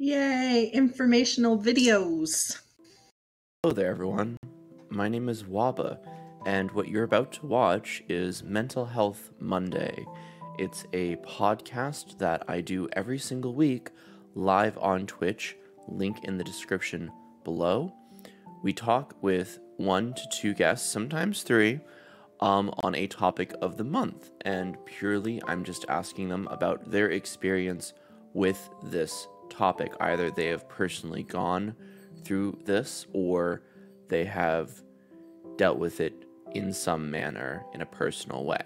Yay, informational videos. Hello there, everyone. My name is Waba, and what you're about to watch is Mental Health Monday. It's a podcast that I do every single week live on Twitch, link in the description below. We talk with 1 to 2 guests, sometimes 3, on a topic of the month, and purely I'm just asking them about their experience with this topic. Either they have personally gone through this or they have dealt with it in some manner in a personal way.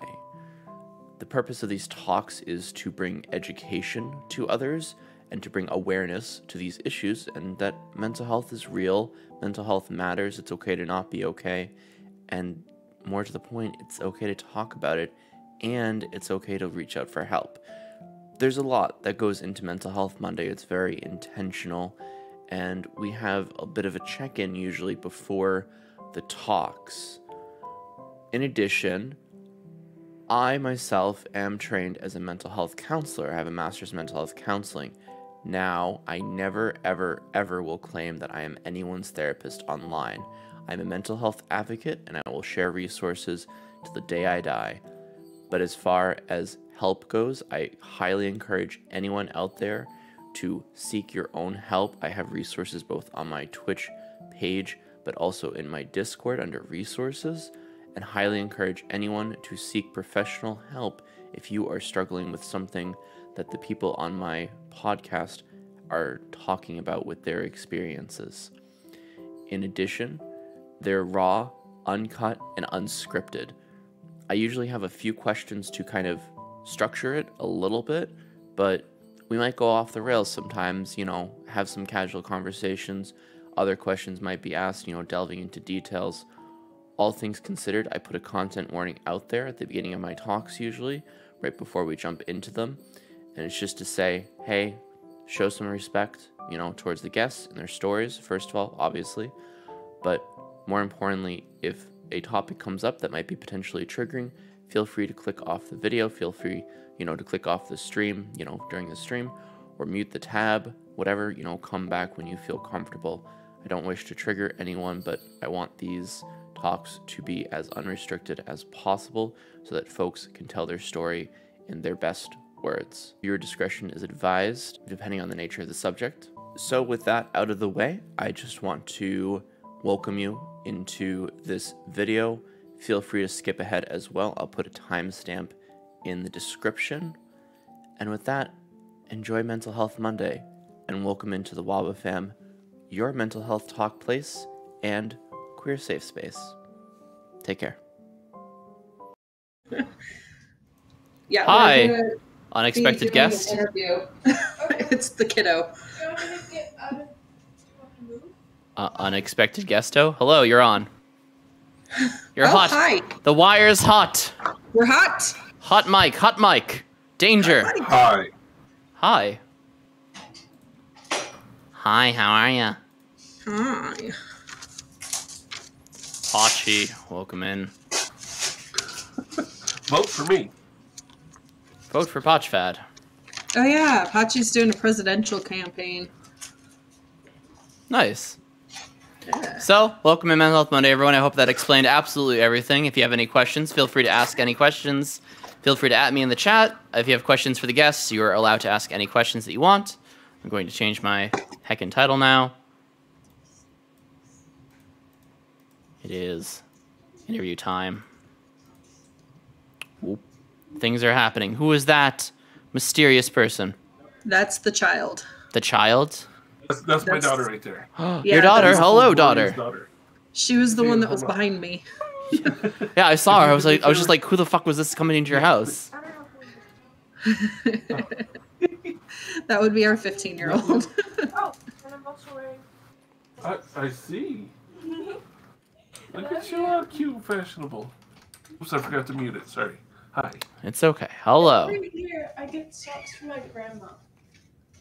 The purpose of these talks is to bring education to others and to bring awareness to these issues, and that mental health is real, mental health matters, it's okay to not be okay, and more to the point, it's okay to talk about it, and it's okay to reach out for help. There's a lot that goes into Mental Health Monday. It's very intentional, and we have a bit of a check-in usually before the talks. In addition, I myself am trained as a mental health counselor. I have a master's in mental health counseling. Now, I never, ever, ever will claim that I am anyone's therapist online. I'm a mental health advocate, and I will share resources to the day I die. But as far as help goes, I highly encourage anyone out there to seek your own help. I have resources both on my Twitch page, but also in my Discord under resources, and highly encourage anyone to seek professional help if you are struggling with something that the people on my podcast are talking about with their experiences. In addition, they're raw, uncut, and unscripted. I usually have a few questions to kind of structure it a little bit, but we might go off the rails sometimes, have some casual conversations. Other questions might be asked, delving into details. All things considered, I put a content warning out there at the beginning of my talks usually, right before we jump into them. And it's just to say, hey, show some respect, towards the guests and their stories, first of all, obviously. But more importantly, if a topic comes up that might be potentially triggering, feel free to click off the video, feel free, to click off the stream, during the stream, or mute the tab, whatever, come back when you feel comfortable. I don't wish to trigger anyone, but I want these talks to be as unrestricted as possible so that folks can tell their story in their best words. Your discretion is advised, depending on the nature of the subject. So with that out of the way, I just want to welcome you into this video. Feel free to skip ahead as well. I'll put a timestamp in the description. And with that, enjoy Mental Health Monday, and welcome into the Waba fam, your mental health talk place and queer safe space. Take care. Yeah. Hi, unexpected guest. It's the kiddo. Unexpected guesto. Hello, you're on. You're hot. Hi. The wire's hot. We're hot. Hot mic. Danger. Hi. Hi. Hi, how are ya? Hi. Pachi, welcome in. Vote for me. Vote for Pochfad. Oh yeah, Pachi's doing a presidential campaign. Nice. Yeah. So, welcome to Mental Health Monday, everyone. I hope that explained absolutely everything. If you have any questions, feel free to ask any questions. Feel free to @me in the chat. If you have questions for the guests, you are allowed to ask any questions that you want. I'm going to change my heckin' title now. It is interview time. Whoop. Things are happening. Who is that mysterious person? That's the child. The child? That's my daughter right there. Your daughter? Hello, daughter. She was the one that was behind me. Yeah, I saw her. I was just like, who the fuck was this coming into your house? That would be our 15-year-old. Oh, and I'm also wearing... I see. Look at you, all cute and fashionable. Oops, I forgot to mute it. Sorry. Hi. It's okay. Hello. Right here, I get socks from my grandma.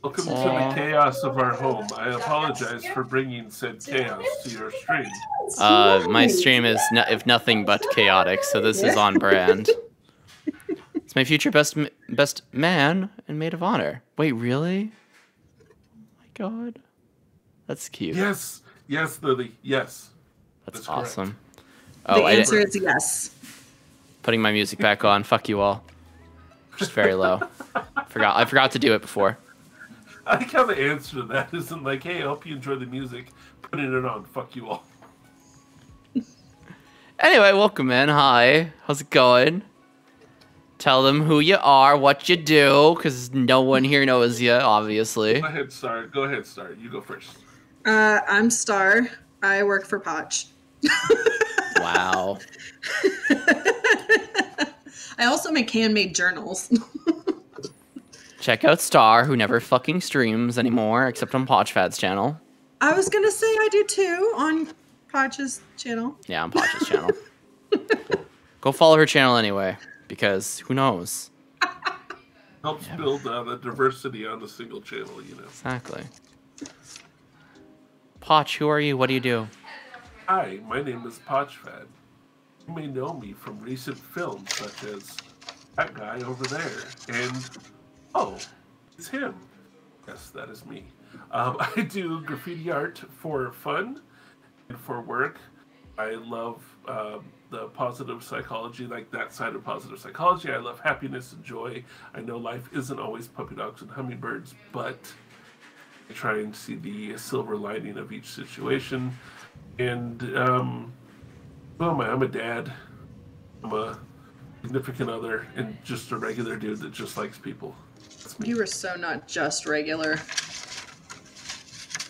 Welcome to the chaos of our home. I apologize for bringing said chaos to your stream. My stream is, if nothing but chaotic, so this is on brand. It's my future best man and maid of honor. Wait, really? Oh my god. That's cute. Yes. Yes, Lily. Yes. That's correct. awesome. The Oh, answer is yes. putting my music back on. Fuck you all. Just very low. I forgot to do it before. I like how the answer to that isn't like, hey, I hope you enjoy the music. Putting it on. Fuck you all. Anyway, welcome in. Hi. How's it going? Tell them who you are, what you do, because no one here knows you, obviously. Go ahead, Star. Go ahead, Star. You go first. I'm Star. I work for Poch. Wow. I also make handmade journals. Check out Star, who never fucking streams anymore, except on Pochfad's channel. I was gonna say I do too on Poch's channel. Yeah, on Poch's channel. Go follow her channel anyway, because who knows? Helps build the diversity on the single channel, you know. Exactly. Poch, who are you? What do you do? Hi, my name is Pochfad. You may know me from recent films such as that guy over there and, oh, it's him. Yes, that is me. I do graffiti art for fun and for work. I love the positive psychology, like that side of positive psychology. I love happiness and joy. I know life isn't always puppy dogs and hummingbirds, but I try and see the silver lining of each situation. And, well, I'm a dad. I'm a significant other and just a regular dude that just likes people. That's me. You are so not just regular.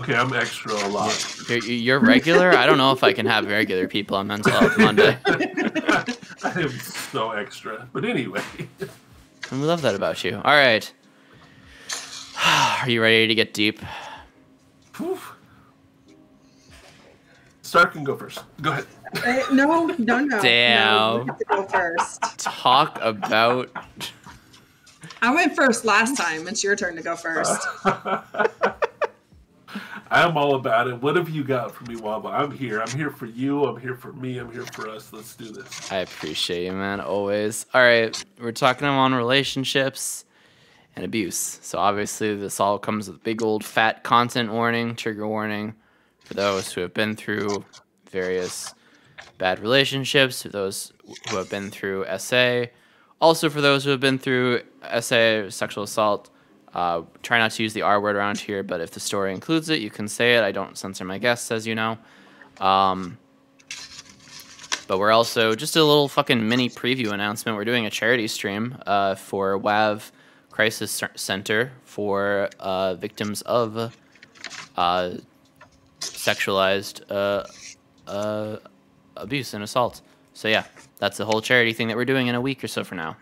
Okay, I'm extra a lot. You're regular? I don't know if I can have regular people on Mental Health Monday. I am so extra. But anyway. And we love that about you. All right. Are you ready to get deep? Whew. Star can go first. Go ahead. No. Damn. No, you have to go first. Talk about... I went first last time. It's your turn to go first. I'm all about it. What have you got for me, Waba? I'm here. I'm here for you. I'm here for me. I'm here for us. Let's do this. I appreciate you, man. Always. All right. We're talking on relationships and abuse. So obviously this all comes with a big old fat content warning, trigger warning for those who have been through various bad relationships, for those who have been through SA, also for those who have been through SA, sexual assault. Try not to use the R word around here, but if the story includes it, you can say it. I don't censor my guests, as you know. But we're also, just a little fucking mini preview announcement. We're doing a charity stream for WAV Crisis Center for victims of sexualized abuse and assault. So yeah, that's the whole charity thing that we're doing in a week or so from now.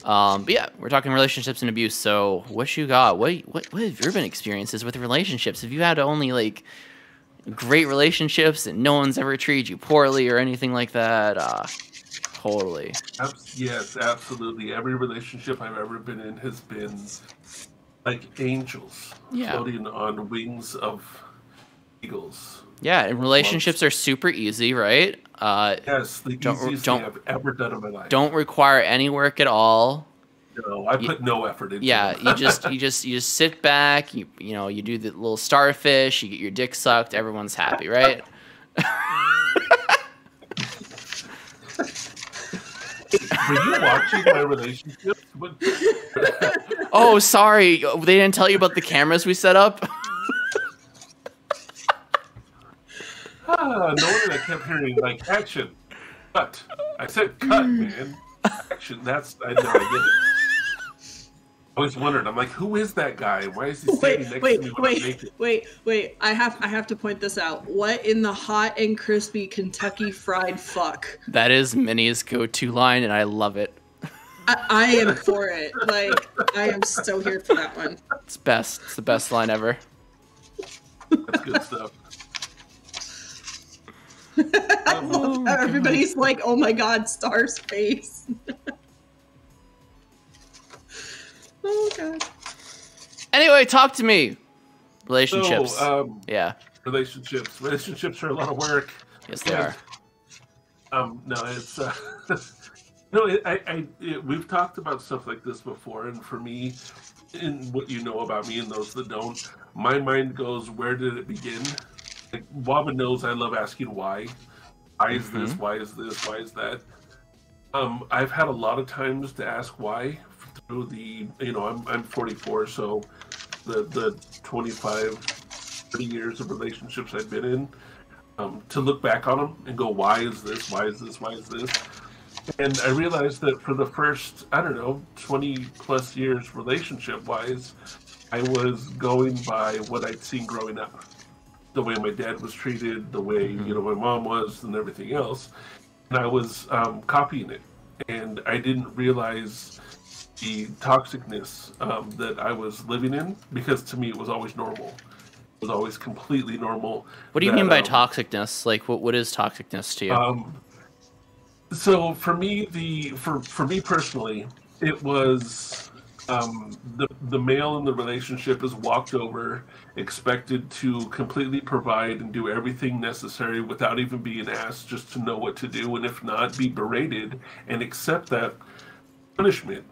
But yeah, we're talking relationships and abuse. So what you got? What have your been experiences with relationships? Have you had only like great relationships and no one's ever treated you poorly or anything like that? Totally. Yes, absolutely. Every relationship I've ever been in has been like angels floating on wings of eagles. Yeah, and relationships are super easy, right? Yes, the easiest thing I've ever done in my life. Don't require any work at all. No, I put no effort into it. Yeah, you just sit back. You do the little starfish. You get your dick sucked. Everyone's happy, right? Were you watching my relationship? Oh, sorry. They didn't tell you about the cameras we set up? No wonder I kept hearing, like, action. Cut. I said cut, man. Action. I get it. I always wondered. I'm like, who is that guy? Why is he standing next to me when I'm naked? Wait. I have to point this out. What in the hot and crispy Kentucky fried fuck? That is Minnie's go-to line, and I love it. I am for it. Like, I am so here for that one. It's best. It's the best line ever. That's good stuff. I love how everybody's like, oh my god, Star's face. Oh god. Anyway, talk to me. Relationships. So, yeah. Relationships. Relationships are a lot of work. Yes, they are. No, it's No, we've talked about stuff like this before, and for me, in what you know about me and those that don't, my mind goes, where did it begin? Like, Waba knows I love asking why. Why is this? Why is this? Why is that? I've had a lot of times to ask why through I'm 44, so the 25, 30 years of relationships I've been in, to look back on them and go, why is this? Why is this? Why is this? And I realized that for the first, I don't know, 20 plus years relationship wise, I was going by what I'd seen growing up. The way my dad was treated, the way, my mom was, and everything else. And I was copying it. And I didn't realize the toxicness that I was living in, because to me it was always normal. It was always completely normal. What do you mean by toxicness? Like, what is toxicness to you? So for me, for me personally, it was the male in the relationship is walked over, expected to completely provide and do everything necessary without even being asked, just to know what to do, and if not, be berated and accept that punishment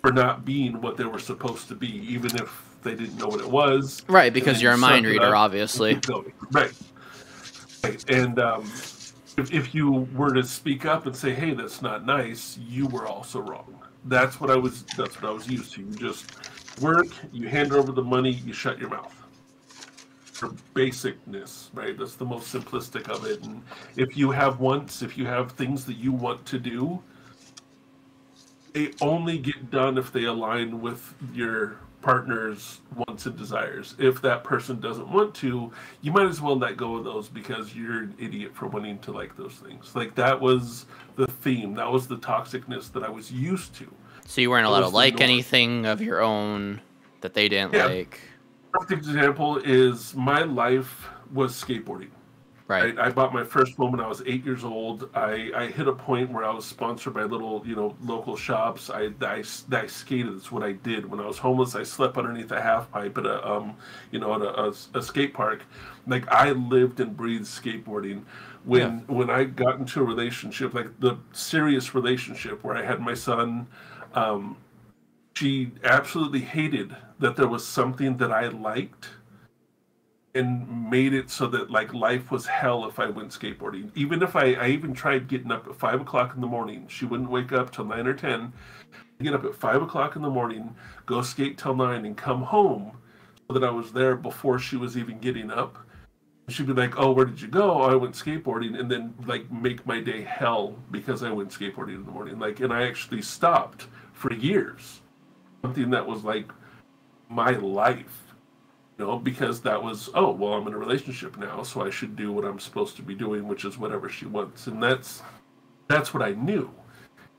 for not being what they were supposed to be, even if they didn't know what it was. Right, because you're a mind reader, obviously. Right. And if you were to speak up and say, "Hey, that's not nice," you were also wrong. That's what I was used to. You just work, you hand over the money, you shut your mouth. For basicness, right? That's the most simplistic of it. And if you have things that you want to do, they only get done if they align with your partner's wants and desires. If that person doesn't want to, you might as well let go of those, because you're an idiot for wanting to like those things. Like, that was the theme. That was the toxicness that I was used to. So you weren't allowed to like anything of your own that they didn't like? Perfect example is my life was skateboarding. Right. I bought my first one when I was 8 years old. I hit a point where I was sponsored by little, local shops. I skated. That's what I did. When I was homeless, I slept underneath a half pipe at a skate park. Like, I lived and breathed skateboarding. When I got into a relationship, like the serious relationship where I had my son, she absolutely hated that there was something that I liked, and made it so that, like, life was hell if I went skateboarding. Even if I even tried getting up at 5 o'clock in the morning. She wouldn't wake up till 9 or 10. I'd get up at 5 o'clock in the morning, go skate till 9, and come home so that I was there before she was even getting up. She'd be like, "Oh, where did you go?" "Oh, I went skateboarding," and then, like, make my day hell because I went skateboarding in the morning. Like, and I actually stopped for years. Something that was like my life. Because that was, oh, well, I'm in a relationship now, so I should do what I'm supposed to be doing, which is whatever she wants. And that's what I knew.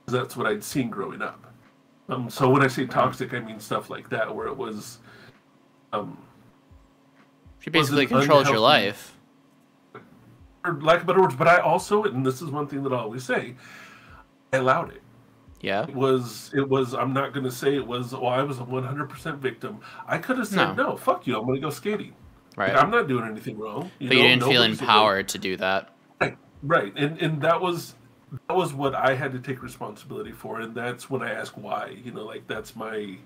That's what I'd seen growing up. So when I say toxic, I mean stuff like that, where it was... she basically controlled your life. For lack of better words, but I also, and this is one thing that I always say, I allowed it. Yeah. It was, I'm not going to say it was, I was a 100% victim. I could have said, no, fuck you, I'm going to go skating. Right. Like, I'm not doing anything wrong. But you didn't feel empowered to do that. Right. And that was what I had to take responsibility for. And that's when I ask why, that's my,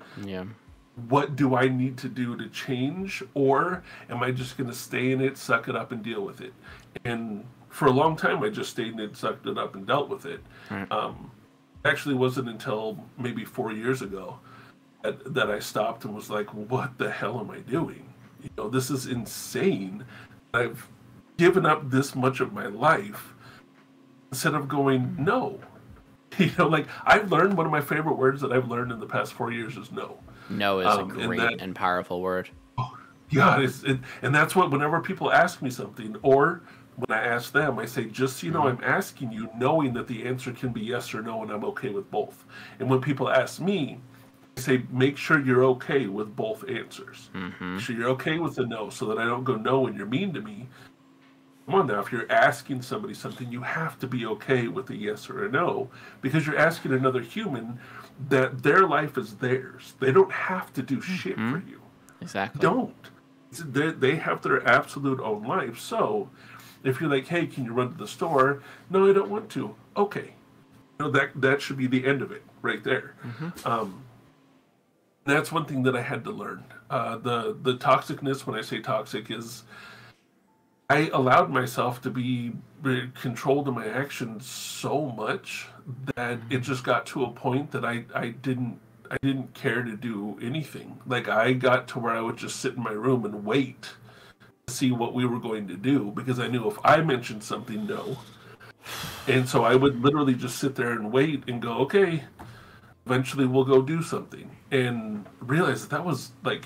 what do I need to do to change? Or am I just going to stay in it, suck it up, and deal with it? And for a long time, I just stayed in it, sucked it up, and dealt with it. Right. Actually wasn't until maybe 4 years ago that I stopped and was like, what the hell am I doing? This is insane. I've given up this much of my life instead of going, no. Like, I've learned, one of my favorite words that I've learned in the past 4 years is no. No is a great and powerful word. Oh, yeah, and that's what, whenever people ask me something, or when I ask them, I say, just so you know, I'm asking you knowing that the answer can be yes or no, and I'm okay with both. And when people ask me, I say, make sure you're okay with both answers. Make sure you're okay with the no, so that I don't go no and you're mean to me. Come on now, if you're asking somebody something, you have to be okay with a yes or a no, because you're asking another human that their life is theirs. They don't have to do shit for you. Exactly. Don't. They have their absolute own life. So if you're like, hey, can you run to the store? No, I don't want to. Okay. that should be the end of it right there. That's one thing that I had to learn. The toxicness, when I say toxic, is I allowed myself to be controlled in my actions so much that it just got to a point that I didn't care to do anything. Like, I got to where I would just sit in my room and wait to see what we were going to do, because I knew if I mentioned something, no. And so I would literally just sit there and wait and go, okay, eventually we'll go do something. And realize that was like,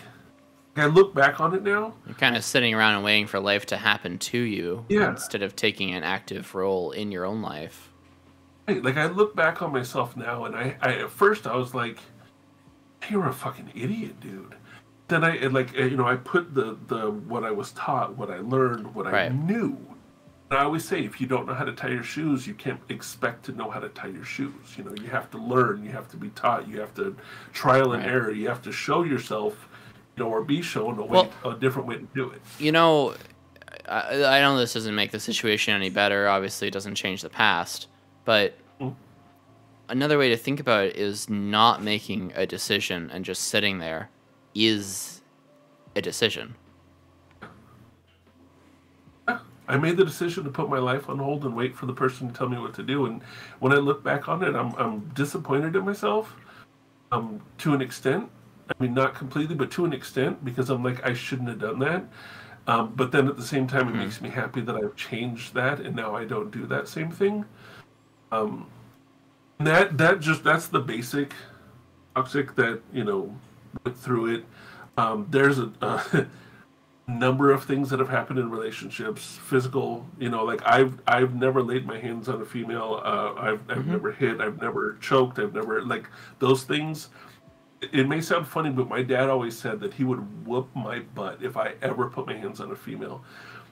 I look back on it now. You're kind of sitting around and waiting for life to happen to you, Yeah, instead of taking an active role in your own life. right. Like, I look back on myself now, and I at first I was like, you're a fucking idiot, dude. Then I put the what I was taught, what I learned, what I Right. knew. And I always say, if you don't know how to tie your shoes, you can't expect to know how to tie your shoes. You have to learn, you have to be taught, you have to trial and Right. error, you have to show yourself, or be shown a different way to do it. I know this doesn't make the situation any better. Obviously, it doesn't change the past. But another way to think about it is not making a decision and just sitting there is a decision. I made the decision to put my life on hold and wait for the person to tell me what to do. And when I look back on it, I'm disappointed in myself, to an extent. I mean, not completely, but to an extent, because I'm like, I shouldn't have done that. But then at the same time, it makes me happy that I've changed that, and now I don't do that same thing. That's the basic toxic that went through it. There's a number of things that have happened in relationships, physical. Like, I've never laid my hands on a female. I've never hit. I've never choked. I've never, like, those things. It may sound funny, but my dad always said that he would whoop my butt if I ever put my hands on a female.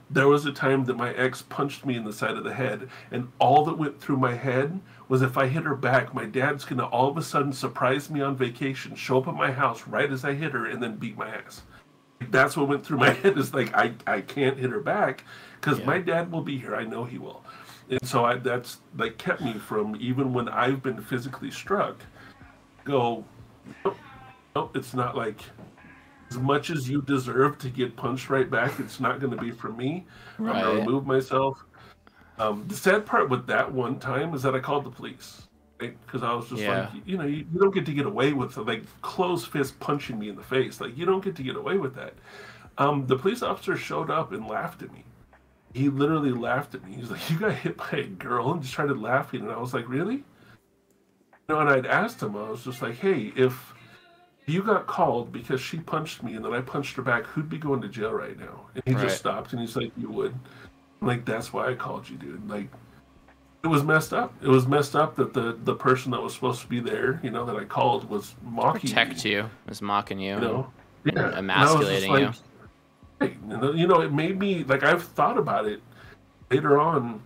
There was a time that my ex punched me in the side of the head, and all that went through my head was, if I hit her back, my dad's going to all of a sudden surprise me on vacation, show up at my house right as I hit her, and then beat my ass. That's what went through my head, is like, I can't hit her back because my dad will be here. I know he will. And so that's like kept me from, even when I've been physically struck, go, nope, it's not like, as much as you deserve to get punched right back, it's not going to be from me. Right. I'm going to remove myself. The sad part with that one time is that I called the police, right? Because I was just like, you don't get to get away with, like, closed fist punching me in the face. Like, you don't get to get away with that. The police officer showed up and laughed at me. He literally laughed at me. He's like, you got hit by a girl, and just started laughing. And I was like, really? And I'd asked him, I was just like, hey, if you got called because she punched me and then I punched her back, who'd be going to jail right now? And he just stopped, and he's like, you would. I'm like, that's why I called you, dude. Like, it was messed up. It was messed up that the person that was supposed to be there, that I called, was mocking Protect me. you, was mocking you, and emasculating you. Hey, it made me, like, I've thought about it later on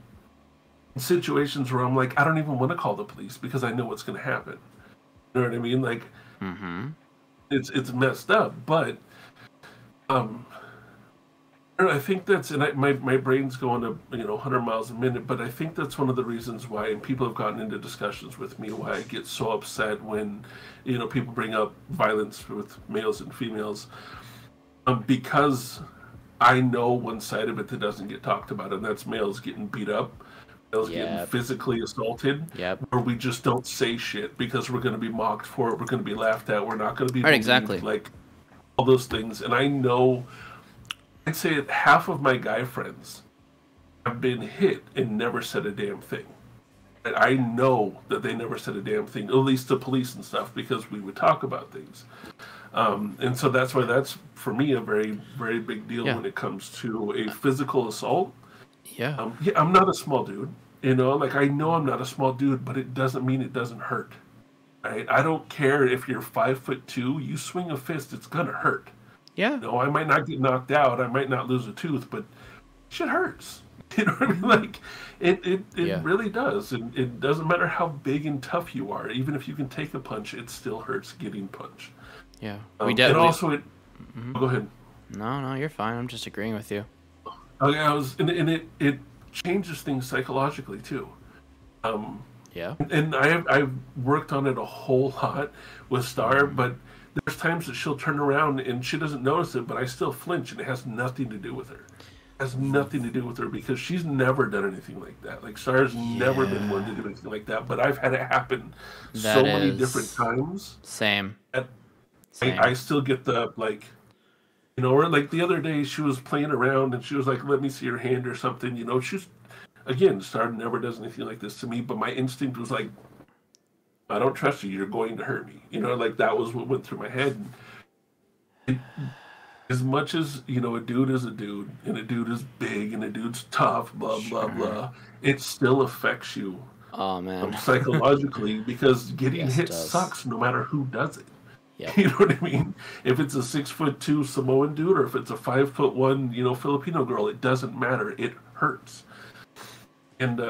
in situations where I'm like, I don't even want to call the police because I know what's going to happen. You know what I mean? Like, it's messed up, but I think that's, and my brain's going to 100 miles a minute, but I think that's one of the reasons why, and people have gotten into discussions with me, why I get so upset when people bring up violence with males and females, because I know one side of it that doesn't get talked about, and that's males getting beat up, males getting physically assaulted, where we just don't say shit because we're going to be mocked for it, we're going to be laughed at, we're not going to be believed, like, all those things. And I know, I'd say that half of my guy friends have been hit and never said a damn thing. And I know that they never said a damn thing, at least to police and stuff, because we would talk about things. And so that's why that's, for me, a very, very big deal when it comes to a physical assault. I'm not a small dude, like, I know I'm not a small dude, but it doesn't mean it doesn't hurt. Right? I don't care if you're 5'2", you swing a fist, it's gonna hurt. I might not get knocked out, I might not lose a tooth, but shit hurts. You know what I mean? Like, it really does. And it doesn't matter how big and tough you are. Even if you can take a punch, it still hurts getting punched. Go ahead. No, you're fine. I'm just agreeing with you. Okay, it changes things psychologically too. Yeah. And I've worked on it a whole lot with Star, but there's times that she'll turn around and she doesn't notice it, but I still flinch, and it has nothing to do with her. It has nothing to do with her because she's never done anything like that. Like Star's never been one to do anything like that, but I've had it happen so many different times. Same. I still get the like, you know, or like the other day she was playing around and she was like, "Let me see your hand" or something. You know, she's again, Star never does anything like this to me, but my instinct was like, "I don't trust you. You're going to hurt me." You know, like that was what went through my head. As much as, you know, a dude is a dude, and a dude is big, and a dude's tough, blah blah blah, it still affects you. Oh man. Psychologically, because getting Yes, it hit does. sucks no matter who does it. Yep. You know what I mean? If it's a 6'2" Samoan dude or if it's a 5'1", you know, Filipino girl, it doesn't matter. It hurts, and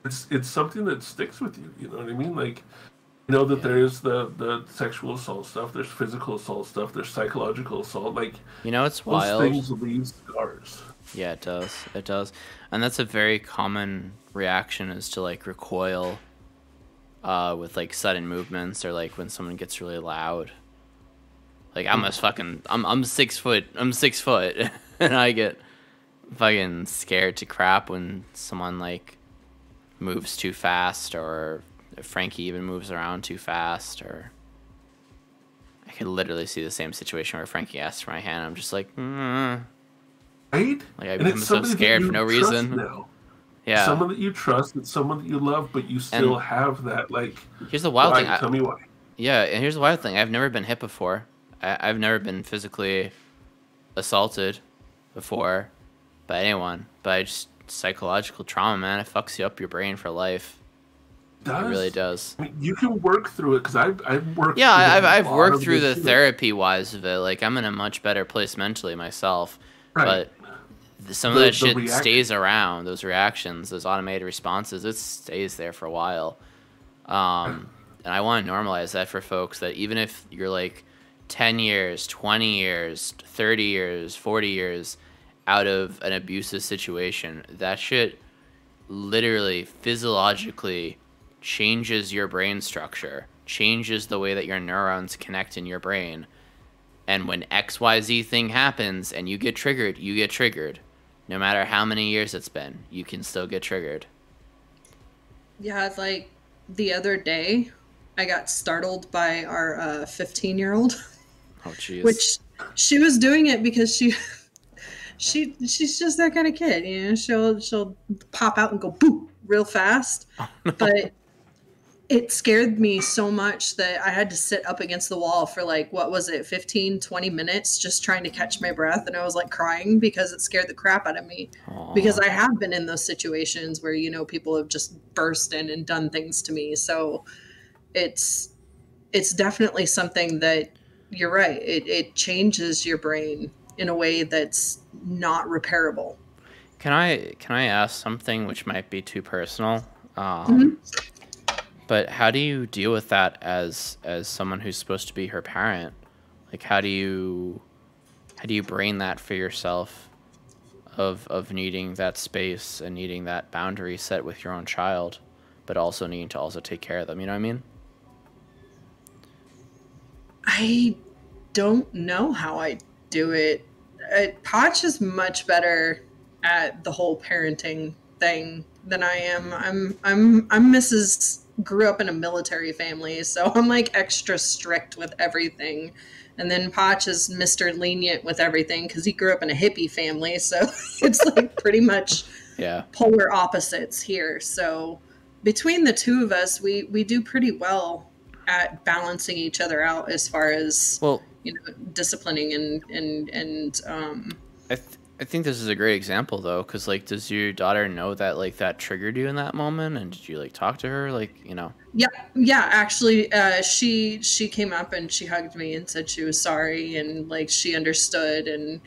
it's something that sticks with you. You know what I mean? Like, you know that there's the sexual assault stuff, there's physical assault stuff, there's psychological assault. Like, You know, it's those wild. things leave scars. Yeah, it does. It does. And that's a very common reaction, is to like recoil with like sudden movements, or like when someone gets really loud. Like I'm 6 foot, and I get fucking scared to crap when someone like moves too fast, or if Frankie even moves around too fast, or I can literally see the same situation where Frankie asks for my hand. I'm just like, Right? Like I And become it's so somebody that scared you for no trust reason. now. Yeah. Someone that you trust, it's someone that you love, but you still have that, like, Here's the wild why? thing. Tell me why. Yeah, and here's the wild thing. I've never been hit before. I've never been physically assaulted before by anyone. But just psychological trauma, man, it fucks you up your brain for life. It really does. I mean, you can work through it, because I've worked. Yeah, through I've a lot worked of through the this shit. therapy wise of it. Like I'm in a much better place mentally myself. Right. But some of that shit reaction. stays around. Those reactions, those automated responses, it stays there for a while. And I want to normalize that for folks, that even if you're like 10 years, 20 years, 30 years, 40 years out of an abusive situation, that shit literally physiologically changes your brain structure, changes the way that your neurons connect in your brain. And when XYZ thing happens and you get triggered, you get triggered. No matter how many years it's been, you can still get triggered. Yeah, like the other day, I got startled by our 15-year-old, Oh, jeez. which she was doing it because she's just that kind of kid, you know. She'll pop out and go boop real fast, but it scared me so much that I had to sit up against the wall for like, what was it, 15, 20 minutes just trying to catch my breath. And I was like crying because it scared the crap out of me. Aww. Because I have been in those situations where, you know, people have just burst in and done things to me. So it's definitely something that, you're right, it changes your brain in a way that's not repairable. Can I ask something which might be too personal? But how do you deal with that as someone who's supposed to be her parent? Like, how do you brain that for yourself of needing that space and needing that boundary set with your own child, but also needing to also take care of them? You know what I mean? I don't know how I do it. Poch is much better at the whole parenting thing than I am. I'm Mrs. grew up in a military family, so I'm like extra strict with everything. And then Poch is Mr. Lenient with everything because he grew up in a hippie family, so it's like pretty much polar opposites here. So between the two of us, we do pretty well at balancing each other out as far as, you know, disciplining and I think this is a great example though, because like, does your daughter know that like that triggered you in that moment, and did you like talk to her, like, you know? Yeah. Actually, she came up and she hugged me and said she was sorry, and like she understood, and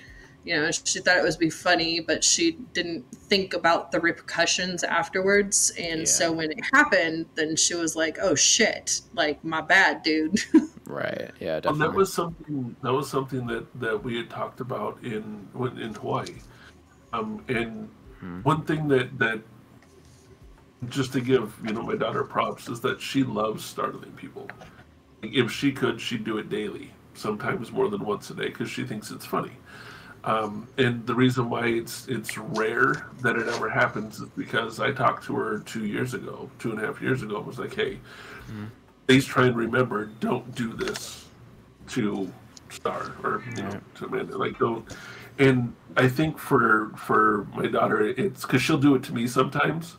you know, she thought it was be funny, but she didn't think about the repercussions afterwards. And so when it happened, then she was like, "Oh shit! Like my bad, dude." Right. Yeah. Definitely. Well, that was something that we had talked about in Hawaii. And one thing that just to give my daughter props, is that she loves startling people. Like, if she could, she'd do it daily, sometimes more than once a day, because she thinks it's funny. And the reason why it's rare that it ever happens is because I talked to her 2 years ago, 2.5 years ago, and was like, hey, please try and remember, don't do this to Star or to Amanda. Like, don't. And I think for my daughter, it's because she'll do it to me sometimes.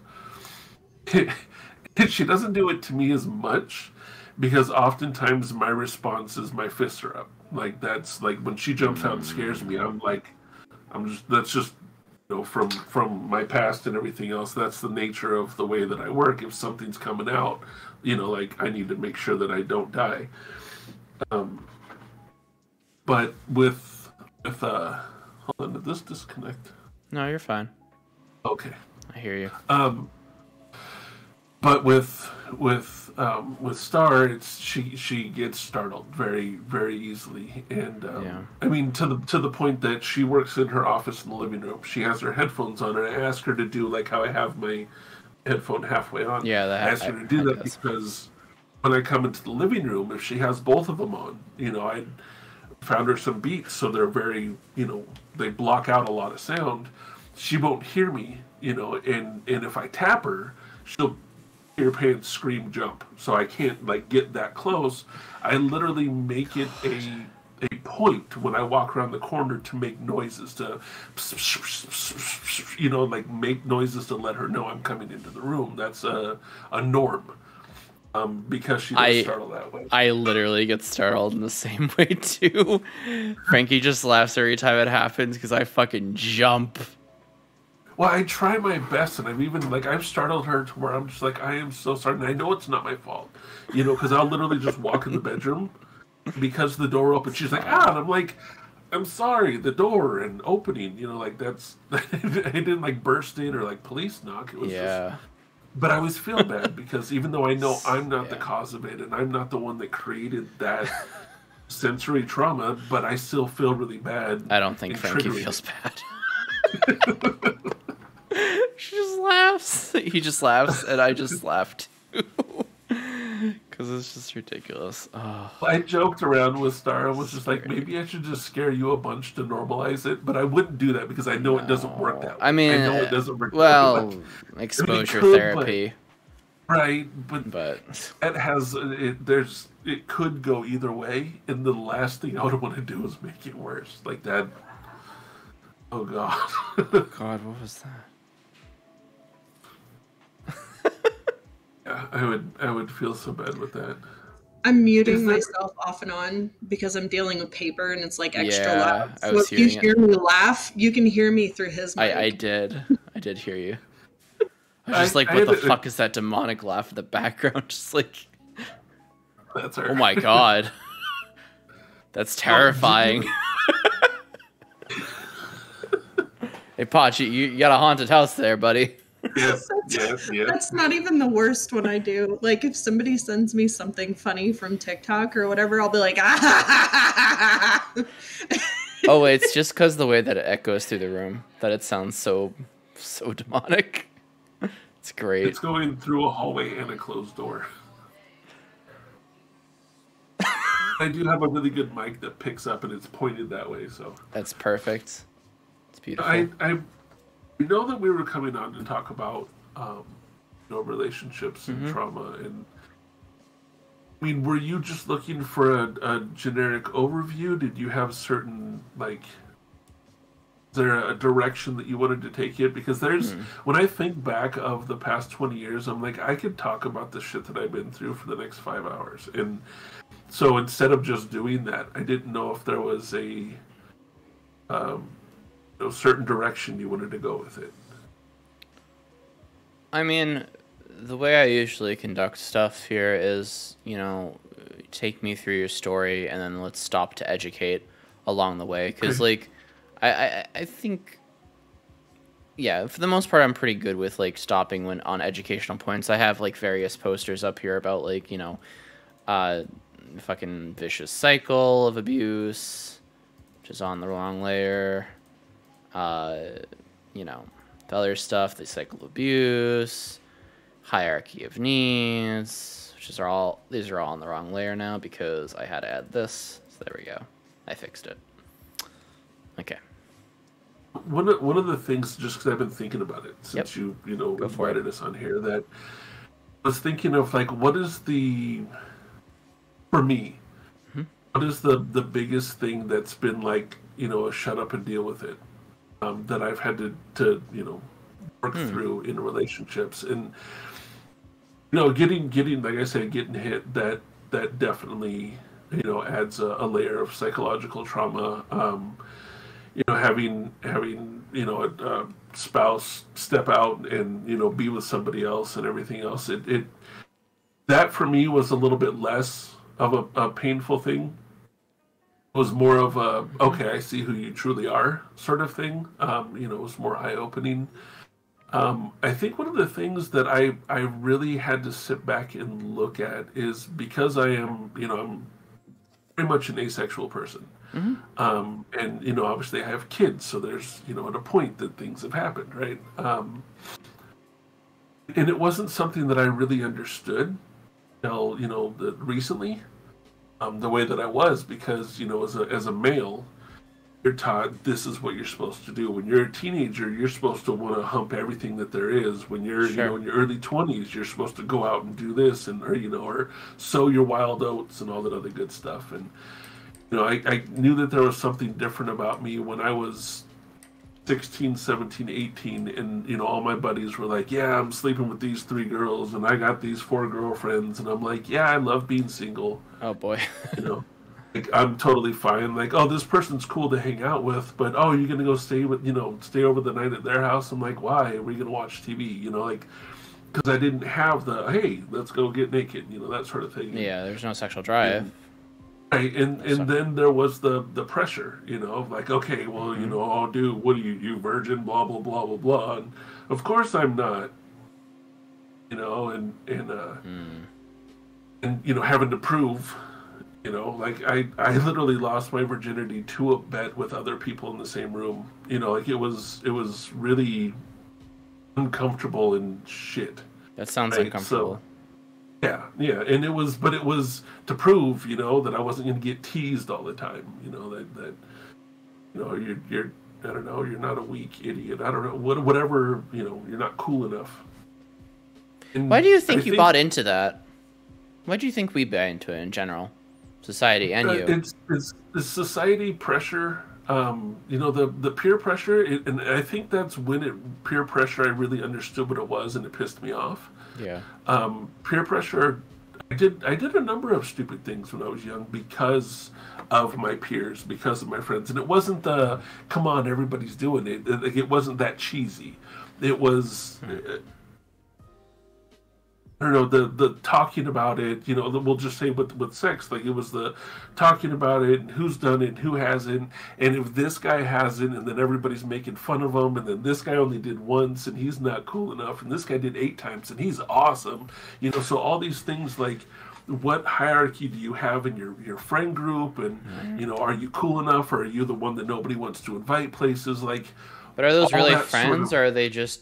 She doesn't do it to me as much because oftentimes my response is my fists are up. Like, that's like when she jumps out and scares me, that's just from my past and everything else. That's the nature of the way that I work. If something's coming out, like, I need to make sure that I don't die. But with hold on, did this disconnect? No, you're fine. Okay. I hear you. But with Star, it's she gets startled very, very easily, and I mean, to the point that she works in her office in the living room. She has her headphones on, and I ask her to do like how I have my headphone halfway on. Yeah, I ask her to do that because when I come into the living room, if she has both of them on, I found her some beats, so they're very, they block out a lot of sound. She won't hear me, and if I tap her, she'll hear pants, scream, jump. So I can't like get that close. I literally make it a point when I walk around the corner to make noises to, like make noises to let her know I'm coming into the room. That's a norm. Because she does startle that way. I literally get startled in the same way too. Frankie just laughs every time it happens because I fucking jump. Well, I try my best, and I've startled her to where I'm just like, I am so sorry, and I know it's not my fault, because I'll literally just walk in the bedroom because the door opened. She's like, and I'm like, I'm sorry, the door and opening, like that's, I didn't like burst in or like police knock. It was just. But I always feel bad because even though I know I'm not the cause of it and I'm not the one that created that sensory trauma, but I still feel really bad. I don't think Frankie feels bad. She just laughs. He just laughs, and I just laugh too. Because it's just ridiculous. Oh. I joked around with Star and was just like, maybe I should just scare you a bunch to normalize it, but I wouldn't do that because I know it doesn't work that way. I mean, I know it doesn't work well, that way. exposure therapy. Right, but it has it could go either way, and the last thing I would want to do is make it worse. Like that. Oh God. God, what was that? Yeah, I would feel so bad with that. I'm muting myself off and on because I'm dealing with paper and it's like extra loud. So if you hear me laugh, you can hear me through his mic. I did hear you. I was just like, what the fuck is that demonic laugh in the background? Just like, that's her. Oh my God. That's terrifying. Hey, Poch, you got a haunted house there, buddy. Yes. That's not even the worst when I do. Like, if somebody sends me something funny from TikTok or whatever, I'll be like, ah. Oh, it's just because the way that it echoes through the room that it sounds so demonic. It's great. It's going through a hallway and a closed door. I do have a really good mic that picks up and it's pointed that way, so that's perfect. It's beautiful. I know that we were coming on to talk about relationships and trauma, and I mean, were you just looking for a generic overview? Did you have certain is there a direction that you wanted to take it? Because there's when I think back of the past 20 years, I'm like, I could talk about the shit that I've been through for the next 5 hours, and so instead of just doing that, I didn't know if there was a certain direction you wanted to go with it. I mean, the way I usually conduct stuff here is, take me through your story and then let's stop to educate along the way. Because, I think, for the most part, I'm pretty good with, stopping when on educational points. I have, various posters up here about, fucking vicious cycle of abuse, which is on the wrong layer. The other stuff, the cycle of abuse, hierarchy of needs, these are all on the wrong layer now because I had to add this. So there we go. I fixed it. Okay. One of the things, just because I've been thinking about it since you invited us on here, that I was thinking of like, what is for me, what is the biggest thing that's been like, a shut up and deal with it, that I've had to work through in relationships, and getting like I said, getting hit, that definitely adds a layer of psychological trauma. Having a spouse step out and be with somebody else and everything else, it that for me was a little bit less of a painful thing. It was more of a, okay, I see who you truly are sort of thing. It was more eye-opening. I think one of the things that I really had to sit back and look at is, because I am, I'm very much an asexual person. And obviously I have kids, so there's at a point that things have happened, right? And it wasn't something that I really understood until recently, the way that I was, because as a male, you're taught this is what you're supposed to do. When you're a teenager, you're supposed to want to hump everything that there is. When you're in your early 20s, you're supposed to go out and do this, and or sow your wild oats and all that other good stuff. And I knew that there was something different about me when I was 16, 17, 18, and all my buddies were like, yeah, I'm sleeping with these 3 girls, and I got these 4 girlfriends, and I'm like, yeah, I love being single. Oh boy. Like, I'm totally fine. Like, oh, this person's cool to hang out with, but oh, you're gonna go stay over the night at their house? I'm like, why? Are we gonna watch TV? Like, because I didn't have the, hey, let's go get naked, that sort of thing. Yeah, there's no sexual drive. Right, and then there was the pressure, like, okay, well, I'll do, what are you virgin, blah, blah, blah, blah, blah. And of course I'm not, and having to prove, like I literally lost my virginity to a bet with other people in the same room. Like it was really uncomfortable and shit. That sounds uncomfortable. So, yeah, and it was to prove, that I wasn't going to get teased all the time, that you're I don't know, you're not a weak idiot. I don't know, whatever, you're not cool enough. And why do you think you bought into that? Why do you think we buy into it in general? Society and you. It's the society pressure, the peer pressure, and I think that's when peer pressure, I really understood what it was, and it pissed me off. Yeah. Peer pressure. I did a number of stupid things when I was young because of my peers, because of my friends, and it wasn't the come on, everybody's doing it. It wasn't that cheesy. It was. I don't know, the talking about it, we'll just say with sex, like it was the talking about it, and who's done it, and who hasn't, and if this guy hasn't, and then everybody's making fun of him, and then this guy only did once, and he's not cool enough, and this guy did 8 times, and he's awesome, so all these things, like, what hierarchy do you have in your friend group, and, are you cool enough, or are you the one that nobody wants to invite places, like... But are those really friends, or are they just...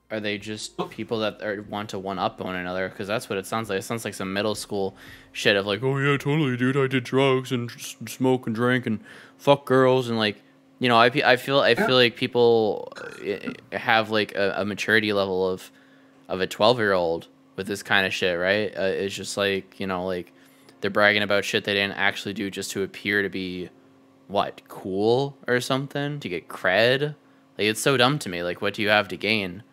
Are they just people that want to one-up one another? Because that's what it sounds like. It sounds like some middle school shit of like, oh yeah, totally, dude. I did drugs and smoke and drink and fuck girls and like, I feel like people have like a maturity level of a 12-year-old with this kind of shit, right? It's just like, like they're bragging about shit they didn't actually do just to appear to be, what, cool or something, to get cred. Like it's so dumb to me. Like, what do you have to gain?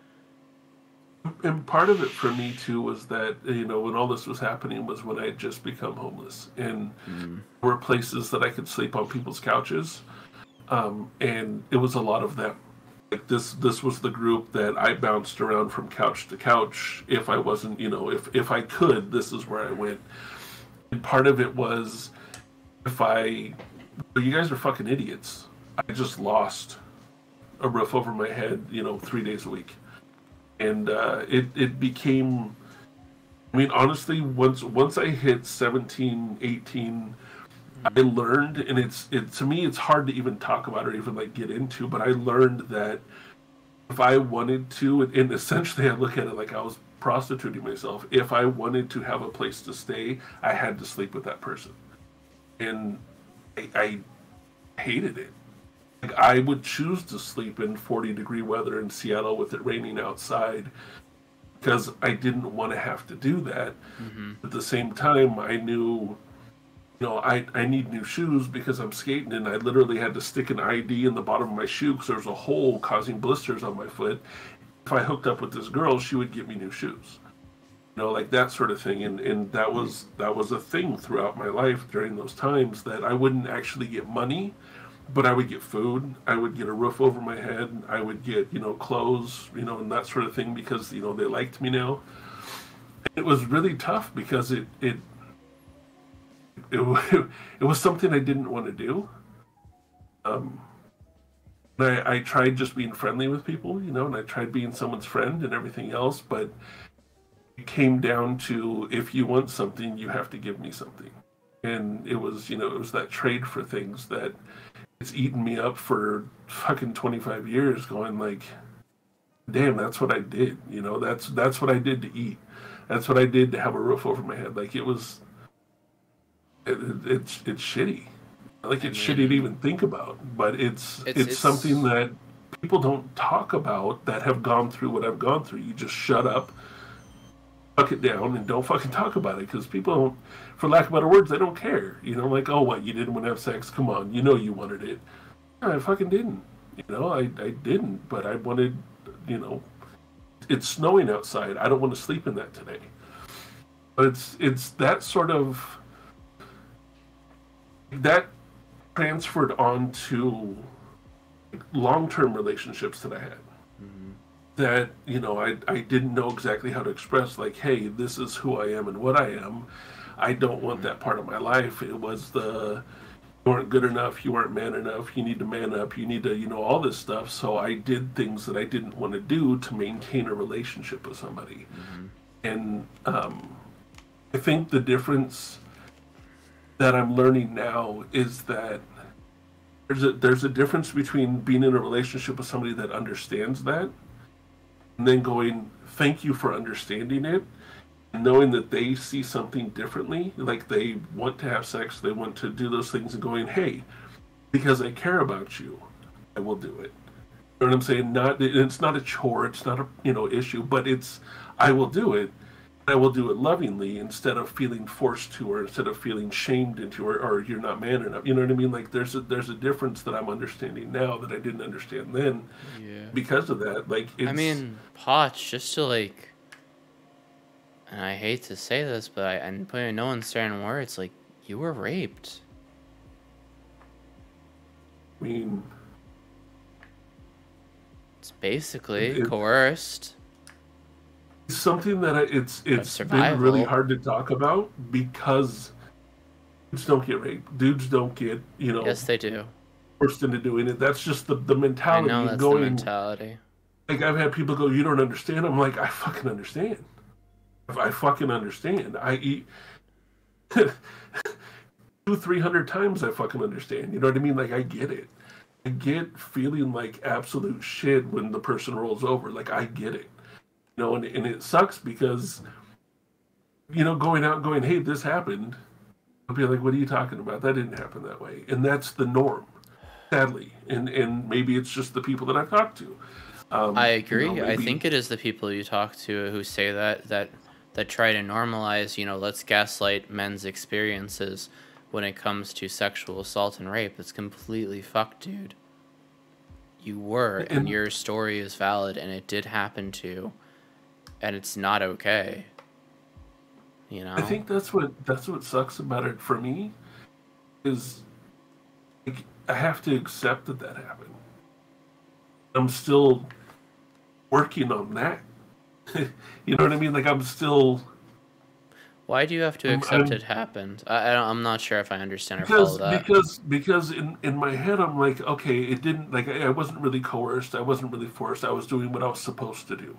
And part of it for me too was that when all this was happening was when I had just become homeless, and there were places that I could sleep on people's couches, and it was a lot of them. Like this was the group that I bounced around from couch to couch. If I wasn't, if I could, this is where I went. And part of it was, you guys are fucking idiots. I just lost a roof over my head, 3 days a week. And it became, I mean, honestly, once I hit 17, 18, I learned, and to me, it's hard to even talk about or even like get into, but I learned that if I wanted to, and essentially I look at it like I was prostituting myself. If I wanted to have a place to stay, I had to sleep with that person. And I hated it. Like, I would choose to sleep in 40-degree weather in Seattle with it raining outside because I didn't want to have to do that. Mm-hmm. At the same time, I knew, I need new shoes because I'm skating, and I literally had to stick an ID in the bottom of my shoe because there was a hole causing blisters on my foot. If I hooked up with this girl, she would give me new shoes. Like that sort of thing. And that was a thing throughout my life during those times, that I wouldn't actually get money, but I would get food. I would get a roof over my head. I would get, clothes, and that sort of thing because, they liked me now. It was really tough because it was something I didn't want to do. I tried just being friendly with people, and I tried being someone's friend and everything else, but it came down to, if you want something, you have to give me something. And it was, it was that trade for things that it's eaten me up for fucking 25 years, going like, damn, that's what I did. That's what I did to eat. That's what I did to have a roof over my head. Like, it's shitty. Like, it's shitty to even think about, but it's something that people don't talk about that have gone through what I've gone through. You just shut up, fuck it down, and don't fucking talk about it, because people don't, for lack of better words, they don't care. Like, oh, what, you didn't want to have sex? Come on, you wanted it. No, I fucking didn't. I didn't, but I wanted, it's snowing outside. I don't want to sleep in that today. But it's that sort of, that transferred on to long-term relationships that I had. Mm-hmm. That, I didn't know exactly how to express, like, hey, this is who I am and what I am. I don't want that part of my life. It was you weren't good enough, you weren't man enough, you need to man up, you need to, all this stuff. So I did things that I didn't want to do to maintain a relationship with somebody. Mm-hmm. And I think the difference that I'm learning now is that there's a difference between being in a relationship with somebody that understands that, and then going, thank you for understanding it, and knowing that they see something differently, like they want to have sex, they want to do those things, and going, hey, because I care about you, I will do it. You know what I'm saying? It's not a chore, it's not a issue, but I will do it. I will do it lovingly instead of feeling forced to, or instead of feeling shamed into, or you're not man enough. You know what I mean? Like, there's a difference that I'm understanding now that I didn't understand then. Yeah. Because of that, like, it's... I mean, Poch, just to, like, and I hate to say this, but I'm putting no uncertain words, like, you were raped. I mean... It's basically coerced. Something that it's been really hard to talk about, because dudes don't get raped. Dudes don't get, Yes, they do. Forced into doing it. That's just the mentality. I know, that's the mentality. Like, I've had people go, you don't understand. I'm like, I fucking understand. I fucking understand. I eat 200-300 times I fucking understand. You know what I mean? Like, I get it. I get feeling like absolute shit when the person rolls over. Like, I get it. And it sucks because, going out and going, hey, this happened. I'll be like, what are you talking about? That didn't happen that way. And that's the norm, sadly. And maybe it's just the people that I've talked to. I agree. I think it is the people you talk to who say that try to normalize, let's gaslight men's experiences when it comes to sexual assault and rape. It's completely fucked, dude. You were, and your story is valid, and it did happen to. And it's not okay. I think that's what sucks about it for me, is, like, I have to accept that happened. I'm still working on that. You know what I mean? Like, I'm still... Why do you have to accept it happened? I'm not sure if I understand or follow that. Because in my head, I'm like, okay, it didn't... Like, I wasn't really coerced. I wasn't really forced. I was doing what I was supposed to do.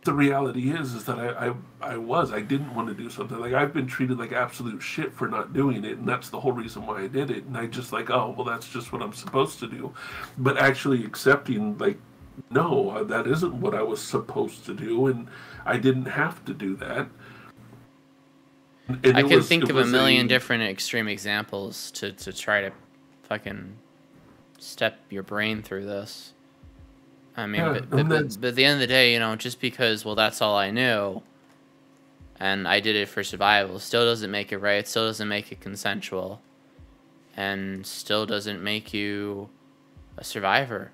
The reality is that I didn't want to do something. Like, I've been treated like absolute shit for not doing it, and that's the whole reason why I did it. And I just like, oh, well, that's just what I'm supposed to do. But actually accepting, like, no, that isn't what I was supposed to do, and I didn't have to do that. And I can think of a million different extreme examples to try to fucking step your brain through this. I mean, Yeah, but at the end of the day, you know, just because, well, that's all I knew, and I did it for survival, still doesn't make it right, still doesn't make it consensual, and still doesn't make you a survivor.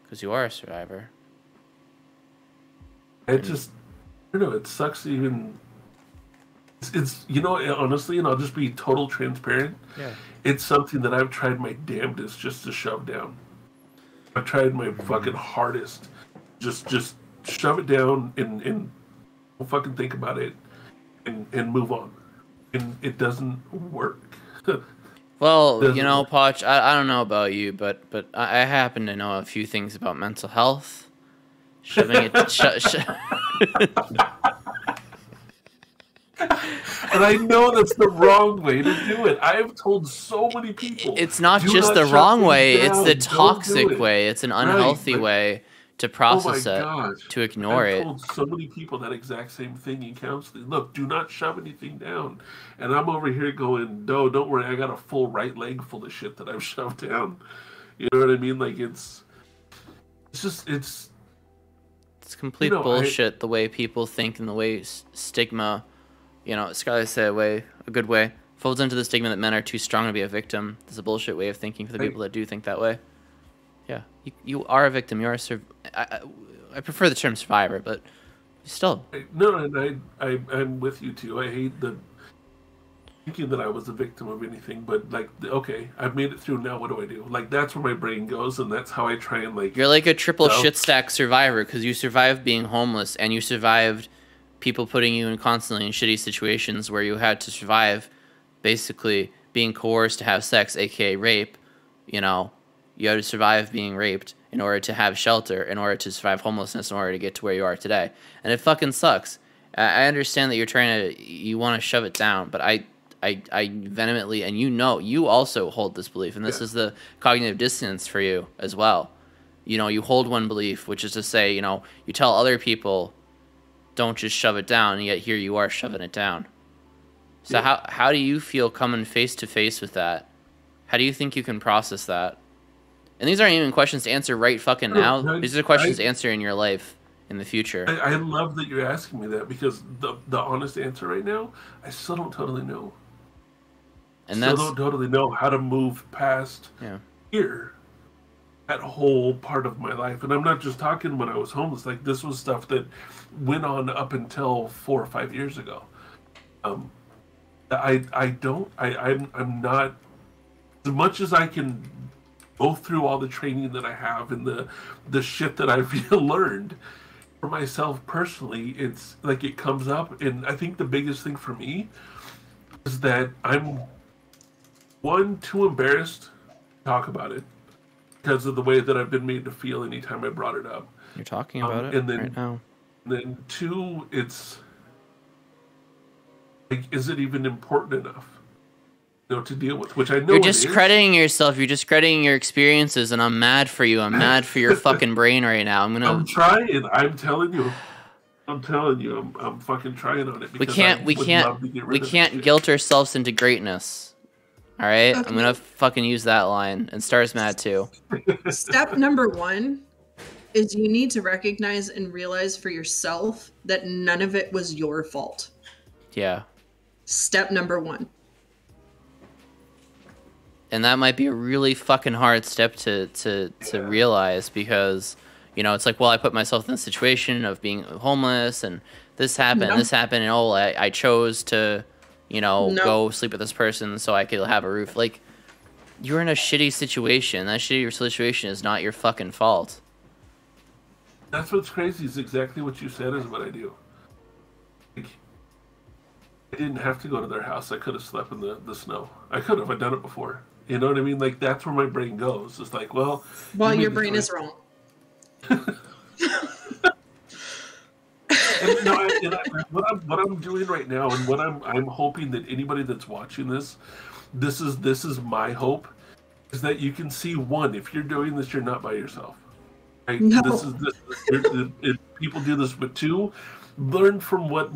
Because you are a survivor. It just, I don't know, it sucks even... It's, you know, honestly, and I'll just be total transparent, Yeah. It's something that I've tried my damnedest just to shove down. I've tried my fucking hardest. Just shove it down and don't fucking think about it and move on. And it doesn't work. Well, you know, Poch, I don't know about you, but I happen to know a few things about mental health. Shoving it... And I know that's the wrong way to do it. I have told so many people. It's not just the wrong way, it's the toxic way. It's an unhealthy Right, way to process it, gosh. to ignore it. I've told so many people that exact same thing in counseling. Look, do not shove anything down. And I'm over here going, no, don't worry, I got a full right leg full of shit that I've shoved down. You know what I mean? Like, it's complete bullshit, the way people think and the way stigma... You know, Skylar said a good way, folds into the stigma that men are too strong to be a victim. There's a bullshit way of thinking for the people that do think that way. Yeah, you are a victim. You are I prefer the term survivor, but still. No, and I'm with you too. I hate the thinking that I was a victim of anything, but like, okay, I've made it through. Now what do I do? Like, that's where my brain goes, and that's how I try and like. You're like a triple shit stack survivor because you survived being homeless and you survived people putting you in constantly in shitty situations where you had to survive, basically being coerced to have sex, aka rape. You know, you had to survive being raped in order to have shelter, in order to survive homelessness, in order to get to where you are today. And it fucking sucks. I understand that you want to shove it down, but I vehemently, and you know, you also hold this belief, and this is the cognitive dissonance for you as well. You know, you hold one belief, which is to say, you know, you tell other people, don't just shove it down, and yet here you are shoving it down. So how do you feel coming face to face with that? How do you think you can process that? And these aren't even questions to answer right fucking now. These are questions to answer in your life in the future. I love that you're asking me that, because the honest answer right now, I still don't totally know. And still don't totally know how to move past here. That whole part of my life. And I'm not just talking when I was homeless. Like, this was stuff that went on up until 4 or 5 years ago. I'm not, as much as I can go through all the training that I have and the shit that I've learned for myself personally, it's like it comes up. And I think the biggest thing for me is that I'm, one, too embarrassed to talk about it, because of the way that I've been made to feel anytime I brought it up. You're talking about it and then, right now. Then two, it's like, is it even important enough, you know, to deal with? Which I know you're discrediting yourself. You're discrediting your experiences, and I'm mad for you. I'm mad for your fucking brain right now. I'm trying. I'm telling you. I'm fucking trying on it. Because we can't guilt ourselves into greatness. All right, okay. I'm gonna fucking use that line, and Star's mad too. Step number 1 is you need to recognize and realize for yourself that none of it was your fault. Yeah. Step number 1. And that might be a really fucking hard step to realize, because, you know, it's like, well, I put myself in the situation of being homeless, and this happened, and oh, I chose to, you know, go sleep with this person so I could have a roof. Like, you're in a shitty situation. That shitty situation is not your fucking fault. That's what's crazy, is exactly what you said is what I do. Like, I didn't have to go to their house. I could have slept in the snow. I've done it before. You know what I mean? Like, that's where my brain goes. It's like, well... your brain is wrong. What I'm doing right now, and what I'm hoping that anybody that's watching this is my hope, is that you can see, one, if you're doing this, you're not by yourself. Right? No. People do this, but two, learn from what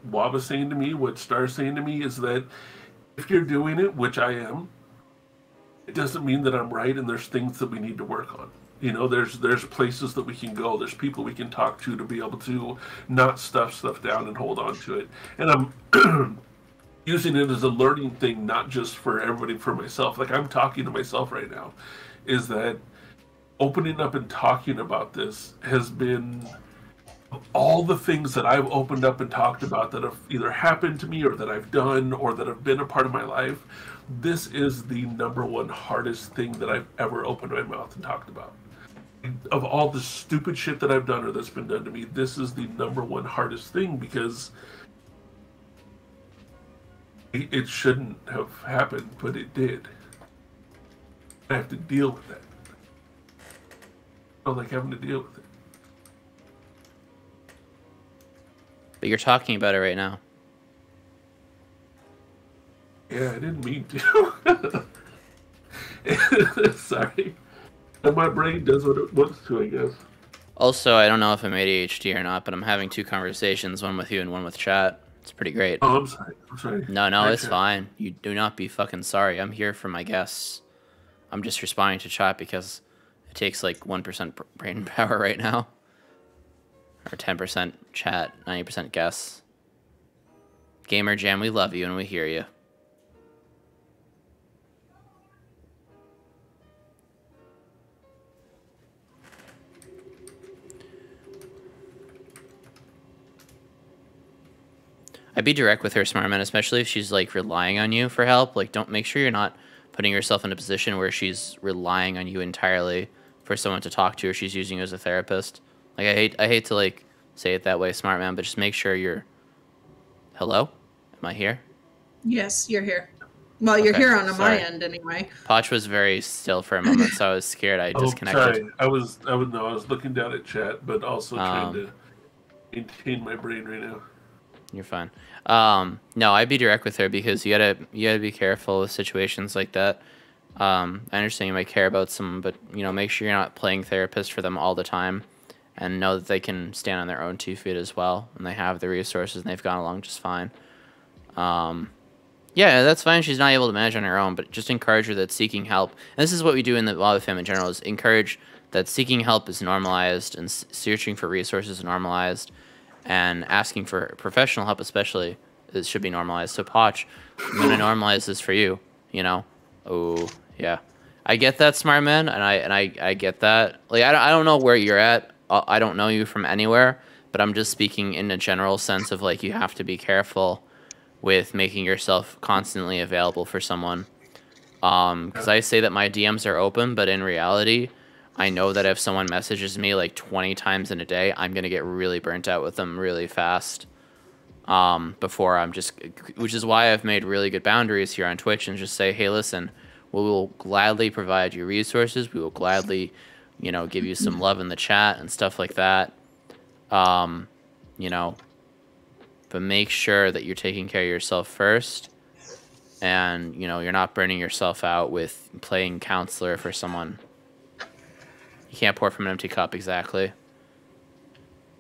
Waba's saying to me, what Star's saying to me is that if you're doing it, which I am, it doesn't mean that I'm right, and there's things that we need to work on. You know, there's places that we can go. There's people we can talk to be able to not stuff stuff down and hold on to it. And I'm using it as a learning thing, not just for everybody, for myself. Like I'm talking to myself right now, is that opening up and talking about this has been all the things that I've opened up and talked about that have either happened to me or that I've done or that have been a part of my life. This is the number one hardest thing that I've ever opened my mouth and talked about. Of all the stupid shit that I've done or that's been done to me, this is the number one hardest thing because it shouldn't have happened, but it did. I have to deal with that. I don't like having to deal with it. But you're talking about it right now. Yeah, I didn't mean to. Sorry. And my brain does what it wants to, I guess. Also, I don't know if I'm ADHD or not, but I'm having two conversations, one with you and one with chat. It's pretty great. Oh, I'm sorry. I'm sorry. No, it's fine. You do not be fucking sorry. I'm here for my guests. I'm just responding to chat because it takes like 1% brain power right now. Or 10% chat, 90% guests. Gamer Jam, we love you and we hear you. I'd be direct with her, smart man, especially if she's like relying on you for help. Like, don't make sure you're not putting yourself in a position where she's relying on you entirely for someone to talk to, or she's using you as a therapist. Like, I hate to like say it that way, smart man, but just make sure you're. Hello, am I here? Yes, you're here. Well, you're Okay, here on my sorry. end anyway. Poch was very still for a moment, so I was scared I disconnected. Sorry. I was looking down at chat, but also trying to maintain my brain right now. You're fine. No, I'd be direct with her because you gotta be careful with situations like that. I understand you might care about someone, but make sure you're not playing therapist for them all the time, and know that they can stand on their own 2 feet as well, and they have the resources and they've gone along just fine. Yeah, that's fine. She's not able to manage on her own, but just encourage her that seeking help. And this is what we do in the Waba fam in general: is encourage that seeking help is normalized and searching for resources is normalized. And asking for professional help, especially, it should be normalized. So, Poch, I'm going to normalize this for you, Oh, yeah. I get that, smart man, and I get that. Like, I don't know where you're at. I don't know you from anywhere, but I'm just speaking in a general sense of, like, you have to be careful with making yourself constantly available for someone. Because I say that my DMs are open, but in reality, I know that if someone messages me like 20 times in a day, I'm going to get really burnt out with them really fast. Which is why I've made really good boundaries here on Twitch and just say, hey, listen, we will gladly provide you resources. We will gladly, give you some love in the chat and stuff like that. But make sure that you're taking care of yourself first. And, you're not burning yourself out with playing counselor for someone. You can't pour from an empty cup, exactly.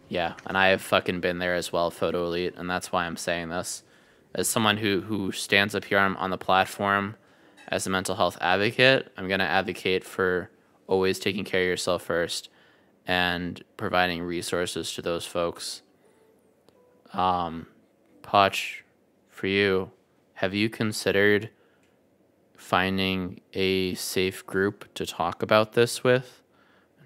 Yeah, and I have fucking been there as well, Photo Elite, and that's why I'm saying this. As someone who stands up here on the platform as a mental health advocate, I'm going to advocate for always taking care of yourself first and providing resources to those folks. Poch, for you, have you considered finding a safe group to talk about this with?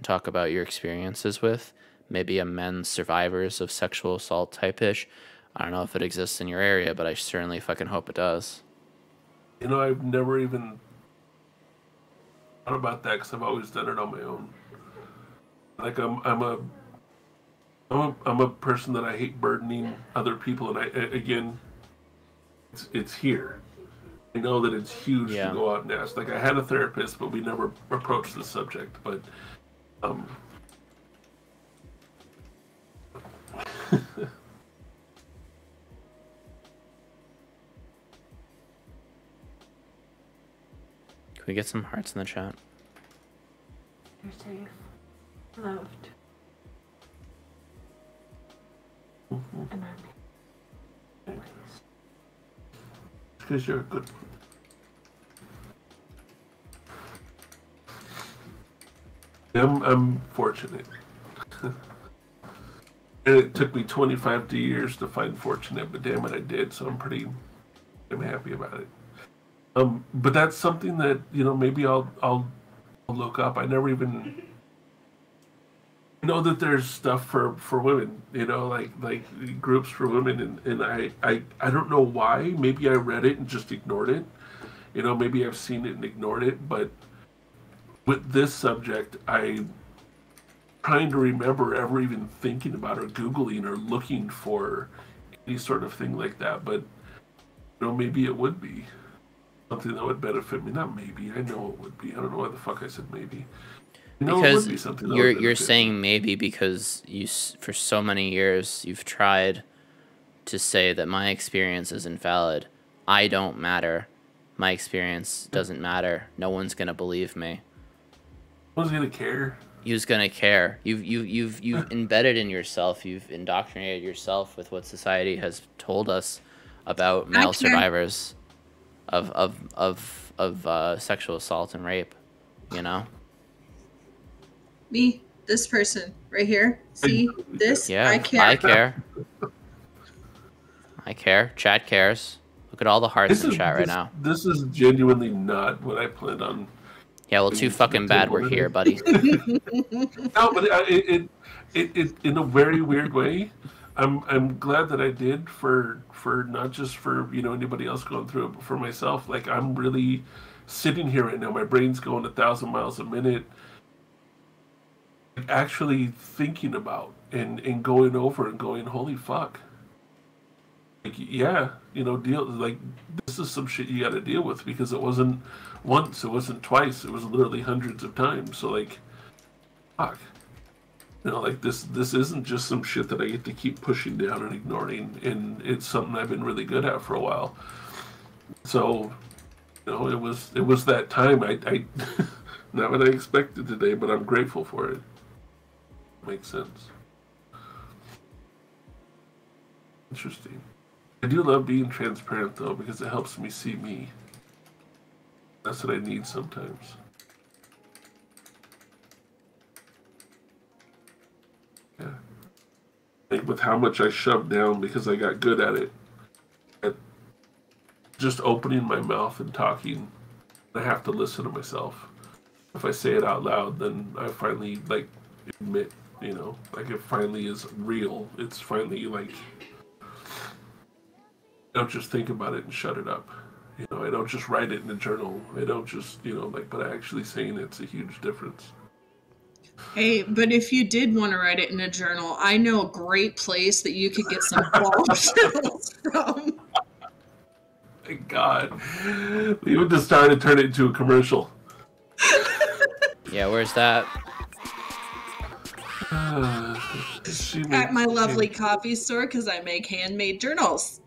Talk about your experiences with, maybe a men's survivors of sexual assault type-ish. I don't know if it exists in your area, but I certainly fucking hope it does. I've never even thought about that because I've always done it on my own. Like I'm a person that I hate burdening other people, and it's here. I know that it's huge to go out and ask. Like I had a therapist, but we never approached the subject, but. Can we get some hearts in the chat? You're safe. Loved. And I'm Because you're a good one. I'm fortunate. And it took me 25 years to find fortunate, but damn it, I did. So I'm happy about it. But that's something that, you know, maybe I'll look up. I never even know that there's stuff for women, you know, like groups for women, and I don't know why. Maybe I read it and just ignored it. You know, maybe I've seen it and ignored it, but with this subject, I'm trying to remember ever even thinking about or Googling or looking for any sort of thing like that. But, you know, maybe it would be something that would benefit me. Not maybe. I know it would be. I don't know why the fuck I said maybe. No, because it would be something that you're saying maybe because for so many years you've tried to say that my experience is invalid. I don't matter. My experience doesn't matter. No one's gonna believe me. No one's gonna care. Who's gonna care? You've embedded in yourself. You've indoctrinated yourself with what society has told us about male survivors of sexual assault and rape. You know. Me, this person right here. See this? Yeah, I care. I care. I care. Chat cares. Look at all the hearts in chat right now. This is genuinely not what I planned on. Yeah, well, too fucking bad we're here, buddy. No, but it in a very weird way. I'm glad that I did for not just for, you know, anybody else going through it, but for myself. Like, I'm really sitting here right now. My brain's going 1,000 miles a minute. Actually thinking about and going over and going, holy fuck. Like, yeah, you know, this is some shit you got to deal with, because it wasn't once, it wasn't twice, it was literally hundreds of times. So, like, fuck, you know, like this isn't just some shit that I get to keep pushing down and ignoring, and it's something I've been really good at for a while. So, you know, it was that time. I not what I expected today, but I'm grateful for it. Makes sense. Interesting. I do love being transparent, though, because it helps me see me. That's what I need sometimes. Yeah. Like, with how much I shoved down because I got good at it. At just opening my mouth and talking, I have to listen to myself. If I say it out loud, then I finally, like, admit, you know, like, it finally is real. It's finally, like, I don't just think about it and shut it up. You know, I don't just write it in a journal. I don't just, you know, like, but actually saying it's a huge difference. Hey, but if you did want to write it in a journal, I know a great place that you could get some journals from. Thank God. We would just start and turn it into a commercial. Yeah, where's that? At my lovely coffee store, because I make handmade journals.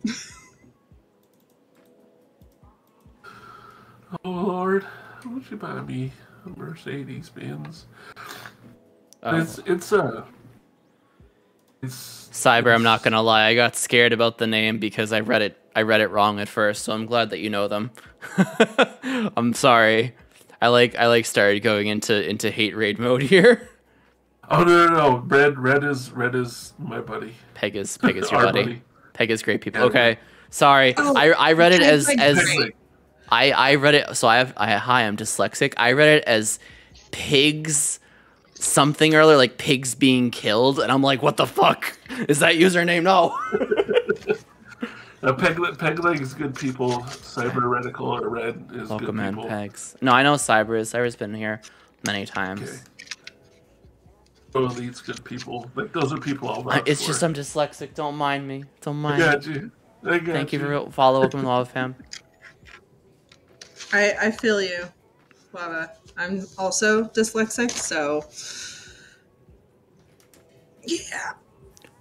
Oh, Lord. Would you buy me a Mercedes Benz? Oh. It's Cyber, I'm not gonna lie, I got scared about the name because I read it wrong at first, so I'm glad that you know them. I'm sorry. I started going into hate raid mode here. Oh no. Red is my buddy. Peg is your buddy. Peg is great people. Yeah. Okay. Sorry. Oh, I read it as great. I read it, so I'm dyslexic. I read it as pigs something earlier, like pigs being killed, and I'm like, what the fuck? Is that username? No. Peg leg is good people. Cyber Reticle or Red is Welcome good in, people. Pegs. No, I know Cyber is. Cyber's been here many times. Okay. Elite's good people. Like, those are people I'll vouch It's for. just I'm dyslexic. Don't mind me. Don't mind I me. got you. Thank you for follow. Welcome to Lava Fam. I feel you, Waba. I'm also dyslexic, so yeah.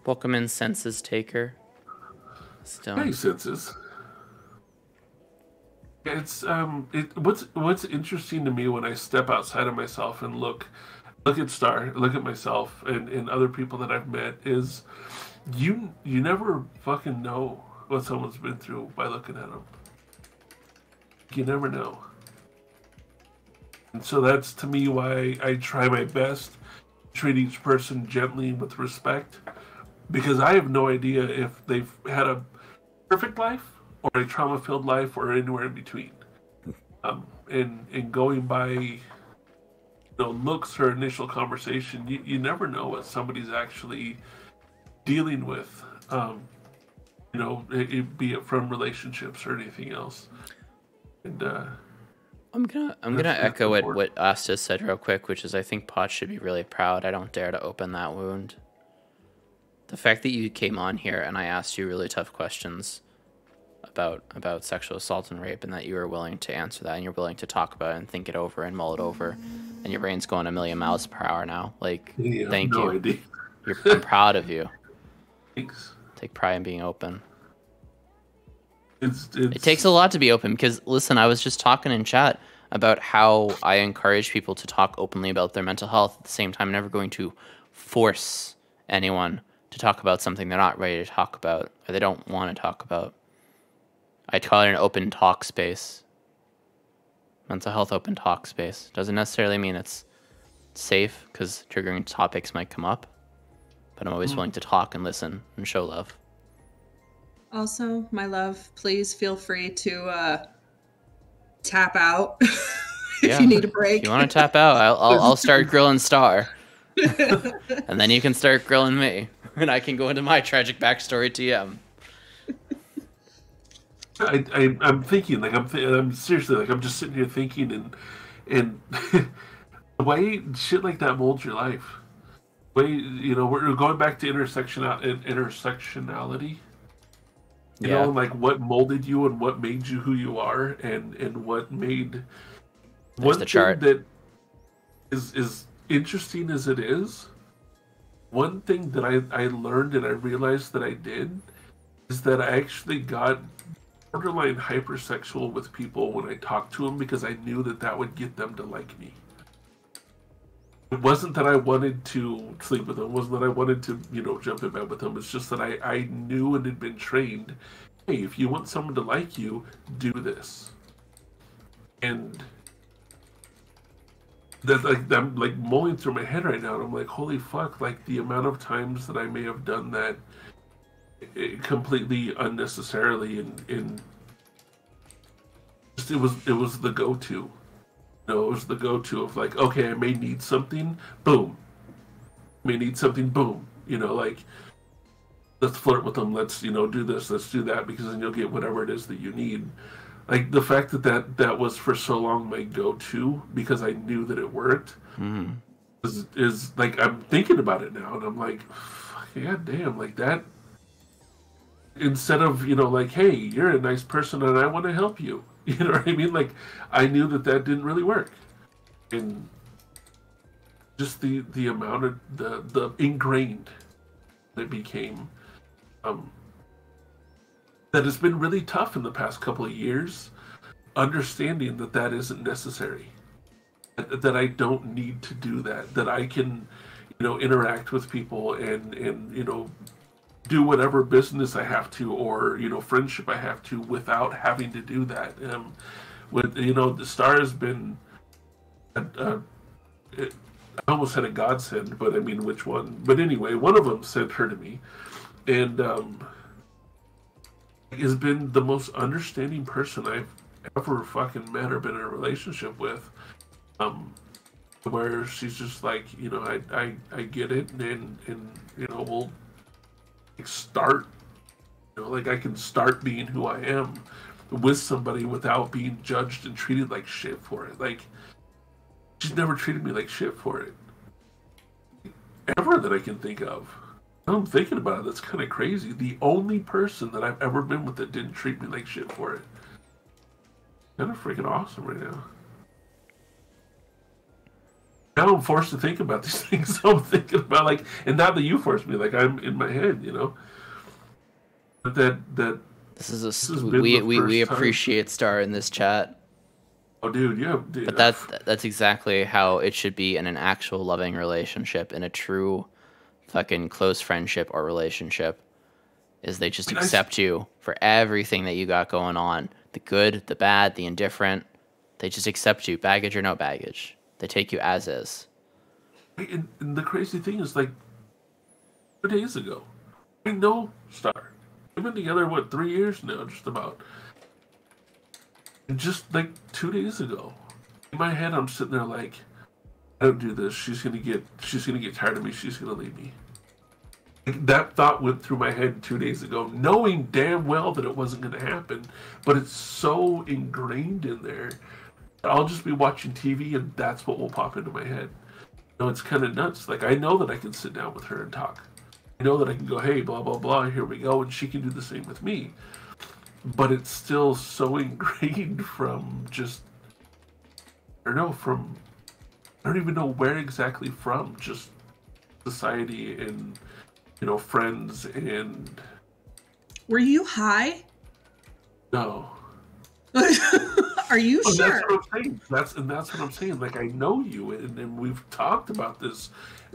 Welcome in, Census Taker. Hey, Senses. It's what's interesting to me when I step outside of myself and look look at Star, look at myself, and other people that I've met, is you never fucking know what someone's been through by looking at them. You never know. And so that's, to me, why I try my best to treat each person gently and with respect, because I have no idea if they've had a perfect life or a trauma-filled life or anywhere in between. And going by looks or initial conversation, you never know what somebody's actually dealing with, be it from relationships or anything else. And I'm gonna echo what Asta said real quick, which is I think Poch should be really proud. I don't dare to open that wound. The fact that you came on here and I asked you really tough questions about sexual assault and rape, and that you were willing to answer that, and you're willing to talk about it and think it over and mull it over, and your brain's going a million miles per hour now. Like, thank you. Idea. I'm proud of you. Thanks. Take pride in being open. It takes a lot to be open, because listen, I was just talking in chat about how I encourage people to talk openly about their mental health. At the same time, I'm never going to force anyone to talk about something they're not ready to talk about or they don't want to talk about. I call it an open talk space. Mental health open talk space. Doesn't necessarily mean it's safe, because triggering topics might come up, but I'm always willing to talk and listen and show love. Also, my love, please feel free to tap out if you need a break. If you want to tap out, I'll start grilling Star. And then you can start grilling me. And I can go into my tragic backstory TM. I'm thinking, like, I'm seriously, like, I'm just sitting here thinking, and the way shit like that molds your life. The way, we're going back to intersectionality. You know, like, what molded you and what made you who you are, and what made one the chart that is interesting as it is. One thing that I learned and I realized that I did is that I actually got borderline hypersexual with people when I talked to them, because I knew that would get them to like me. It wasn't that I wanted to sleep with them. It wasn't that I wanted to, jump in bed with them. It's just that I knew and had been trained, hey, if you want someone to like you, do this. And that, like, I'm like mulling through my head right now, and I'm like, holy fuck, like, the amount of times that I may have done that completely unnecessarily, and just, it was the go-to. It was the go-to of, like, okay, I may need something, boom. I may need something, boom. Like, let's flirt with them, let's, do this, let's do that, because then you'll get whatever it is that you need. Like, the fact that was for so long my go-to, because I knew that it worked, is like, I'm thinking about it now, and I'm like, god damn, like, that, instead of, like, hey, you're a nice person and I want to help you. You know what I mean? Like, I knew that didn't really work. And just the amount of the ingrained that became, that has been really tough in the past couple of years, understanding that isn't necessary. That I don't need to do that I can, interact with people and do whatever business I have to, or friendship I have to, without having to do that. The Star has been I almost had a godsend, but I mean, which one? But anyway, one of them sent her to me, and has been the most understanding person I've ever fucking met or been in a relationship with. Where she's just like, I get it, and we'll start, like, I can start being who I am with somebody without being judged and treated like shit for it. Like, she's never treated me like shit for it, ever, that I can think of. Now I'm thinking about it, that's kind of crazy. The only person that I've ever been with that didn't treat me like shit for it. Kind of freaking awesome right now. Now I'm forced to think about these things. So I'm thinking about, like, and now that you forced me, like, I'm in my head, But that we appreciate Star in this chat. Oh, dude, you have. Dude, But that's exactly how it should be in an actual loving relationship, in a true fucking close friendship or relationship. Is they just accept you for everything that you got going on. The good, the bad, the indifferent. They just accept you, baggage or no baggage. They take you as is. And the crazy thing is, like, 2 days ago, I know Star. We've been together, what, 3 years now, just about. And just, like, 2 days ago, in my head, I'm sitting there like, I don't do this. She's gonna get tired of me. She's gonna leave me. Like, that thought went through my head 2 days ago, knowing damn well that it wasn't gonna happen. But it's so ingrained in there. I'll just be watching TV, and that's what will pop into my head. You know, it's kind of nuts. Like, I know that I can sit down with her and talk. I know that I can go, hey, blah, blah, blah, here we go, and she can do the same with me. But it's still so ingrained from just, I don't know, I don't even know where exactly from, just society and, you know, friends and... Were you high? No. Are you sure? That's what I'm saying. That's what I'm saying. Like, I know you, and we've talked about this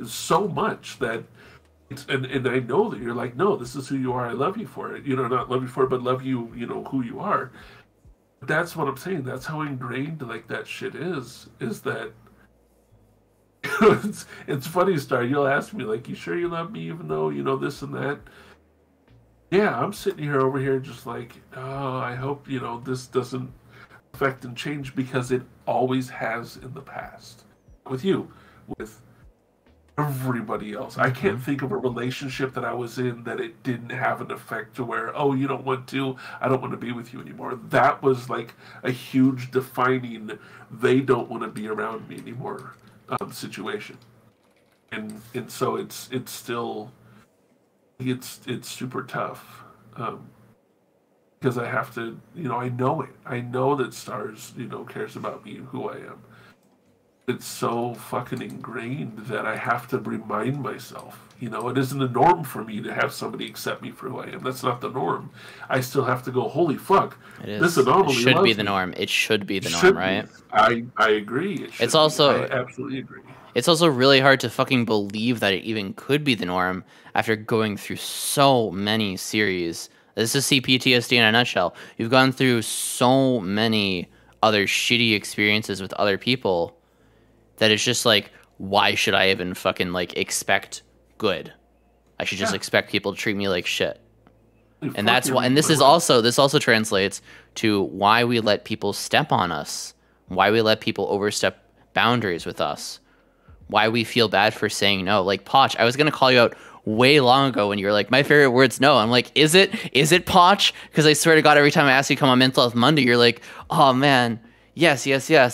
so much that it's, and I know that you're like, no, this is who you are. I love you for it. You know, not love you for it, but love you, you know, who you are. That's what I'm saying. That's how ingrained, like, that shit is that it's funny, Star. You'll ask me, like, you sure you love me even though, you know, this and that? Yeah, I'm sitting here over here just like, oh, I hope, you know, this doesn't affect and change, because it always has in the past. With you, with everybody else. I can't think of a relationship that I was in that it didn't have an effect to where, oh, you don't want to, I don't want to be with you anymore. That was like a huge defining, they don't want to be around me anymore situation. And so it's still, it's super tough. Because I have to, you know, I know it. I know that Stars, you know, cares about me and who I am. It's so fucking ingrained that I have to remind myself. You know, it isn't a norm for me to have somebody accept me for who I am. That's not the norm. I still have to go, holy fuck. It is. This anomaly It should be the me. norm. It should be the norm, right? I agree. It's also... I absolutely agree. It's also really hard to fucking believe that it even could be the norm after going through so many series. This is CPTSD in a nutshell. You've gone through so many other shitty experiences with other people that it's just like, why should I even fucking, like, expect good? I should just expect people to treat me like shit. And that's why, and this also translates to why we let people step on us, why we let people overstep boundaries with us, why we feel bad for saying no. Like, Poch, I was going to call you out way long ago when you were like, my favorite word's no. I'm like, is it Poch? Because I swear to God, every time I ask you to come on Mental Health Monday, you're like, oh man, yes.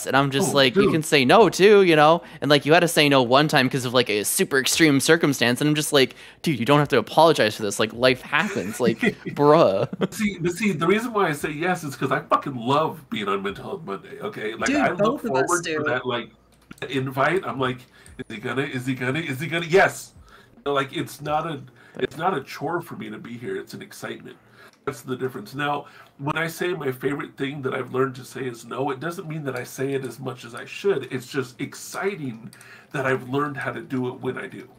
And I'm just like, dude, you can say no too, you know? And like, you had to say no one time because of like a super extreme circumstance. And I'm just like, dude, you don't have to apologize for this. Like, life happens. Like, bruh. See, the reason why I say yes is because I fucking love being on Mental Health Monday, okay? Like, dude, I look forward to that, like, invite. I'm like, is he gonna? Yes. You know, like, it's not a chore for me to be here. It's an excitement. That's the difference. Now, when I say my favorite thing that I've learned to say is no, it doesn't mean that I say it as much as I should. It's just exciting that I've learned how to do it when I do,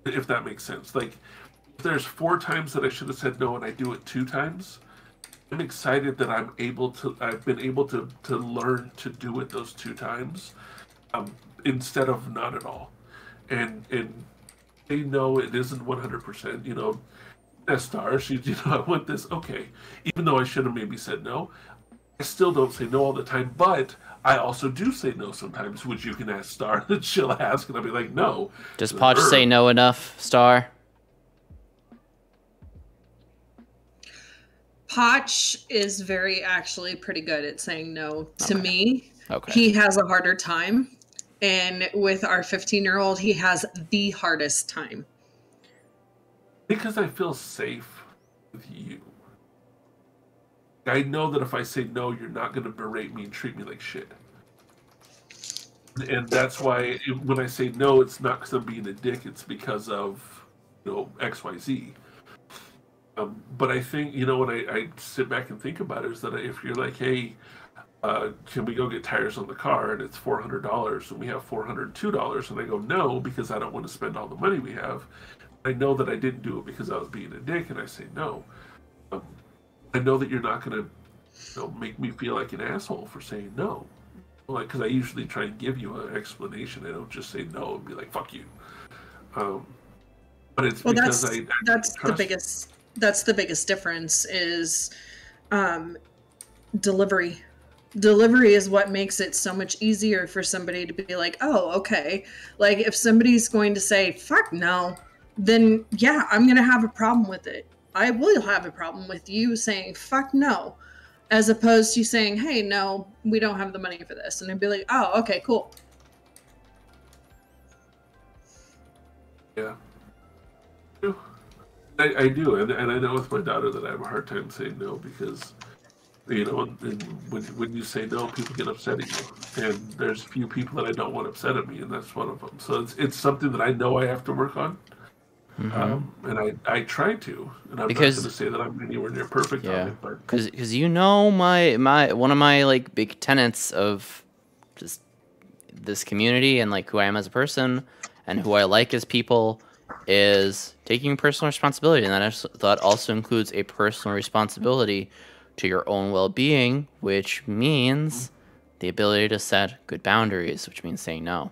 if that makes sense. Like, if there's 4 times that I should have said no and I do it 2 times, I'm excited that I've been able to learn to do it those 2 times instead of not at all. And they know it isn't 100%, you know. As Stars, you know, I want this, okay. Even though I should have maybe said no, I still don't say no all the time, but I also do say no sometimes, which you can ask Star, that she'll ask, and I'll be like, no. Does Poch say no enough, Star? Poch is actually pretty good at saying no to me. Okay. He has a harder time. And with our 15-year-old, he has the hardest time. Because I feel safe with you. I know that if I say no, you're not going to berate me and treat me like shit. And that's why when I say no, it's not because I'm being a dick. It's because of, you know, X, Y, Z. But I think, you know, when I sit back and think about it, is that if you're like, hey, can we go get tires on the car? And it's $400 and we have $402. And I go, no, because I don't want to spend all the money we have. I know that I didn't do it because I was being a dick, and I say no. I know that you're not going to make me feel like an asshole for saying no. Like, because I usually try and give you an explanation. I don't just say no and be like, fuck you. But it's because that's the biggest difference is delivery. Delivery is what makes it so much easier for somebody to be like, oh, okay. Like, if somebody's going to say, fuck no, then yeah, I'm going to have a problem with it. I will have a problem with you saying, fuck no, as opposed to saying, hey, no, we don't have the money for this. And I'd be like, oh, okay, cool. Yeah. I do. And I know with my daughter that I have a hard time saying no because, and when you say no, people get upset at you. And there's few people that I don't want upset at me, and that's one of them. So it's something that I know I have to work on. Mm-hmm. And I try to, and I'm not going to say that I'm anywhere near perfect on it, but because my one of my like big tenets of just this community and like who I am as a person and who I like as people is taking personal responsibility, and that also includes a personal responsibility to your own well-being, which means the ability to set good boundaries, which means saying no.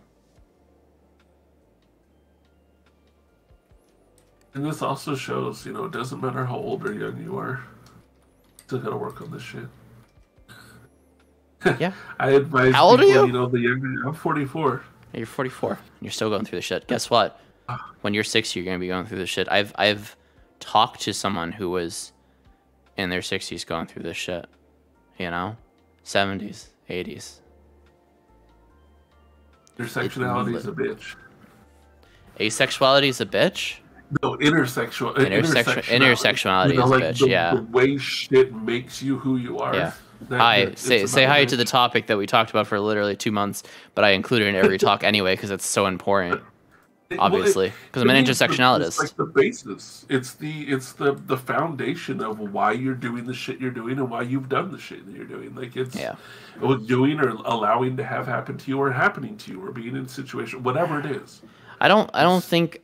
And this also shows, it doesn't matter how old or young you are. Still gotta work on this shit. Yeah. I advise how old people, are you? The younger. I'm 44. You're 44. You're still going through the shit. Guess what? When you're 60, you're gonna be going through this shit. I've talked to someone who was in their 60s going through this shit. 70s, 80s. Your sexuality is a bitch. Asexuality is a bitch? No, intersexuality is a bitch, yeah. The way shit makes you who you are. Yeah. Say hi to the topic that we talked about for literally 2 months, but I include it in every talk anyway because it's so important. Obviously, because I'm an intersectionalist. It's like the basis. It's the foundation of why you're doing the shit you're doing and why you've done the shit that you're doing. Like it's doing or allowing to have happen to you or happening to you or being in a situation, whatever it is. I don't think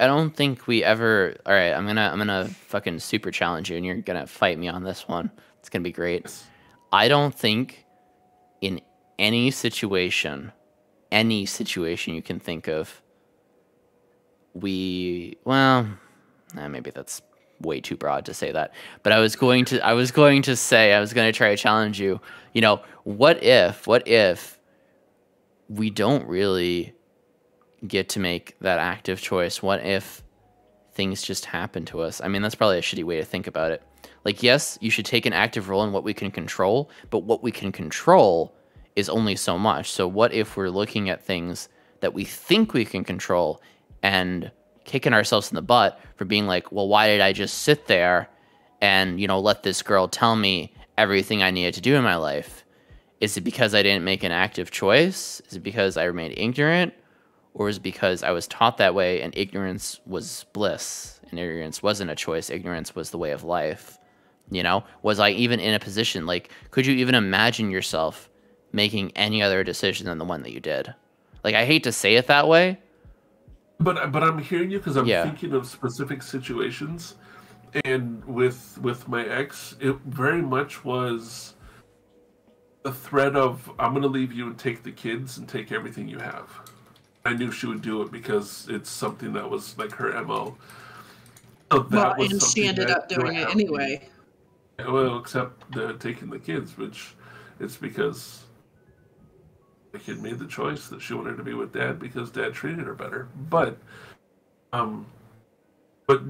we ever. All right, I'm gonna fucking super challenge you, and you're gonna fight me on this one. It's gonna be great. Yes. I don't think in any situation you can think of. Maybe that's way too broad to say that. But I was going to try to challenge you. What if we don't really get to make that active choice? What if things just happen to us? I mean, that's probably a shitty way to think about it. Like, yes, you should take an active role in what we can control, but what we can control is only so much. So what if we're looking at things that we think we can control and kicking ourselves in the butt for being like, well, why did I just sit there and, let this girl tell me everything I needed to do in my life? Is it because I didn't make an active choice? Is it because I remained ignorant? Or is it because I was taught that way and ignorance was bliss and ignorance wasn't a choice? Ignorance was the way of life. Was I even in a position, like, could you even imagine yourself making any other decision than the one that you did? Like, I hate to say it that way. But I'm hearing you because I'm thinking of specific situations. And with my ex, it very much was the threat of, I'm going to leave you and take the kids and take everything you have. I knew she would do it because it's something that was like her MO. So and she ended up doing it anyway. Well, except taking the kids, which it's because the kid made the choice that she wanted to be with dad because dad treated her better. But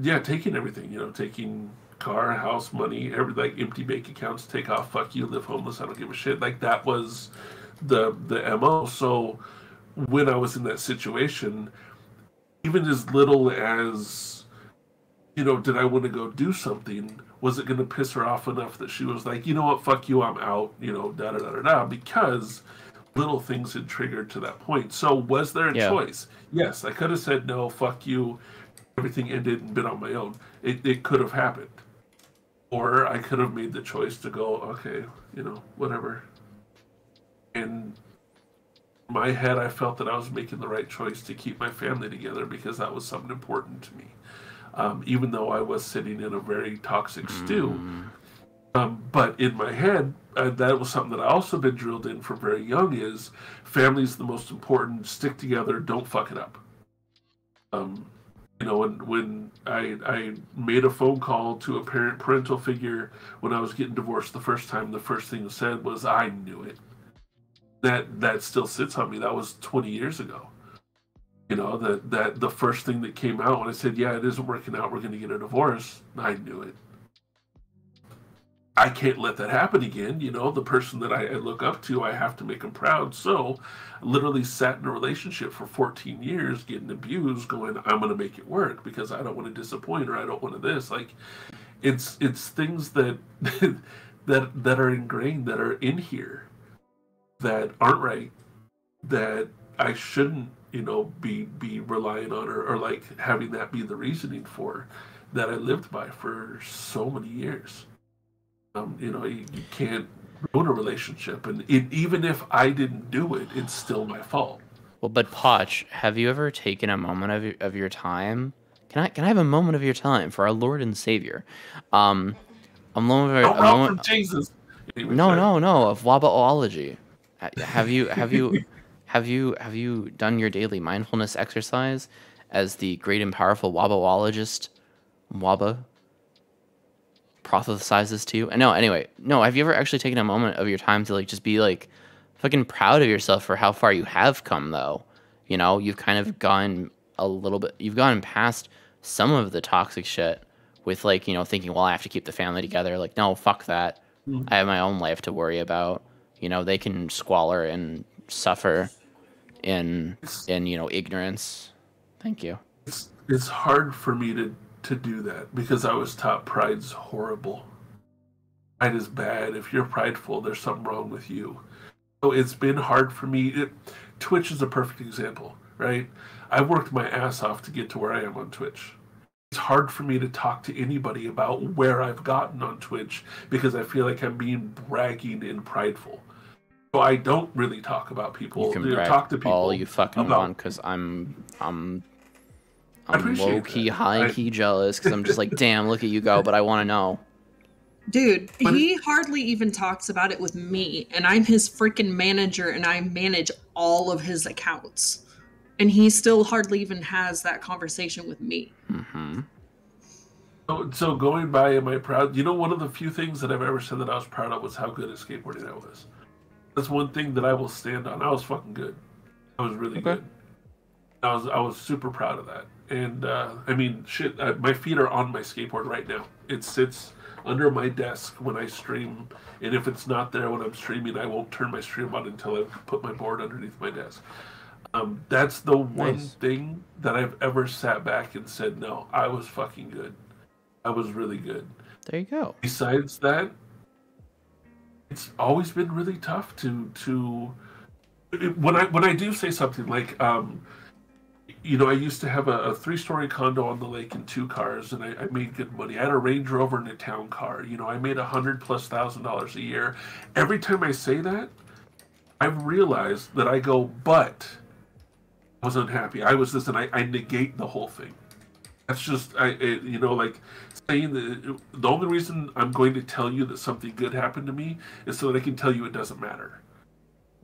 yeah, taking everything, taking car, house, money, like empty bank accounts, take off, fuck you, live homeless, I don't give a shit. Like that was the MO. So when I was in that situation, even as little as, did I want to go do something? Was it going to piss her off enough that she was like, you know what, fuck you, I'm out, da-da-da-da-da, because little things had triggered to that point. So was there a choice? Yes, I could have said, no, fuck you, everything ended and been on my own. It could have happened. Or I could have made the choice to go, okay, whatever. And in my head, I felt that I was making the right choice to keep my family together because that was something important to me. Even though I was sitting in a very toxic stew. But in my head, that was something that I also been drilled in from very young is family's the most important, stick together, don't fuck it up. You know, when I made a phone call to a parental figure when I was getting divorced the first time, the first thing said was, I knew it. That still sits on me. That was 20 years ago. You know, that the first thing that came out when I said, yeah, it isn't working out, we're going to get a divorce, I knew it. I can't let that happen again. You know, the person that I look up to, I have to make them proud. So I literally sat in a relationship for 14 years getting abused, going, I'm going to make it work because I don't want to disappoint or I don't want to this. Like, it's things that that are ingrained, that are in here, that aren't right, that I shouldn't, you know, be relying on or like having that be the reasoning for, that I lived by for so many years. You know, you can't ruin a relationship, and even if I didn't do it, it's still my fault. Well, but Poch, have you ever taken a moment of your time? Can I have a moment of your time for our Lord and Savior? A moment of Don't run from Jesus. Anyway, no, of Wabaology. Have you done your daily mindfulness exercise as the great and powerful Wabaologist Waba prophesizes to you? No, anyway, no. Have you ever actually taken a moment of your time to like just be like fucking proud of yourself for how far you have come, though? You know, you've kind of gone a little bit. You've gone past some of the toxic shit with like, you know, thinking, well, I have to keep the family together. Like, no, fuck that. I have my own life to worry about. You know, they can squalor and suffer in you know, ignorance. Thank you. It's hard for me to do that because I was taught pride's horrible. Pride is bad. If you're prideful, there's something wrong with you. So it's been hard for me. Twitch is a perfect example, right? I worked my ass off to get to where I am on Twitch. It's hard for me to talk to anybody about where I've gotten on Twitch because I feel like I'm being bragging and prideful. So I don't really talk about people. You can brag talk to people all you fucking want because I'm low key, high key jealous because I'm just like, damn, look at you go, but I want to know. Dude, he hardly even talks about it with me, and I'm his freaking manager, and I manage all of his accounts. And he still hardly even has that conversation with me. Mm-hmm. So going by, am I proud? You know, one of the few things that I've ever said that I was proud of was how good at skateboarding I was. That's one thing that I will stand on. I was fucking good. I was really good. I was super proud of that. And I mean, shit, my feet are on my skateboard right now. It sits under my desk when I stream, and if it's not there when I'm streaming, I won't turn my stream on until I've put my board underneath my desk. That's the one thing that I've ever sat back and said, no, I was fucking good. I was really good. There you go. Besides that, it's always been really tough to when I do say something like, you know, I used to have a 3-story condo on the lake and 2 cars, and I made good money. I had a Range Rover and a town car. You know, I made $100,000+ a year. Every time I say that, I've realized that I go, but I was unhappy. I was this, and I negate the whole thing. That's just, you know, like saying that the only reason I'm going to tell you that something good happened to me is so that I can tell you it doesn't matter.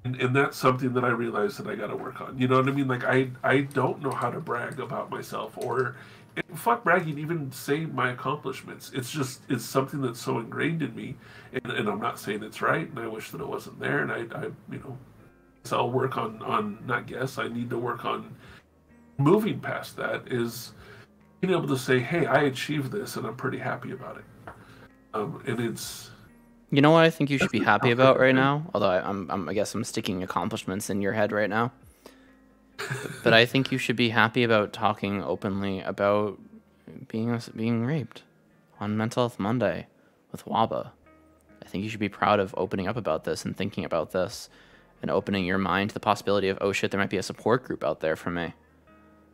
And that's something that I realized that I got to work on. You know what I mean? Like, I don't know how to brag about myself or, fuck bragging, even say my accomplishments. It's something that's so ingrained in me. And I'm not saying it's right, and I wish that it wasn't there. And I you know, so I'll work I need to work on moving past that, is being able to say, hey, I achieved this, and I'm pretty happy about it. And it's... You know what I think you should be happy about right now? Although I guess I'm sticking accomplishments in your head right now. But I think you should be happy about talking openly about being raped on Mental Health Monday with Waba. I think you should be proud of opening up about this and thinking about this and opening your mind to the possibility of, oh shit, there might be a support group out there for me.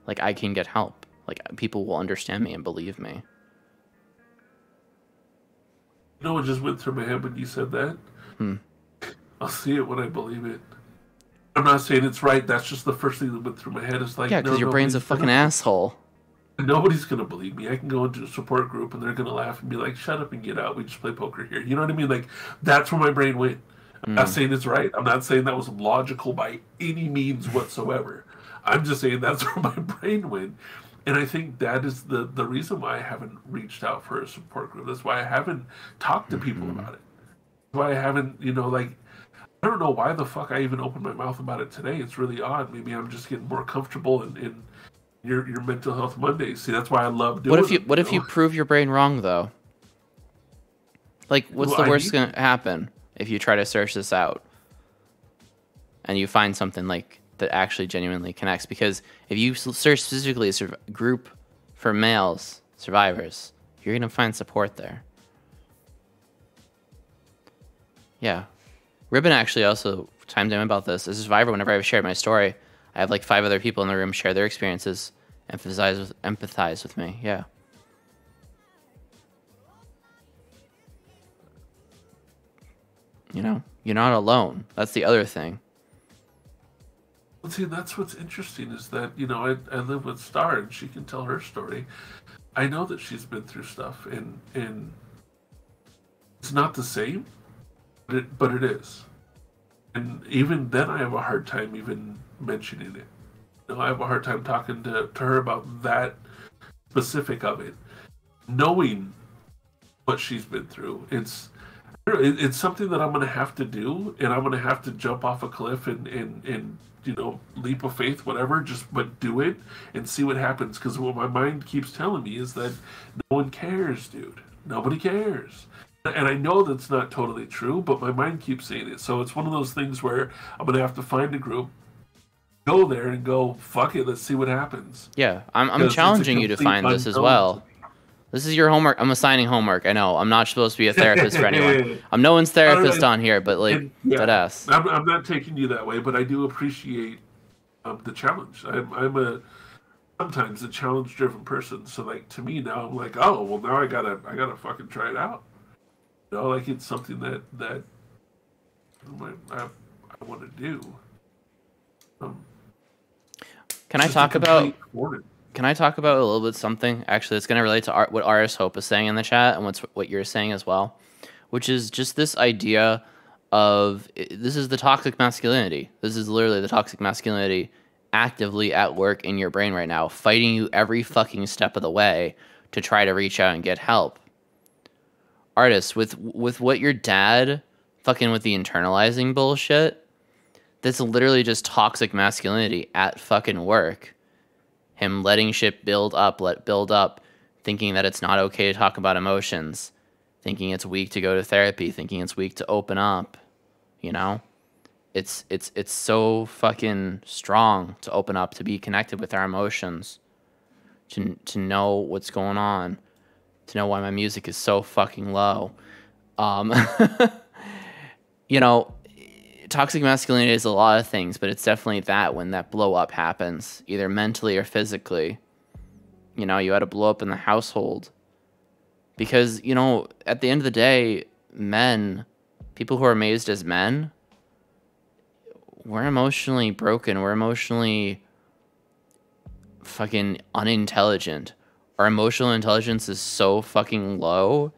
Like, I can get help. Like, people will understand me and believe me. You know what just went through my head when you said that? I'll see it when I believe it. I'm not saying it's right. That's just the first thing that went through my head. It's like, Yeah, because your brain's a fucking asshole. Nobody's gonna believe me. I can go into a support group and they're gonna laugh and be like, "Shut up and get out. We just play poker here." You know what I mean? Like, that's where my brain went. I'm not saying it's right. I'm not saying that was logical by any means whatsoever. I'm just saying that's where my brain went. And I think that is the reason why I haven't reached out for a support group. That's why I haven't talked to people about it. That's why I haven't, like, I don't know why the fuck I even opened my mouth about it today. It's really odd. Maybe I'm just getting more comfortable in your mental health Mondays. See, that's why I love doing it. What if you prove your brain wrong, though? Like, what's the worst gonna happen if you try to search this out and you find something like that actually genuinely connects? Because if you search specifically a group for males survivors, you're gonna find support there. Yeah. Ribbon actually also timed in about this. As a survivor, whenever I've shared my story, I have like 5 other people in the room share their experiences, empathize with me. Yeah. You're not alone. That's the other thing. Well, see, that's what's interesting is that, I live with Star and she can tell her story. I know that she's been through stuff and it's not the same, but it is. And even then I have a hard time even mentioning it. I have a hard time talking to her about that specific of it. Knowing what she's been through. It's something that I'm going to have to do, and I'm going to have to jump off a cliff and leap of faith, whatever, but do it and see what happens. Because what my mind keeps telling me is that no one cares, dude. Nobody cares. And I know that's not totally true, but my mind keeps saying it. So it's one of those things where I'm going to have to find a group, go there and go, fuck it, let's see what happens. Yeah, I'm challenging you to find this as well. This is your homework. I'm assigning homework. I know. I'm not supposed to be a therapist for anyone. I'm no one's therapist on here, but deadass. I'm not taking you that way, but I do appreciate the challenge. I'm sometimes a challenge-driven person. So like to me now, I'm like, oh well, now I gotta fucking try it out. Like it's something that I want to do. Can I talk about? Can I talk about a little bit something actually that's going to relate to what Artist Hope is saying in the chat and what you're saying as well, which is just this idea of this is the toxic masculinity. This is literally the toxic masculinity actively at work in your brain right now, fighting you every fucking step of the way to try to reach out and get help. Artists, with what your dad fucking with the internalizing bullshit, that's literally just toxic masculinity at fucking work. Him letting shit build up, thinking that it's not okay to talk about emotions, thinking it's weak to go to therapy, thinking it's weak to open up, It's so fucking strong to open up, to be connected with our emotions, to know what's going on, to know why my music is so fucking low. Toxic masculinity is a lot of things, but it's definitely that when that blow up happens, either mentally or physically. You had a blow up in the household. Because, at the end of the day, people who are raised as men, we're emotionally broken. We're emotionally fucking unintelligent. Our emotional intelligence is so fucking low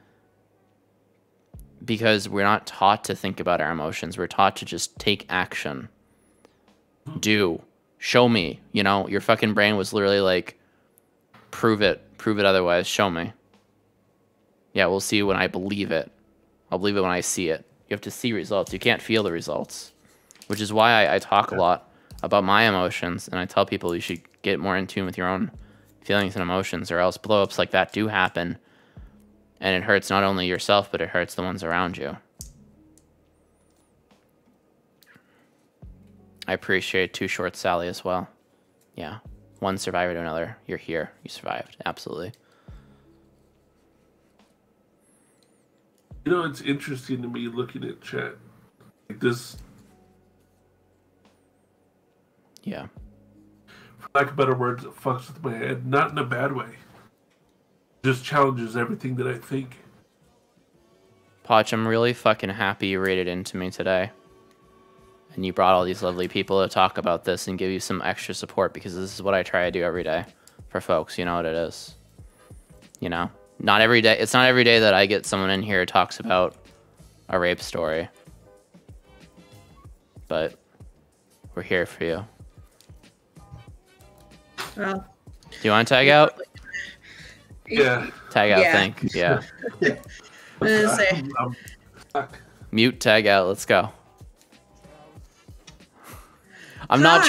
because we're not taught to think about our emotions. We're taught to just take action. Do. Show me. Your fucking brain was literally like, prove it otherwise. Show me. Yeah, we'll see when I believe it. I'll believe it when I see it. You have to see results. You can't feel the results. Which is why I talk a lot about my emotions, and I tell people you should get more in tune with your own feelings and emotions, or else blow-ups like that do happen. And it hurts not only yourself, but it hurts the ones around you. I appreciate Too Short Sally as well. Yeah. One survivor to another. You're here. You survived. Absolutely. It's interesting to me looking at chat. Like this. Yeah. For lack of better words, it fucks with my head. Not in a bad way. Just challenges everything that I think. Poch, I'm really fucking happy you rated into me today. and you brought all these lovely people to talk about this and give you some extra support, because this is what I try to do every day for folks. You know what it is. You know, not every day. It's not every day that I get someone in here who talks about a rape story, but we're here for you. Well, Do you want to tag out? Yeah. Tag out, Yeah. think. Yeah. I'm gonna say, I'm stuck. Mute, tag out. Let's go. I'm not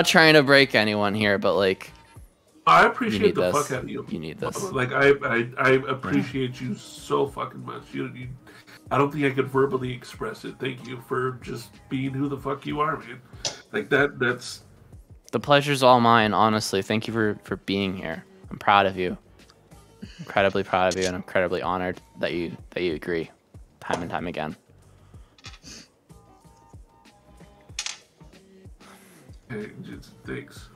trying to break anyone here, but like, I you appreciate need the this. fuck out of you. You need this. Like I appreciate you so fucking much. You, I don't think I could verbally express it. Thank you for just being who the fuck you are, man. Like that's The pleasure's all mine, honestly. Thank you for being here. I'm proud of you. Incredibly proud of you, and I'm incredibly honored that you agree time and time again. hey, just thanks.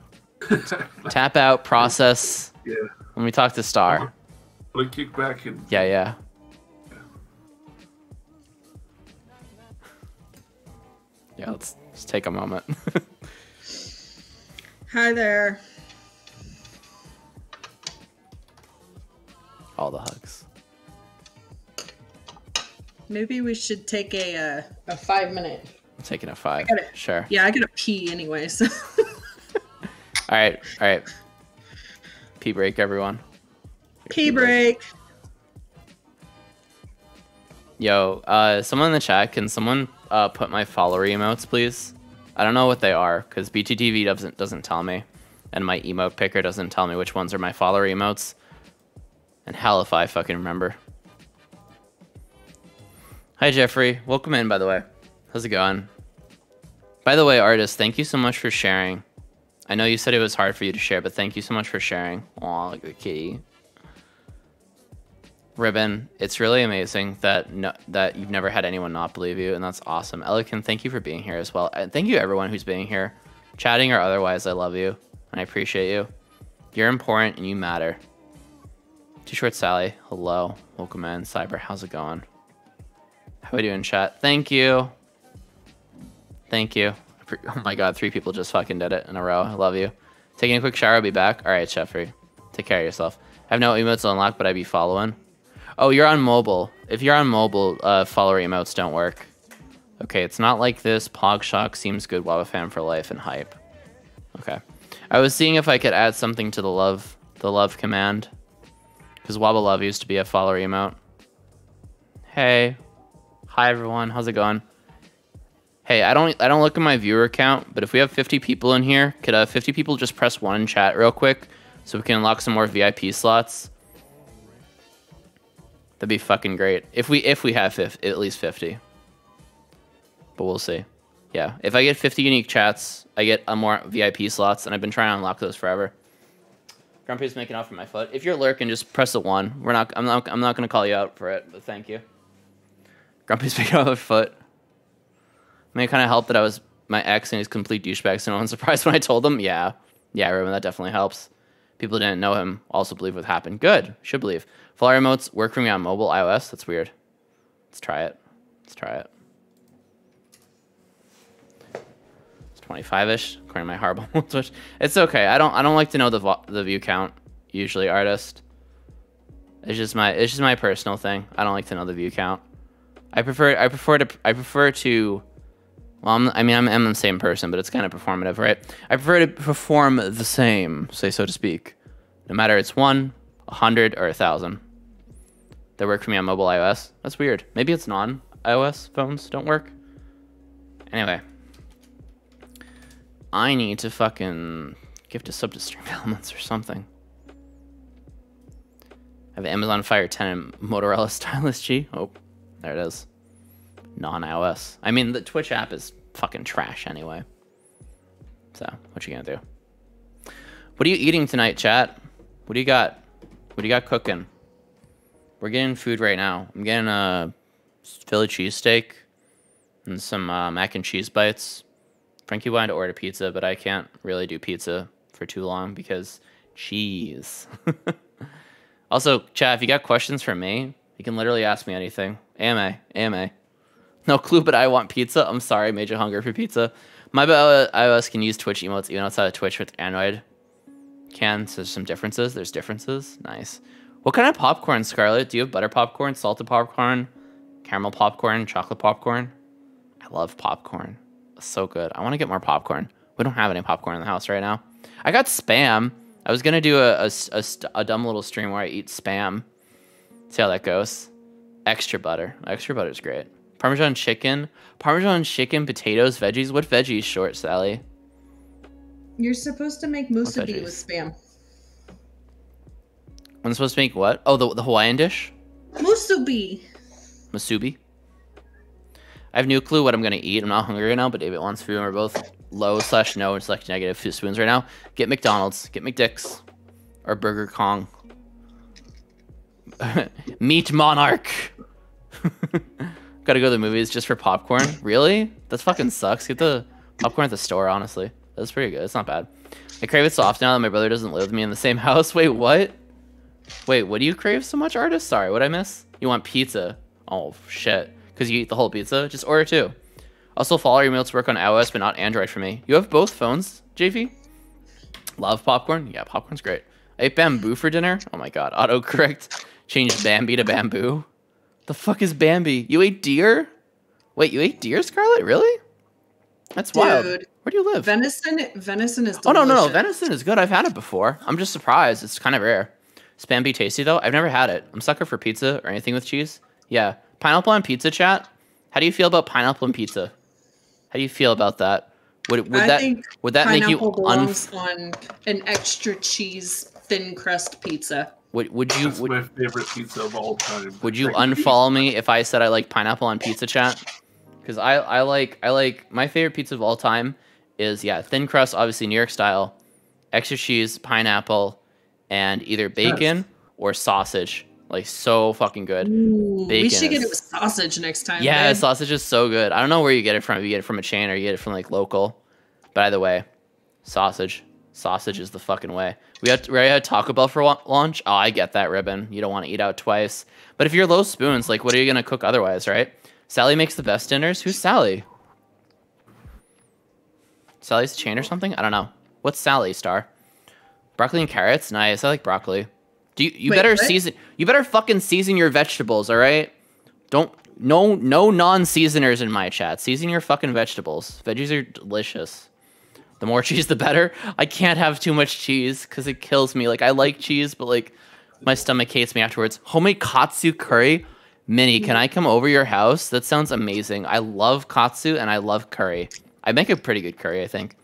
Tap out, process. Yeah. Let me talk to Star. Like kick back and Yeah. Yeah, let's take a moment. hi there. All the hugs. Maybe we should take a 5-minute. I'm taking a 5. gotta- Sure. Yeah, I gotta pee anyway, so. All right. Pee break, everyone. Pee break. Yo, someone in the chat, can someone put my follower emotes, please? I don't know what they are, because BTTV doesn't tell me, and my emote picker doesn't tell me which ones are my follower emotes. And hell if I fucking remember. Hi, Jeffrey. Welcome in, by the way. How's it going? By the way, artist, thank you so much for sharing. I know you said it was hard for you to share, but thank you so much for sharing. Aw, like a kitty. Ribbon, it's really amazing that that you've never had anyone not believe you, and that's awesome. Elikin, thank you for being here as well. And thank you everyone who's being here, chatting or otherwise. I love you, and I appreciate you. You're important, and you matter. Too Short Sally, hello. Welcome in. Cyber, how's it going? How are we doing, chat? Thank you. Thank you. Oh my god, 3 people just fucking did it in a row. I love you. Taking a quick shower, I'll be back. Alright, Jeffrey. Take care of yourself. I have no emotes unlocked, but I be following. Oh, you're on mobile. If you're on mobile, follower emotes don't work. Okay, it's not like this. Pogshock seems good. Waba fan for life and hype. Okay. I was seeing if I could add something to the love command. Because Waba love used to be a follower emote. Hey. Hi everyone, how's it going? Hey, I don't look at my viewer count, but if we have 50 people in here, could 50 people just press 1 in chat real quick so we can unlock some more VIP slots? That'd be fucking great. If we have at least 50. But we'll see. Yeah, if I get 50 unique chats, I get more VIP slots, and I've been trying to unlock those forever. Grumpy's making off for my foot. If you're lurking, just press the 1. I'm not gonna call you out for it, but thank you. Grumpy's making off her foot. I mean, it kind of helped that I was my ex and he's complete douchebag, so no one's surprised when I told them. Yeah, Ruben, that definitely helps. People who didn't know him also believe what happened. Good, should believe. Follower emotes work for me on mobile iOS. That's weird. Let's try it. It's 25-ish, according to my horrible Twitch. It's okay. I don't like to know the view count usually, artist. It's just my personal thing. I don't like to know the view count. I prefer to. Well, I'm the same person, but it's kind of performative, right? I prefer to perform the same, say so to speak, no matter it's 1, 100, or 1,000. They work for me on mobile iOS. That's weird. Maybe it's non-iOS phones don't work. Anyway, I need to fucking gift a sub to Stream Elements or something. I have Amazon Fire 10 and Motorola Stylus G. Oh, there it is. Non-iOS. I mean, the Twitch app is fucking trash anyway. So, what you gonna do? What are you eating tonight, chat? What do you got? What do you got cooking? We're getting food right now. I'm getting a Philly cheesesteak and some mac and cheese bites. Frankie wanted to order pizza, but I can't really do pizza for too long because cheese. Also, chat, if you got questions for me, you can literally ask me anything. AMA. No clue, but I want pizza. I'm sorry, made you hungry for pizza. My iOS can use Twitch emotes even outside of Twitch with Android. Can, so there's some differences. There's differences. Nice. What kind of popcorn, Scarlett? Do you have butter popcorn, salted popcorn, caramel popcorn, chocolate popcorn? I love popcorn. It's so good. I want to get more popcorn. We don't have any popcorn in the house right now. I got Spam. I was going to do a dumb little stream where I eat Spam. See how that goes. Extra butter. Extra butter is great. Parmesan chicken, potatoes, veggies. What veggies, short Sally? You're supposed to make musubi with Spam. I'm supposed to make what? Oh, the Hawaiian dish? Musubi. Masubi. I have no clue what I'm going to eat. I'm not hungry right now, but David wants food. And we're both low/no and select negative spoons right now. Get McDonald's. Get McDick's. Or Burger Kong. Meat Monarch. Gotta go to the movies just for popcorn. Really? That fucking sucks. Get the popcorn at the store, honestly. That's pretty good. It's not bad. I crave it so often now that my brother doesn't live with me in the same house. Wait, what? Wait, what do you crave so much, artist? Sorry, what'd I miss? You want pizza. Oh, shit. Because you eat the whole pizza? Just order two. Also, follow your emails to work on iOS, but not Android for me. You have both phones, JV? Love popcorn? Yeah, popcorn's great. I ate bamboo for dinner? Oh my god. Autocorrect. Changed Bambi to bamboo. The fuck is Bambi? You ate deer? Wait, you ate deer, Scarlett? Really? That's wild. Where do you live? Venison is delicious. Oh, no. Venison is good. I've had it before. I'm just surprised. It's kind of rare. Is Bambi tasty, though? I've never had it. I'm sucker for pizza or anything with cheese. Yeah. Pineapple on pizza, chat? How do you feel about pineapple on pizza? How do you feel about that? Would that make you belongs on an extra cheese thin crust pizza? That's my favorite pizza of all time. Would you unfollow me if I said I like pineapple on pizza, chat? Because I like my favorite pizza of all time is thin crust, obviously New York style, extra cheese, pineapple, and either bacon or sausage. Like, so fucking good. Ooh, we should get it with sausage next time. Yeah, sausage is so good. I don't know where you get it from. If you get it from a chain or you get it from like local. But either way, sausage is the fucking way. We had Taco Bell for lunch. Oh, I get that, Ribbon. You don't want to eat out twice. But if you're low spoons, like, what are you gonna cook otherwise, right? Sally makes the best dinners. Who's Sally? Sally's a chain or something? I don't know. What's Sally, Star? Broccoli and carrots? Nice. I like broccoli. You better season. You better fucking season your vegetables, all right? No non-seasoners in my chat. Season your fucking vegetables. Veggies are delicious. The more cheese, the better. I can't have too much cheese because it kills me. Like, I like cheese, but like my stomach hates me afterwards. Homemade katsu curry. Minnie, can I come over your house? That sounds amazing. I love katsu and I love curry. I make a pretty good curry, I think.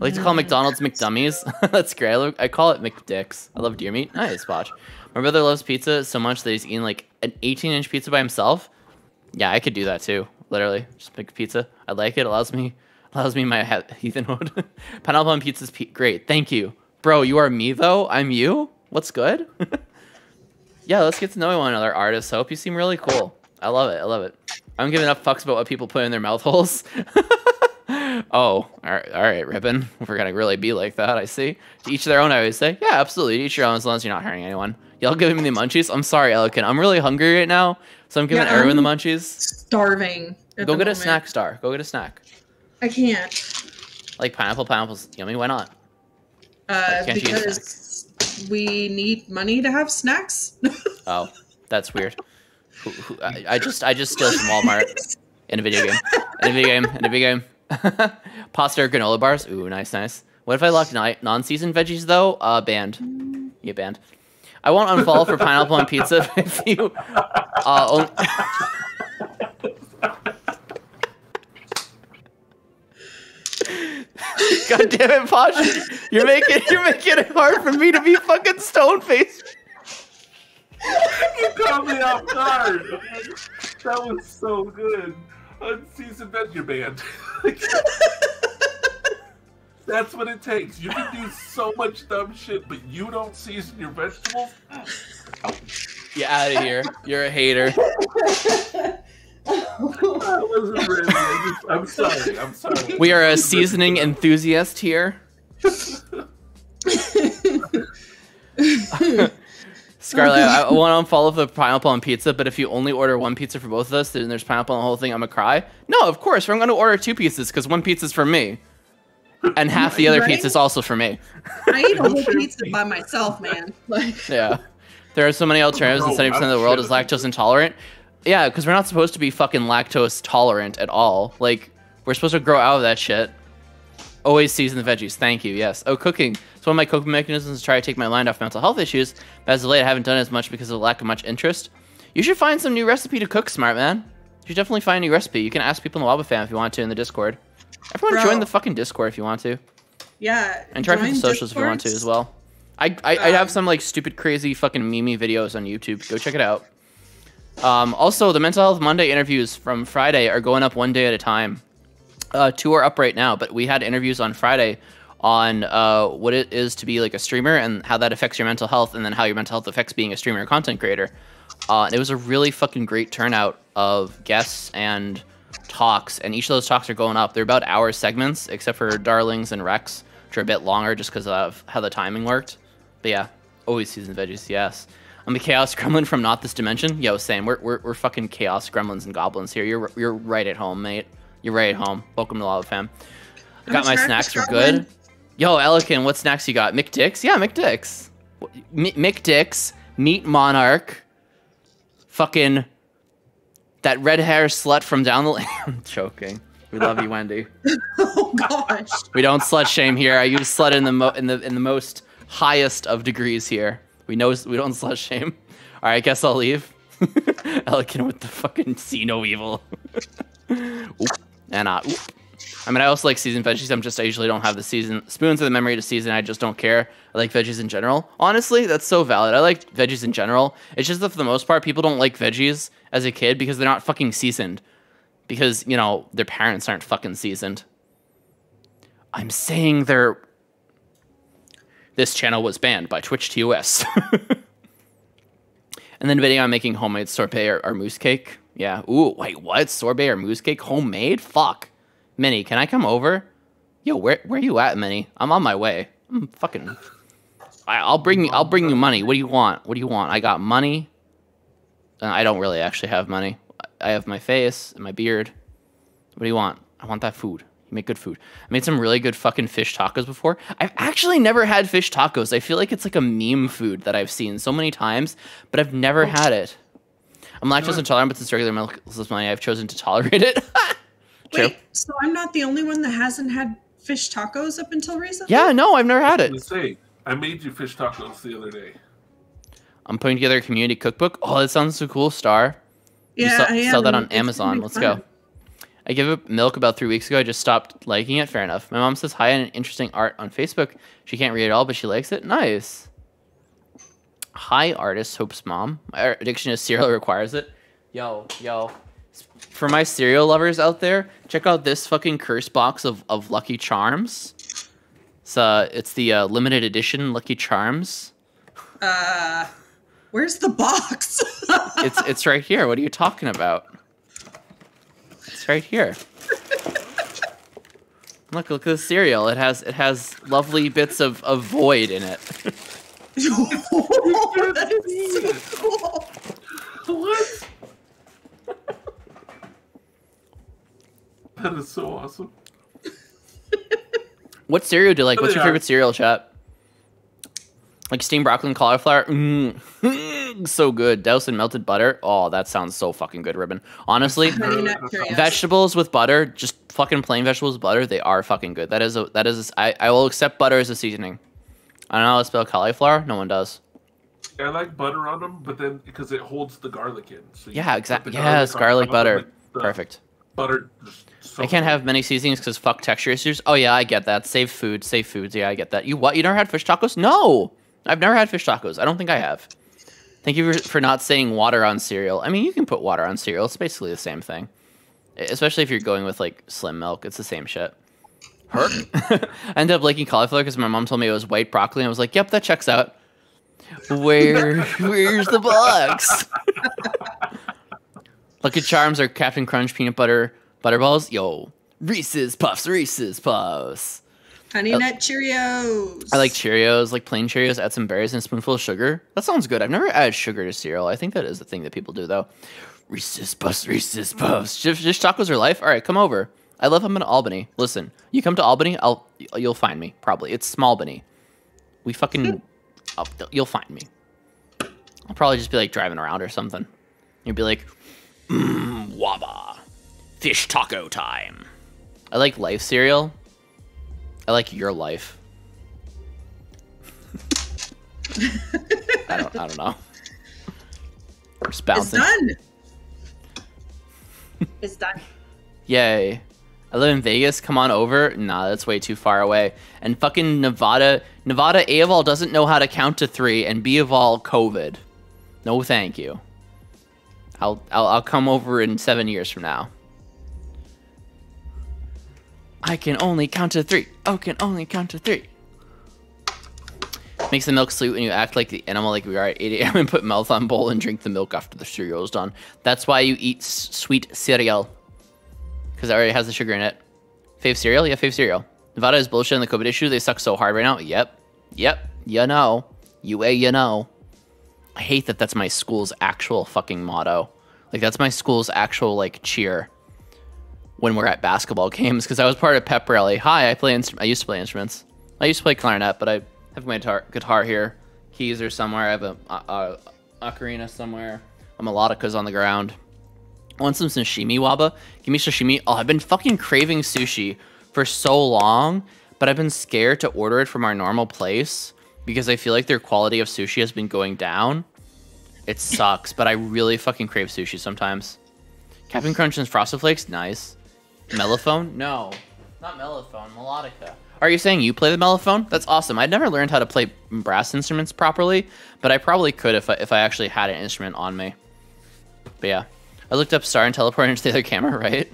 I like to call McDonald's McDummies. That's great. I call it McDicks. I love deer meat. Nice, watch. My brother loves pizza so much that he's eating like an 18-inch pizza by himself. Yeah, I could do that too. Literally, just make pizza. I like it. Allows me my heathen mode. Pineapple on pizza's great. Thank you, bro. You are me though. I'm you. What's good? Yeah, let's get to know one another, artists. Hope you seem really cool. I love it. I don't give enough fucks about what people put in their mouth holes. Oh, all right, Ribbon. If we're gonna really be like that, I see. To each their own, I always say. Yeah, absolutely. To each your own, as long as you're not hurting anyone. Y'all giving me the munchies? I'm sorry, Elikin. I'm really hungry right now, so I'm giving everyone the munchies. Starving. Go get a snack, Star. Go get a snack. I can't. Like pineapple's yummy. Why not? Because we need money to have snacks. Oh, that's weird. I just steal from Walmart in a video game. Pasta or granola bars. Ooh, nice. What if I locked non-seasoned veggies though? Banned. Yeah, banned. I won't unfollow for pineapple on pizza if you. God damn it, Poch! You're making it hard for me to be fucking stone faced. You caught me off guard. That was so good. Unseasoned veggie band. That's what it takes. You can do so much dumb shit, but you don't season your vegetables? Get out of here. You're a hater. I wasn't ready. I'm sorry. We are a seasoning enthusiast here. Scarlett, I want to unfollow the pineapple on pizza, but if you only order one pizza for both of us, then there's pineapple on the whole thing, I'm gonna cry. No, of course, I'm gonna order 2 pizzas because 1 pizza's for me, and half the other pizza's also for me. I eat a whole pizza by myself, man. Like, Yeah, there are so many alternatives, and 70% of the world is lactose intolerant. Yeah, because we're not supposed to be fucking lactose tolerant at all. Like, we're supposed to grow out of that shit. Always season the veggies. Thank you. Yes. Oh, cooking. It's one of my coping mechanisms to try to take my mind off mental health issues. But as of late, I haven't done as much because of the lack of much interest. You should find some new recipe to cook, smart man. You should definitely find a new recipe. You can ask people in the Waba fam if you want to in the Discord. Everyone join the fucking Discord if you want to. Yeah. And try for the socials if you want to as well. I have some like stupid, crazy fucking meme videos on YouTube. Go check it out. Also, the Mental Health Monday interviews from Friday are going up 1 day at a time. 2 are up right now, but we had interviews on Friday on what it is to be like a streamer and how that affects your mental health, and then how your mental health affects being a streamer or content creator. And it was a really fucking great turnout of guests and talks, and each of those talks are going up. They're about hour segments, except for Darlings and Rex, which are a bit longer just because of how the timing worked. But yeah, always seasoned veggies, yes. I'm the Chaos Gremlin from Not This Dimension. Yo, same. We're fucking Chaos Gremlins and Goblins here. You're right at home, mate. You're right at home. Welcome to Lava Fam. I got my snacks for good. Yo, Elikin, what snacks you got? McDicks? Yeah, McDicks. McDicks, Meat Monarch, fucking that red hair slut from down the lane. I'm joking. We love you, Wendy. Oh gosh. We don't slut shame here. I use slut in the most highest of degrees here. We don't slut shame. All right, guess I'll leave. Elikin with the fucking see no evil. Oop. And oop. I mean, I also like seasoned veggies. I usually don't have the spoons of the memory to season. I just don't care. I like veggies in general. Honestly, that's so valid. I like veggies in general. It's just that for the most part, people don't like veggies as a kid because they're not fucking seasoned. Because, you know, their parents aren't fucking seasoned. I'm saying this channel was banned by Twitch TOS. And then debating on making homemade sorbet or mousse cake. Yeah. Ooh, wait, what? Sorbet or mousse cake? Homemade? Fuck. Minnie, can I come over? Yo, where you at, Minnie? I'm on my way. I'm fucking... I'll bring you money. What do you want? What do you want? I got money. I don't really actually have money. I have my face and my beard. What do you want? I want that food. You make good food. I made some really good fucking fish tacos before. I've actually never had fish tacos. I feel like it's like a meme food that I've seen so many times, but I've never had it. I'm lactose intolerant, but since regular milk is money, I've chosen to tolerate it. Wait, so I'm not the only one that hasn't had fish tacos up until recently? Yeah, no, I've never had it. I made you fish tacos the other day. I'm putting together a community cookbook. Oh, that sounds so cool, Star. Yeah, you sell that on Amazon. Let's go. I gave up milk about 3 weeks ago. I just stopped liking it. Fair enough. My mom says hi and interesting art on Facebook. She can't read it all, but she likes it. Nice. Hi, artist. Hope's mom. My addiction to cereal requires it. Yo. For my cereal lovers out there, check out this fucking curse box of Lucky Charms. It's the limited edition Lucky Charms. Where's the box? It's right here. What are you talking about? It's right here. Look at the cereal. It has lovely bits of void in it. Oh, that is so cool. What? That is so awesome. What cereal do you like? What's your favorite cereal, chat? Like steamed broccoli and cauliflower? So good. Douse in melted butter. Oh, that sounds so fucking good, Ribbon. Honestly, vegetables with butter, just fucking plain vegetables with butter, they are fucking good. I will accept butter as a seasoning. I don't know how to spell cauliflower. No one does. I like butter on them, but then because it holds the garlic in. So yeah, exactly. Yes, garlic butter. Perfect. Butter. I can't have many seasonings because fuck texture issues. Oh yeah, I get that. Save foods. Yeah, I get that. You what? You never had fish tacos? No, I've never had fish tacos. I don't think I have. Thank you for not saying water on cereal. I mean, you can put water on cereal. It's basically the same thing. Especially if you're going with like slim milk. It's the same shit. I ended up liking cauliflower because my mom told me it was white broccoli. And I was like, yep, that checks out. Where's the box? Lucky Charms are Captain Crunch peanut butter butterballs. Yo, Reese's Puffs. Honey Nut Cheerios. I like Cheerios, like plain Cheerios, add some berries and a spoonful of sugar. That sounds good. I've never added sugar to cereal. I think that is the thing that people do, though. Reese's Puffs, Reese's Puffs. Just tacos are life? All right, come over. I love them in Albany. Listen, you come to Albany, you'll find me, probably. It's Smallbany. We fucking... you'll find me. I'll probably just be, like, driving around or something. You'll be like, Waba. Fish taco time. I like Life cereal. I like Your Life. I don't know. Just bouncing. It's done. It's done. Yay. I live in Vegas. Come on over. Nah, that's way too far away. And fucking Nevada, A of all doesn't know how to count to 3, and B of all COVID. No, thank you. I'll come over in 7 years from now. I can only count to 3. Oh, can only count to 3. Makes the milk sweet when you act like the animal like we are at 8 a.m. and put mouth on bowl and drink the milk after the cereal is done. That's why you eat sweet cereal. Because it already has the sugar in it. Fave cereal? Yeah, fave cereal. Nevada is bullshit on the COVID issue. They suck so hard right now. Yep. You know. You know. I hate that that's my school's actual fucking motto. Like, that's my school's actual, like, cheer when we're at basketball games, because I was part of pep rally. Hi, I used to play instruments. I used to play clarinet, but I have my guitar here. Keys are somewhere. I have a ocarina somewhere. A melodica's on the ground. I want some sashimi, Waba. Give me sashimi. Oh, I've been fucking craving sushi for so long, but I've been scared to order it from our normal place because I feel like their quality of sushi has been going down. It sucks, but I really fucking crave sushi sometimes. Captain Crunch and Frosted Flakes, nice. Mellophone? No, not mellophone, melodica. Are you saying you play the mellophone? That's awesome. I'd never learned how to play brass instruments properly, but I probably could if I actually had an instrument on me. But yeah, I looked up Star and teleported into the other camera, right?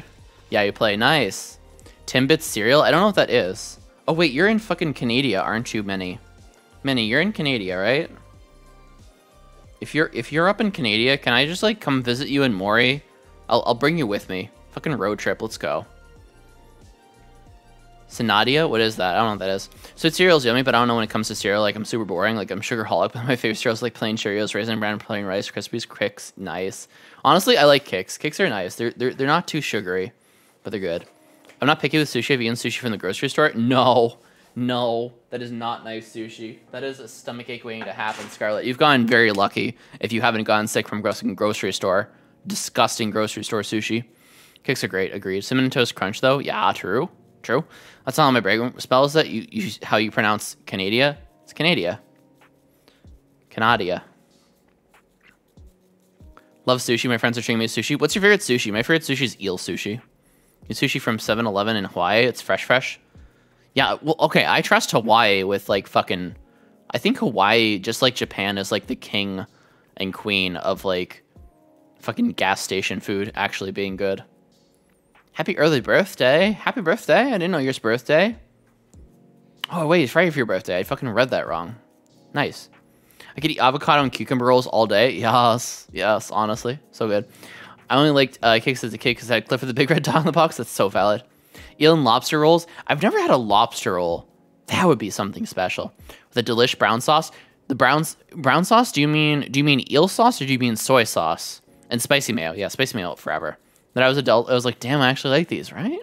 Yeah, you play. Nice. Timbits cereal? I don't know what that is. Oh wait, you're in fucking Canada, aren't you, Minnie? Minnie, you're in Canada, right? If you're up in Canada, can I just like come visit you in Maury? I'll bring you with me. Fucking road trip, let's go. Sinadia? What is that? I don't know what that is. So cereal's yummy, but I don't know when it comes to cereal. Like, I'm super boring. Like, I'm sugarholic, but my favorite cereals like plain Cheerios, Raisin Bran, plain Rice Krispies, Kix, nice. Honestly, I like Kix. Kix are nice. They're not too sugary, but they're good. I'm not picky with sushi. Have you eaten sushi from the grocery store? No. No, that is not nice sushi. That is a stomachache waiting to happen, Scarlett. You've gotten very lucky if you haven't gotten sick from grocery store. Disgusting grocery store sushi. Kicks are great, agreed. Cinnamon Toast Crunch, though? Yeah, true. That's not on my brain. Spells that how you pronounce Canada? It's Canada. Canadia. Love sushi. My friends are showing me sushi. What's your favorite sushi? My favorite sushi is eel sushi. It's sushi from 7-Eleven in Hawaii. It's fresh. Yeah, well, okay, I trust Hawaii with, like, fucking... I think Hawaii, just like Japan, is, like, the king and queen of, like, fucking gas station food actually being good. Happy early birthday. Happy birthday. I didn't know yours birthday. Oh, wait, it's Friday for your birthday. I fucking read that wrong. Nice. I could eat avocado and cucumber rolls all day. Yes, honestly. So good. I only liked cakes as a kid because I had Clifford the Big Red Dog in the box. That's so valid. Eel and lobster rolls. I've never had a lobster roll. That would be something special. With a delish brown sauce. The brown sauce, do you mean eel sauce or do you mean soy sauce? And spicy mayo. Yeah, spicy mayo forever. Then I was adult, I was like, damn, I actually like these, right?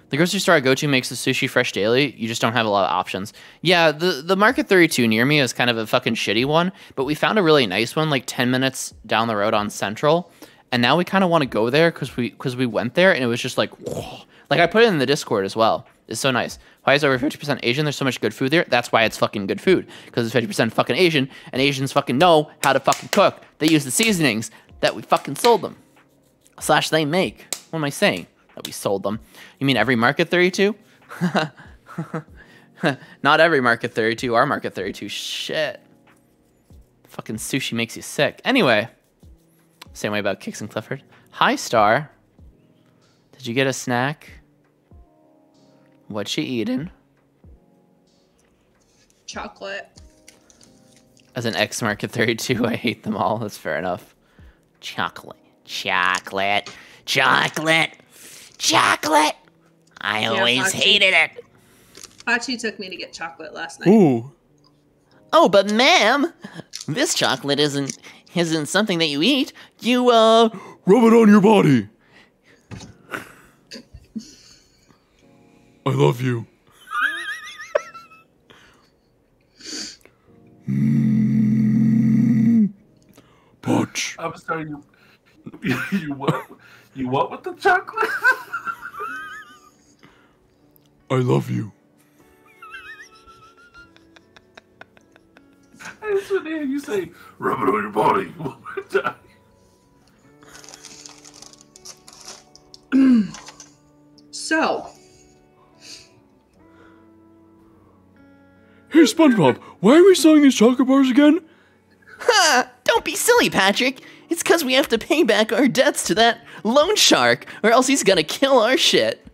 The grocery store I go to makes the sushi fresh daily. You just don't have a lot of options. Yeah, the Market 32 near me is kind of a fucking shitty one, but we found a really nice one like 10 minutes down the road on Central, and now we kind of want to go there because we went there and it was just like, whoa. Like I put it in the Discord as well. It's so nice. Why is over 50% Asian? There's so much good food there. That's why it's fucking good food, because it's 50% fucking Asian, and Asians fucking know how to fucking cook. They use the seasonings that we fucking sold them. / they make. What am I saying? That we sold them. You mean every Market 32? Not every Market 32. Our Market 32. Shit. Fucking sushi makes you sick. Anyway. Same way about Kix and Clifford. Hi, Star. Did you get a snack? What you eating? Chocolate. As an ex-Market 32, I hate them all. That's fair enough. Chocolate. I always hated it. Pachi took me to get chocolate last night. Ooh. Oh, but ma'am, this chocolate isn't something that you eat. You Rub it on your body. I love you. Poch. I'm sorry, you what? You what with the chocolate? I love you. I just want to hear you say, rub it on your body one more time. So, Hey, SpongeBob, why are we selling these chocolate bars again? Ha! Don't be silly, Patrick. It's because we have to pay back our debts to that loan shark, or else he's gonna kill our shit.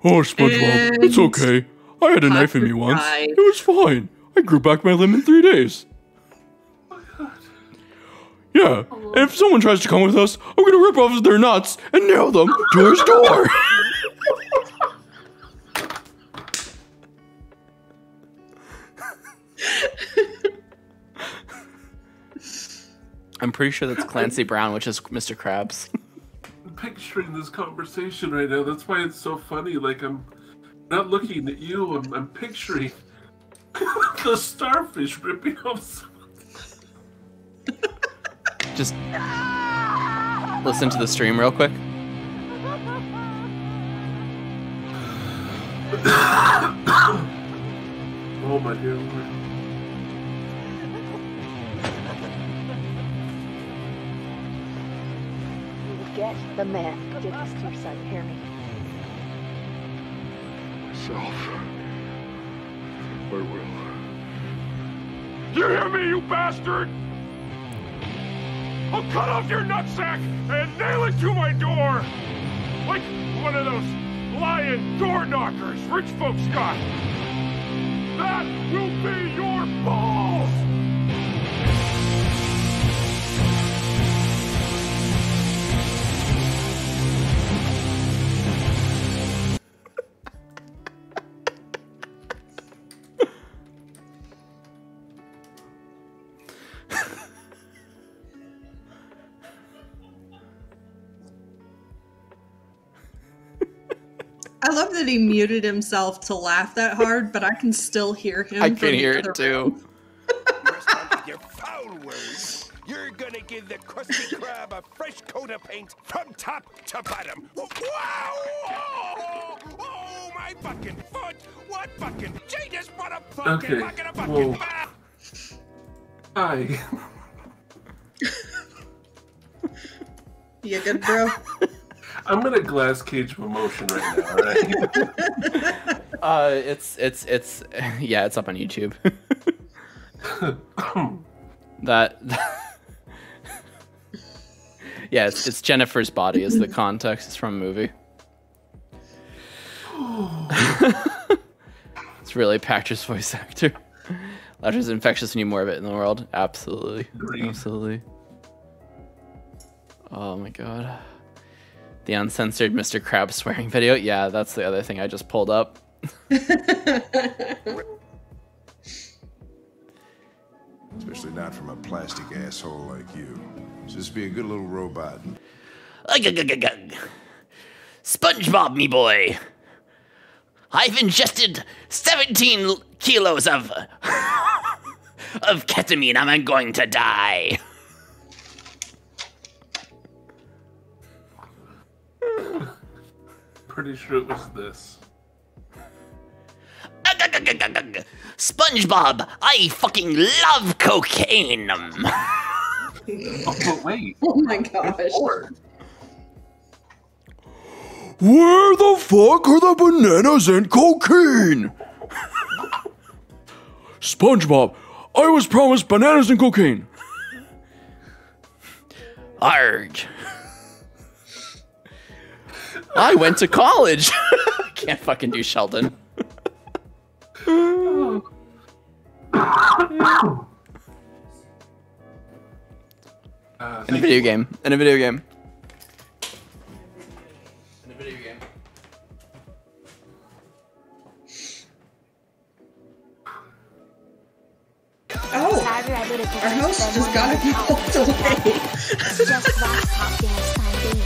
Oh, SpongeBob, it's And okay. I had a knife in me once. died. It was fine. I grew back my limb in 3 days. Yeah, and if someone tries to come with us, I'm gonna rip off their nuts and nail them to our store. I'm pretty sure that's Clancy Brown, which is Mr. Krabs. I'm picturing this conversation right now. That's why it's so funny. Like, I'm not looking at you. I'm picturing the starfish ripping off someone. Just listen to the stream real quick. Oh my dear Lord. You will get the man who did this to your son, hear me? Myself. I will. You hear me, you bastard? I'll cut off your nutsack and nail it to my door! Like one of those lion door knockers rich folks got! That will be your balls! I love that he muted himself to laugh that hard, but I can still hear him. I from can the hear other it too. room. Your foul words. You're gonna give the Krusty Krab a fresh coat of paint from top to bottom. Wow! Oh, my fucking foot! What fucking genius? What a fucking Okay, fucking whoa. Hi. You good, bro? I'm in a glass cage of emotion right now, right? It's yeah, it's up on YouTube. that yeah, it's Jennifer's body is the context. It's from a movie. It's really Patrick's voice actor. Laughter's infectious. We need more of it in the world. Absolutely, Agreed. absolutely. Oh my god. The uncensored Mr. Krabs swearing video. Yeah, that's the other thing I just pulled up. Especially not from a plastic asshole like you. Just be a good little robot. SpongeBob, me boy. I've ingested 17 kilos of ketamine. I'm going to die. Pretty sure it was this. SpongeBob, I fucking love cocaine. Oh, but wait. Oh my gosh. Where the fuck are the bananas and cocaine? SpongeBob, I was promised bananas and cocaine. Arg. I went to college. Can't fucking do Sheldon. In a video game. In a video game. Our host just got to be pulled away. It's just rock pop dance time daily.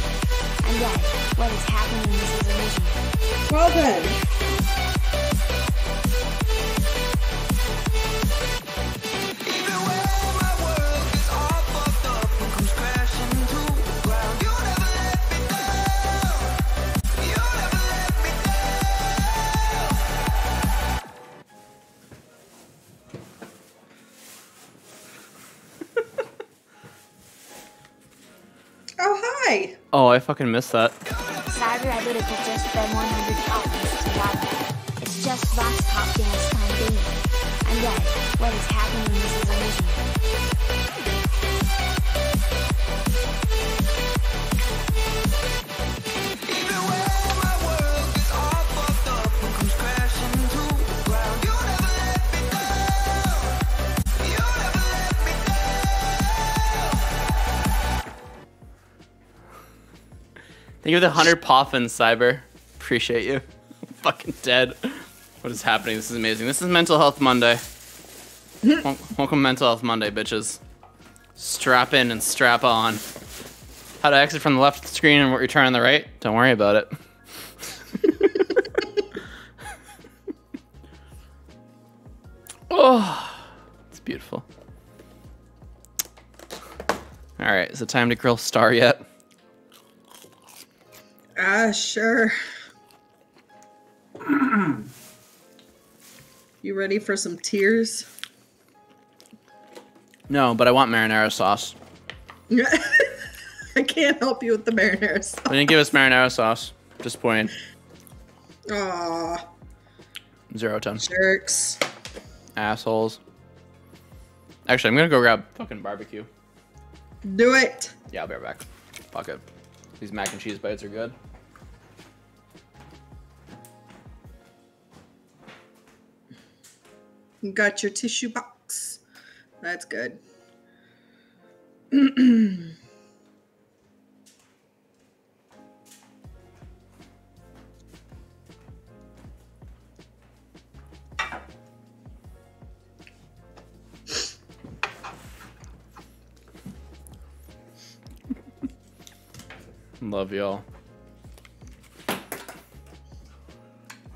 And yet, what is happening is illusion. Well then. Oh, hi. Oh, I fucking missed that. Cyber Identity just spent 100 copies to Waba. It's just rock pop dance time daily. And yet, what is happening is illusion. Thank you for the 100 poffins, Cyber. Appreciate you. I'm fucking dead. What is happening? This is amazing. This is Mental Health Monday. Welcome Mental Health Monday, bitches. Strap in and strap on. How to exit from the left screen and return on the right? Don't worry about it. Oh, it's beautiful. All right, is it time to grill Star yet? Sure. You ready for some tears? No, but I want marinara sauce. I can't help you with the marinara sauce. They didn't give us marinara sauce. Disappointing. Aw. 0 out of 10. Jerks. Assholes. Actually, I'm gonna go grab fucking barbecue. Do it. Yeah, I'll be right back. Fuck it. These mac and cheese bites are good. You got your tissue box. That's good. Love y'all.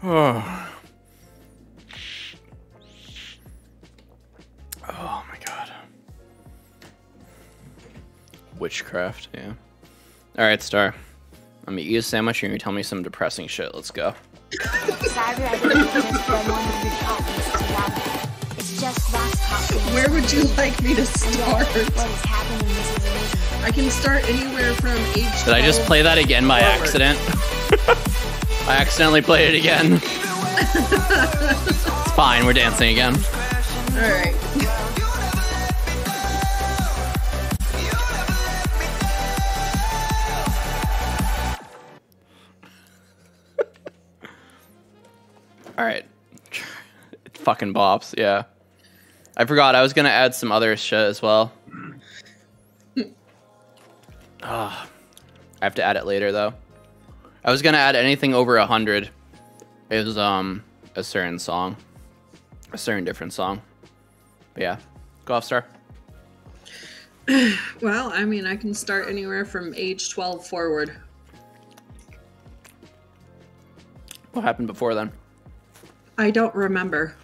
Oh. Oh my god. Witchcraft, yeah. Alright, Star. I'm gonna eat a sandwich and you're gonna tell me some depressing shit. Let's go. Where would you like me to start? I can start anywhere from age 12. Did I just play that again by accident? I accidentally played it again. It's fine, we're dancing again. Alright. Alright. It fucking bops, yeah. I forgot, I was gonna add some other shit as well. I have to add it later though. I was gonna add anything over 100. It was a certain song. A certain different song. But yeah. Go off, Star. Well, I mean, I can start anywhere from age 12 forward. What happened before then? I don't remember.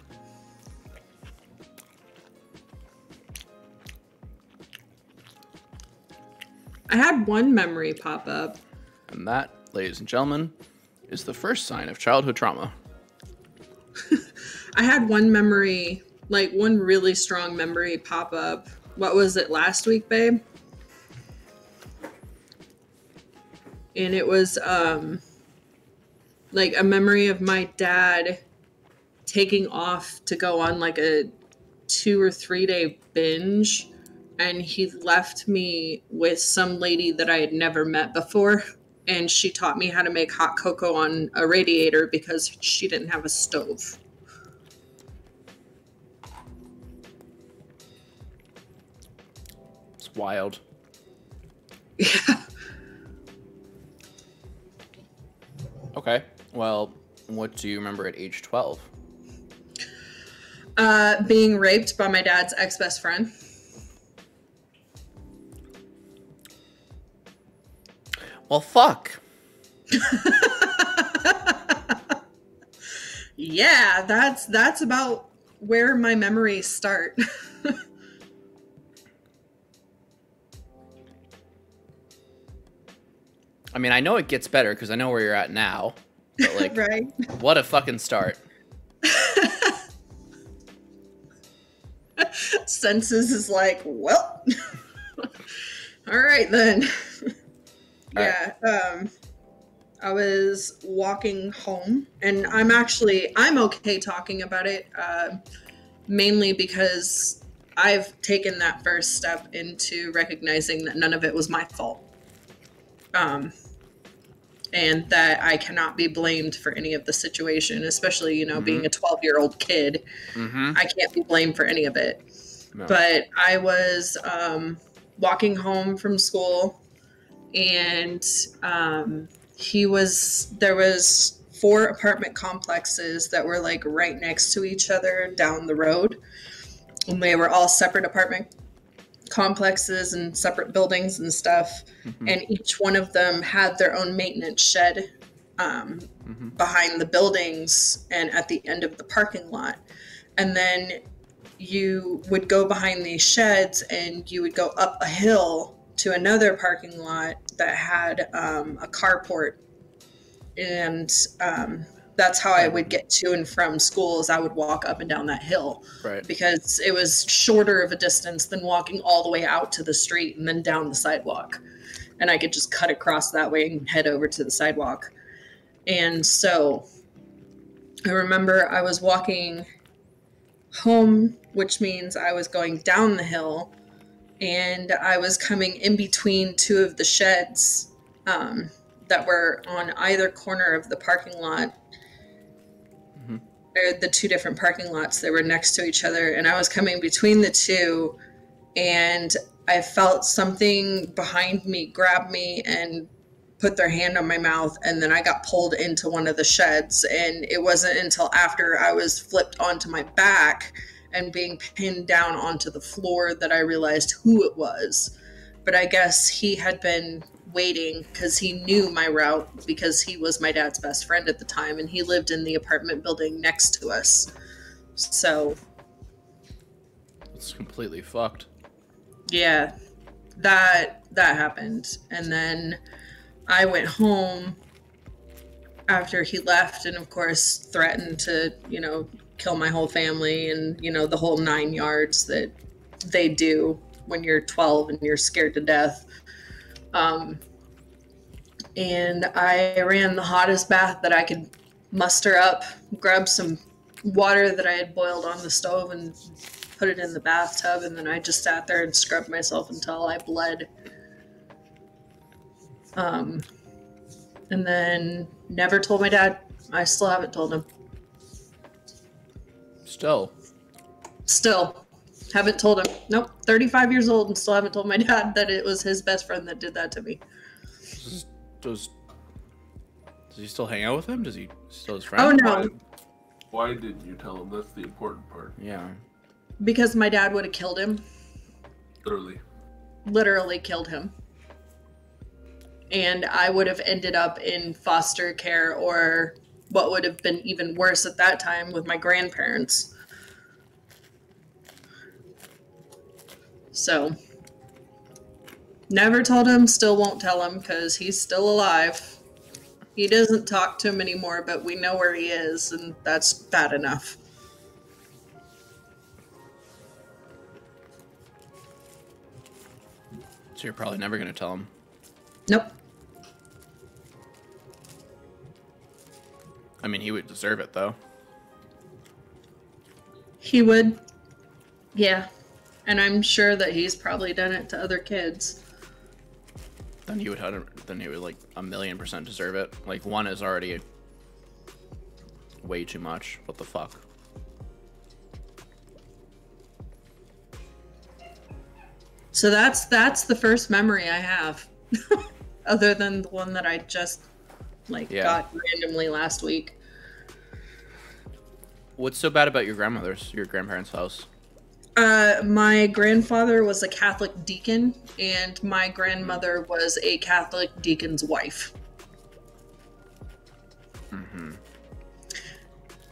I had one memory pop up. And that, ladies and gentlemen, is the first sign of childhood trauma. I had one memory, like one really strong memory pop up. What was it, last week, babe? And it was like a memory of my dad taking off to go on like a 2 or 3 day binge, and he left me with some lady that I had never met before, and she taught me how to make hot cocoa on a radiator because she didn't have a stove. It's wild. Yeah. Okay. Well, what do you remember at age 12? Being raped by my dad's ex-best friend. Well, fuck. Yeah, that's about where my memories start. I mean, I know it gets better because I know where you're at now. But, like, right? What a fucking start. Senses is like, well, all right then. Yeah. I was walking home, and I'm okay talking about it, mainly because I've taken that first step into recognizing that none of it was my fault. And that I cannot be blamed for any of the situation, especially, being a 12-year-old kid. I can't be blamed for any of it. No. But I was walking home from school, and there was 4 apartment complexes that were like right next to each other down the road. And they were all separate apartment complexes and separate buildings and stuff. And each one of them had their own maintenance shed behind the buildings and at the end of the parking lot. And then you would go behind these sheds and you would go up a hill to another parking lot that had a carport. And that's how I would get to and from school, is I would walk up and down that hill. Right. Because it was shorter of a distance than walking all the way out to the street and then down the sidewalk. And I could just cut across that way and head over to the sidewalk. And so I remember I was walking home, which means I was going down the hill, and I was coming in between 2 of the sheds that were on either corner of the parking lot. Or the 2 different parking lots that were next to each other, and I was coming between the 2, and I felt something behind me grab me and put their hand on my mouth, and then I got pulled into one of the sheds. And it wasn't until after I was flipped onto my back and being pinned down onto the floor that I realized who it was. But I guess he had been waiting because he knew my route, because he was my dad's best friend at the time, and he lived in the apartment building next to us. So it's completely fucked. Yeah, that happened. And then I went home after he left, and of course threatened to, kill my whole family, and, the whole 9 yards that they do when you're 12 and you're scared to death. And I ran the hottest bath that I could muster up, grabbed some water that I had boiled on the stove and put it in the bathtub, and then I just sat there and scrubbed myself until I bled. And then never told my dad. I still haven't told him. Still haven't told him. Nope. 35 years old and still haven't told my dad that it was his best friend that did that to me. Does he still hang out with him? Does he still his friend? Oh, no. Why didn't you tell him? That's the important part. Yeah. Because my dad would have killed him. Literally killed him. And I would have ended up in foster care, or what would have been even worse at that time, with my grandparents. So, never told him, still won't tell him, because he's still alive. He doesn't talk to him anymore, but we know where he is, and that's bad enough. So you're probably never going to tell him? Nope. I mean, he would deserve it, though. He would. Yeah. And I'm sure that he's probably done it to other kids. Then he would like 1,000,000% deserve it. Like, 1 is already way too much. What the fuck? So that's the first memory I have. Other than the one that I just got randomly last week. What's so bad about your grandparents' house? My grandfather was a Catholic deacon, and my grandmother was a Catholic deacon's wife. Mm-hmm.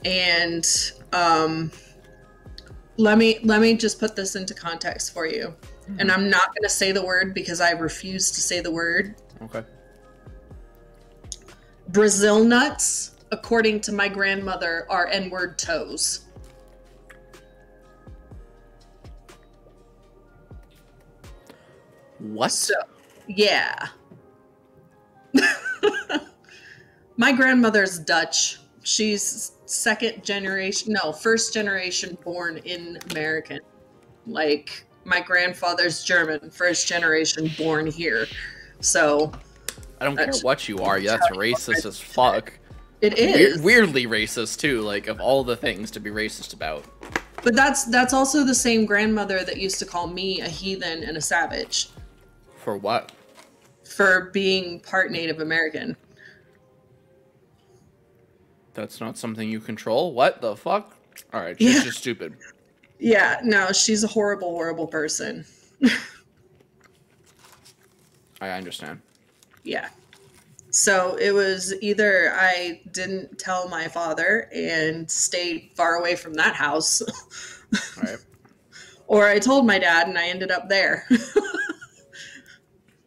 And let me just put this into context for you. Mm-hmm. And I'm not going to say the word because I refuse to say the word. Okay. Brazil nuts, according to my grandmother, are N-word toes. What? So, yeah. My grandmother's Dutch. She's first generation born in American. Like, my grandfather's German, first generation born here. So, I don't care what you are. That's racist as fuck. It is. Weirdly racist, too, like, of all the things to be racist about. But that's also the same grandmother that used to call me a heathen and a savage. For what? For being part Native American. That's not something you control? What the fuck? Alright, she's just stupid. Yeah, no, she's a horrible, horrible person. I understand. Yeah. So it was either I didn't tell my father and stayed far away from that house. Right. Or I told my dad and I ended up there.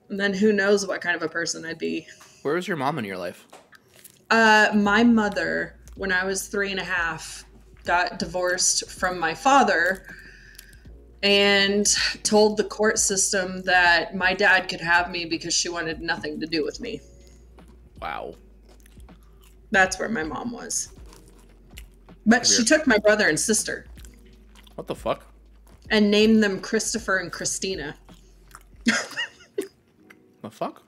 And then who knows what kind of a person I'd be. Where was your mom in your life? My mother, when I was 3.5, got divorced from my father and told the court system that my dad could have me because she wanted nothing to do with me. Wow. That's where my mom was. But she took my brother and sister. What the fuck? And named them Christopher and Christina. The fuck?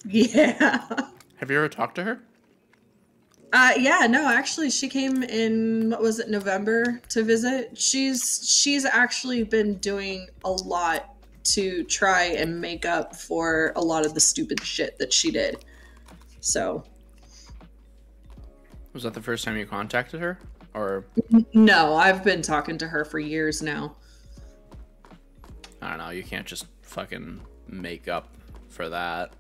Yeah. Have you ever talked to her? Yeah, no, actually she came in, what was it, November to visit. She's actually been doing a lot to try and make up for a lot of the stupid shit that she did. So. Was that the first time you contacted her? Or? No, I've been talking to her for years now. I don't know, you can't just fucking make up for that.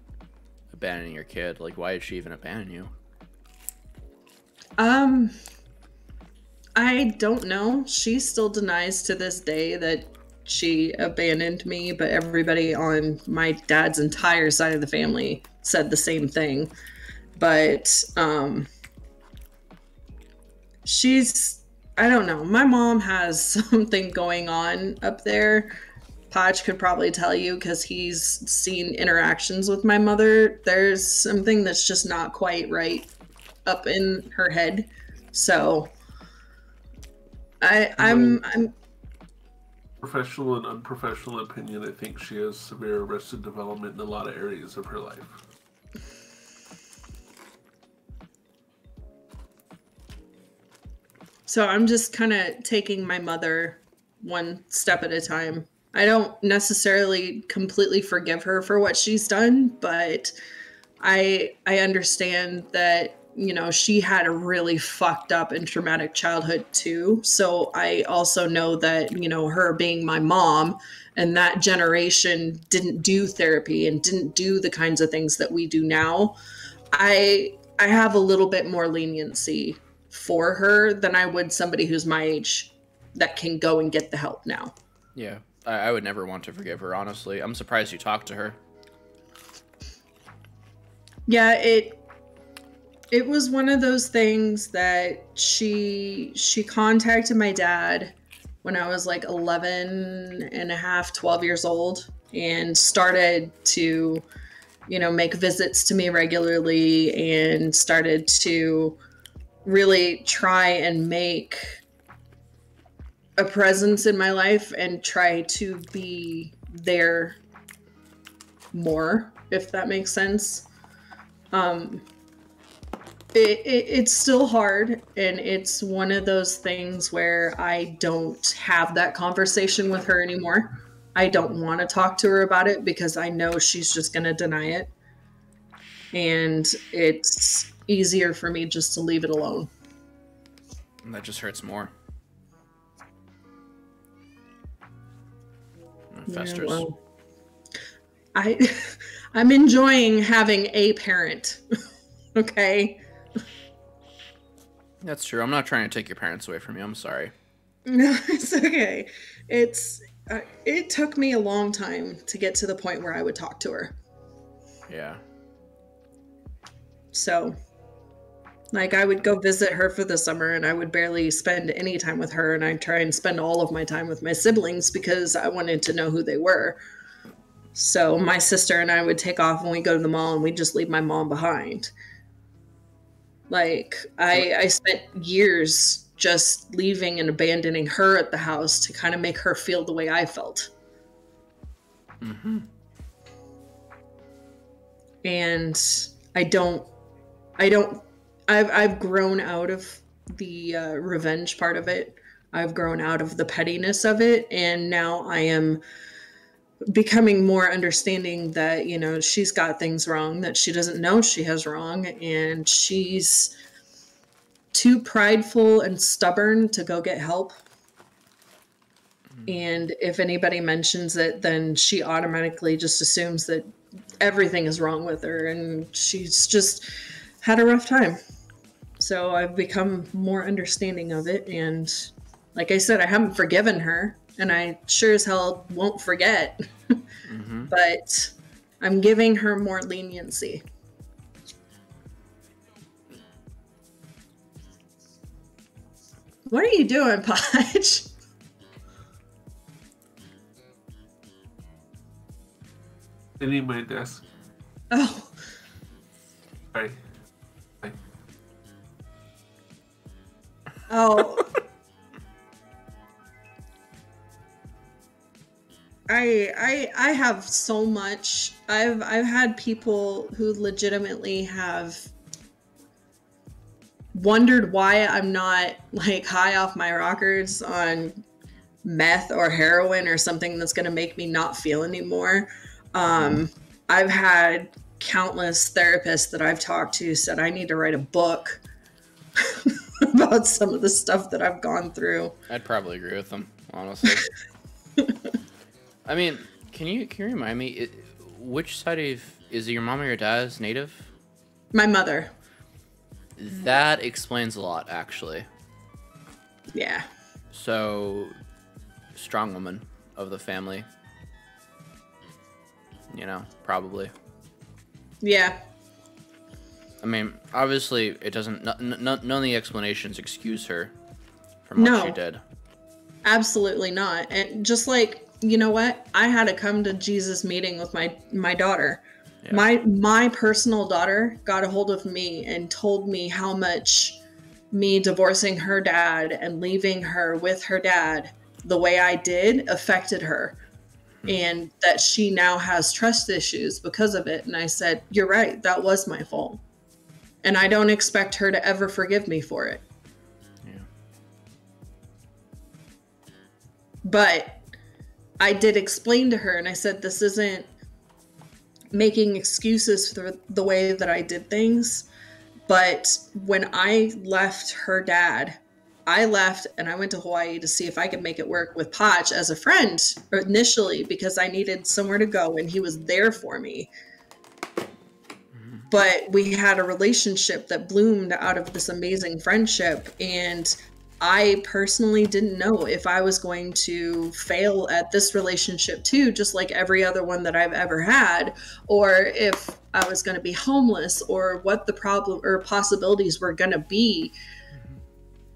Abandoning your kid. Like, why did she even abandon you? I don't know. She still denies to this day that she abandoned me, but everybody on my dad's entire side of the family said the same thing. But, I don't know. My mom has something going on up there. Poch could probably tell you because he's seen interactions with my mother. There's something that's just not quite right up in her head. So I'm professional and unprofessional opinion, I think she has severe arrested development in a lot of areas of her life. So I'm just kind of taking my mother one step at a time. I don't necessarily completely forgive her for what she's done, but I understand that, you know, she had a really fucked up and traumatic childhood too. So I also know that, you know, her being my mom and that generation didn't do therapy and didn't do the kinds of things that we do now. I have a little bit more leniency for her than I would somebody who's my age that can go and get the help now. Yeah. I would never want to forgive her, honestly. I'm surprised you talked to her. Yeah, it was one of those things that she contacted my dad when I was like 11 and a half, 12 years old, and started to, you know, make visits to me regularly and started to really try and make a presence in my life and try to be there more, if that makes sense. It's still hard, and it's one of those things where I don't have that conversation with her anymore. I don't want to talk to her about it because I know she's just going to deny it. And it's easier for me just to leave it alone. And that just hurts more. It festers. Yeah, well, I'm enjoying having a parent. Okay. That's true. I'm not trying to take your parents away from you. I'm sorry. No, it's okay. It took me a long time to get to the point where I would talk to her. Yeah. So, like, I would go visit her for the summer and I would barely spend any time with her, and I'd try and spend all of my time with my siblings because I wanted to know who they were. So my sister and I would take off and we'd go to the mall and we'd just leave my mom behind. Like, I spent years just leaving and abandoning her at the house to kind of make her feel the way I felt. Mm-hmm. And I've grown out of the revenge part of it. I've grown out of the pettiness of it. And now I am becoming more understanding that, you know, she's got things wrong that she doesn't know she has wrong. And she's too prideful and stubborn to go get help. And if anybody mentions it, then she automatically just assumes that everything is wrong with her, and she's just had a rough time. So I've become more understanding of it, and like I said, I haven't forgiven her, and I sure as hell won't forget. Mm-hmm. But I'm giving her more leniency. What are you doing, Podge? Cleaning my desk. Oh. Sorry. Hi. Oh. I have so much. I've had people who legitimately have wondered why I'm not like high off my rockers on meth or heroin or something that's going to make me not feel anymore. I've had countless therapists that I've talked to said I need to write a book about some of the stuff that I've gone through. I'd probably agree with them, honestly. I mean, can you remind me, which side of, is it your mom or your dad's native? My mother. That explains a lot, actually. Yeah. So, strong woman of the family. You know, probably. Yeah. I mean, obviously, it doesn't, none of the explanations excuse her from what she did. Absolutely not. And just like, you know what? I had a come to Jesus meeting with my daughter. Yeah. My personal daughter got a hold of me and told me how much me divorcing her dad and leaving her with her dad the way I did affected her. And that she now has trust issues because of it. And I said, you're right. That was my fault. And I don't expect her to ever forgive me for it. Yeah. But I did explain to her, and I said, this isn't making excuses for the way that I did things. But when I left her dad, I left and I went to Hawaii to see if I could make it work with Poch as a friend initially because I needed somewhere to go and he was there for me. But we had a relationship that bloomed out of this amazing friendship, and I personally didn't know if I was going to fail at this relationship too, just like every other one that I've ever had, or if I was going to be homeless, or what the problem or possibilities were going to be.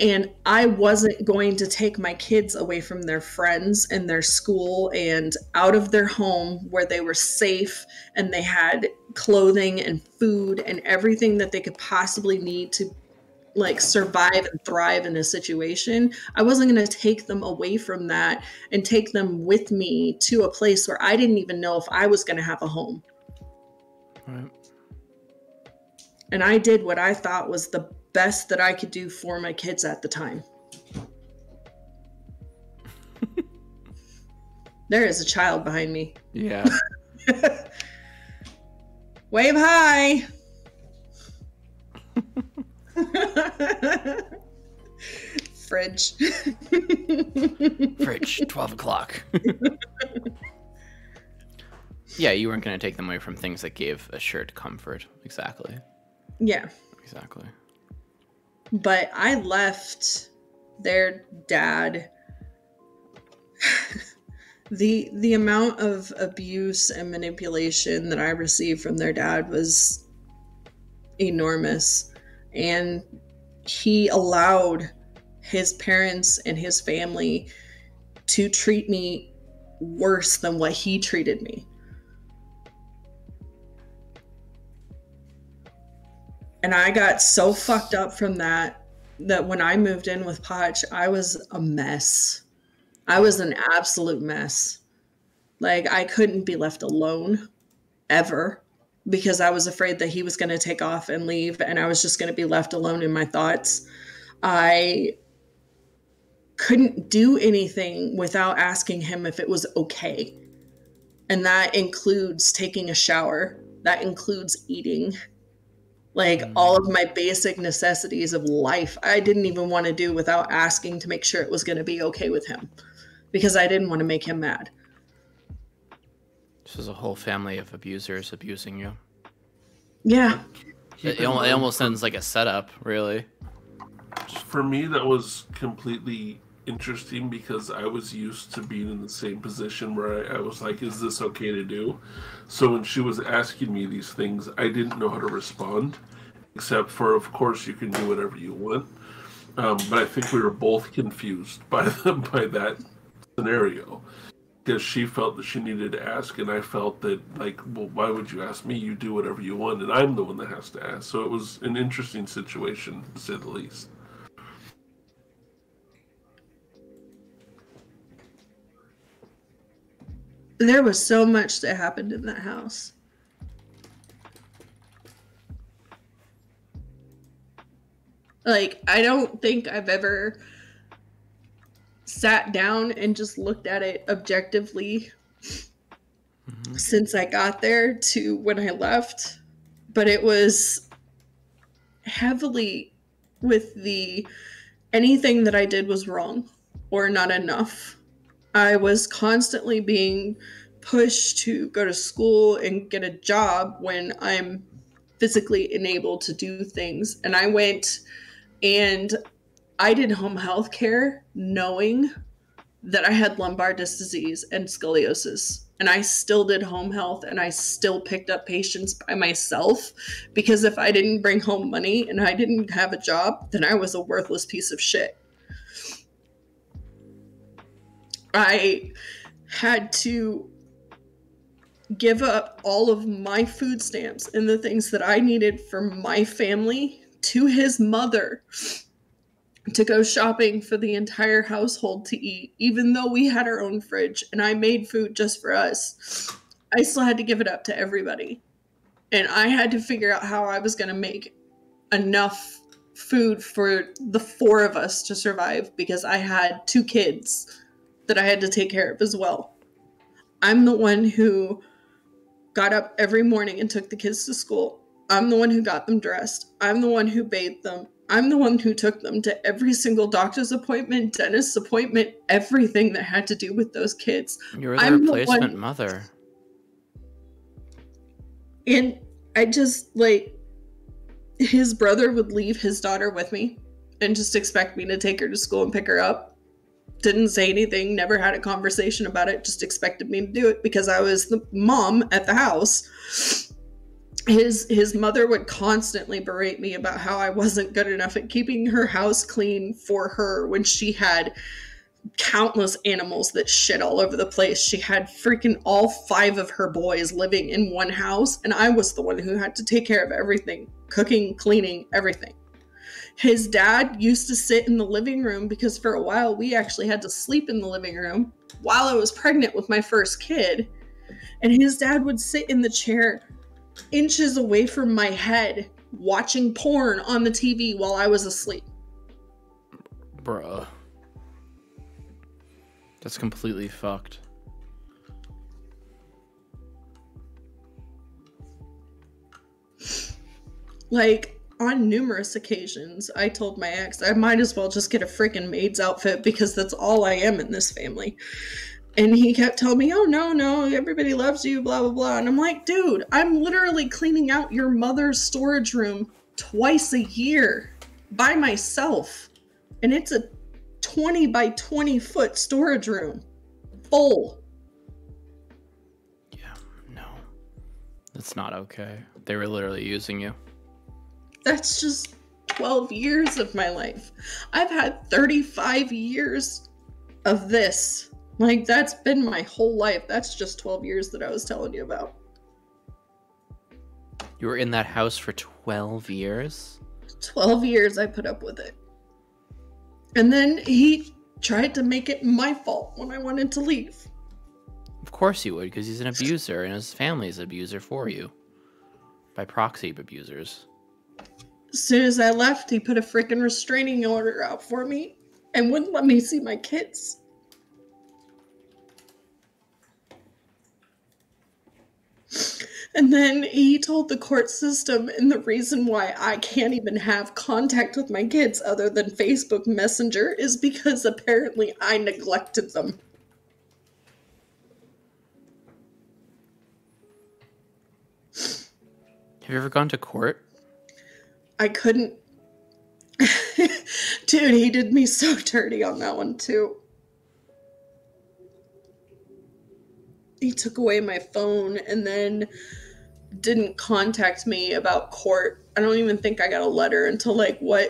And I wasn't going to take my kids away from their friends and their school and out of their home where they were safe and they had clothing and food and everything that they could possibly need to like survive and thrive in a situation. I wasn't going to take them away from that and take them with me to a place where I didn't even know if I was going to have a home. Right. And I did what I thought was the best that I could do for my kids at the time. There is a child behind me. Yeah. Wave hi. Fridge. Fridge, 12 o'clock. Yeah, you weren't going to take them away from things that gave assured comfort. Exactly. Yeah. Exactly. But I left their dad. The amount of abuse and manipulation that I received from their dad was enormous. And he allowed his parents and his family to treat me worse than what he treated me. And I got so fucked up from that when I moved in with Poch, I was a mess. I was an absolute mess. Like, I couldn't be left alone ever because I was afraid that he was going to take off and leave and I was just going to be left alone in my thoughts. I couldn't do anything without asking him if it was okay. And that includes taking a shower. That includes eating. Like, all of my basic necessities of life, I didn't even want to do without asking to make sure it was going to be okay with him. Because I didn't want to make him mad. This is a whole family of abusers abusing you. Yeah. It almost sounds like a setup, really. For me, that was completely interesting because I was used to being in the same position where I was like, is this okay to do? So when she was asking me these things, I didn't know how to respond, except for, of course, you can do whatever you want. But I think we were both confused by that scenario. Because she felt that she needed to ask, and I felt that, like, well, why would you ask me? You do whatever you want, and I'm the one that has to ask. So it was an interesting situation, to say the least. There was so much that happened in that house. Like, I don't think I've ever sat down and just looked at it objectively since I got there to when I left. But it was heavily with anything that I did was wrong or not enough. I was constantly being pushed to go to school and get a job when I'm physically enabled to do things. And I went and I did home health care knowing that I had lumbar disc disease and scoliosis. And I still did home health and I still picked up patients by myself because if I didn't bring home money and I didn't have a job, then I was a worthless piece of shit. I had to give up all of my food stamps and the things that I needed for my family to his mother to go shopping for the entire household to eat, even though we had our own fridge and I made food just for us. I still had to give it up to everybody. And I had to figure out how I was going to make enough food for the 4 of us to survive because I had 2 kids that I had to take care of as well. I'm the one who got up every morning and took the kids to school. I'm the one who got them dressed. I'm the one who bathed them. I'm the one who took them to every single doctor's appointment, dentist's appointment, everything that had to do with those kids. You were the replacement mother. And I just, like, his brother would leave his daughter with me and just expect me to take her to school and pick her up. Didn't say anything, never had a conversation about it, just expected me to do it because I was the mom at the house. His mother would constantly berate me about how I wasn't good enough at keeping her house clean for her when she had countless animals that shit all over the place. She had freaking all 5 of her boys living in one house, and I was the one who had to take care of everything. Cooking, cleaning, everything. His dad used to sit in the living room because for a while we actually had to sleep in the living room while I was pregnant with my first kid. And his dad would sit in the chair inches away from my head watching porn on the TV while I was asleep. Bruh. That's completely fucked. Like, on numerous occasions, I told my ex I might as well just get a freaking maid's outfit because that's all I am in this family. And he kept telling me, oh, no, everybody loves you, blah, blah, blah. And I'm like, dude, I'm literally cleaning out your mother's storage room twice a year by myself. And it's a 20 by 20 foot storage room. Full. Yeah, no. That's not okay. They were literally using you. That's just 12 years of my life. I've had 35 years of this. Like, that's been my whole life. That's just 12 years that I was telling you about. You were in that house for 12 years? 12 years I put up with it. And then he tried to make it my fault when I wanted to leave. Of course he would, because he's an abuser, and his family's an abuser for you. By proxy abusers. As soon as I left, he put a freaking restraining order out for me and wouldn't let me see my kids. And then he told the court system, and the reason why I can't even have contact with my kids other than Facebook Messenger is because apparently I neglected them. Have you ever gone to court? I couldn't. Dude, he did me so dirty on that one too. He took away my phone and then didn't contact me about court. I don't even think I got a letter until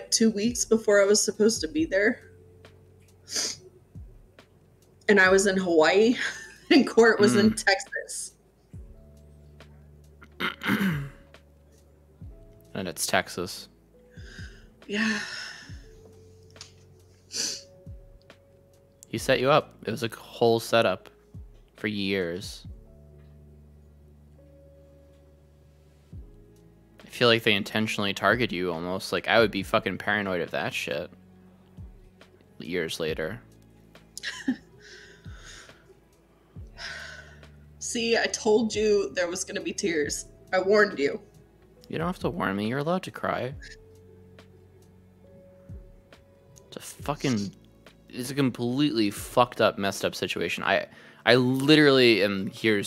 2 weeks before I was supposed to be there. And I was in Hawaii and court was in Texas. And it's Texas. Yeah. He set you up. It was a whole setup for years. I feel like they intentionally target you almost. Like, I would be fucking paranoid of that shit. Years later. See, I told you there was going to be tears. I warned you. You don't have to warn me. You're allowed to cry. It's a completely fucked up, messed up situation. I literally am here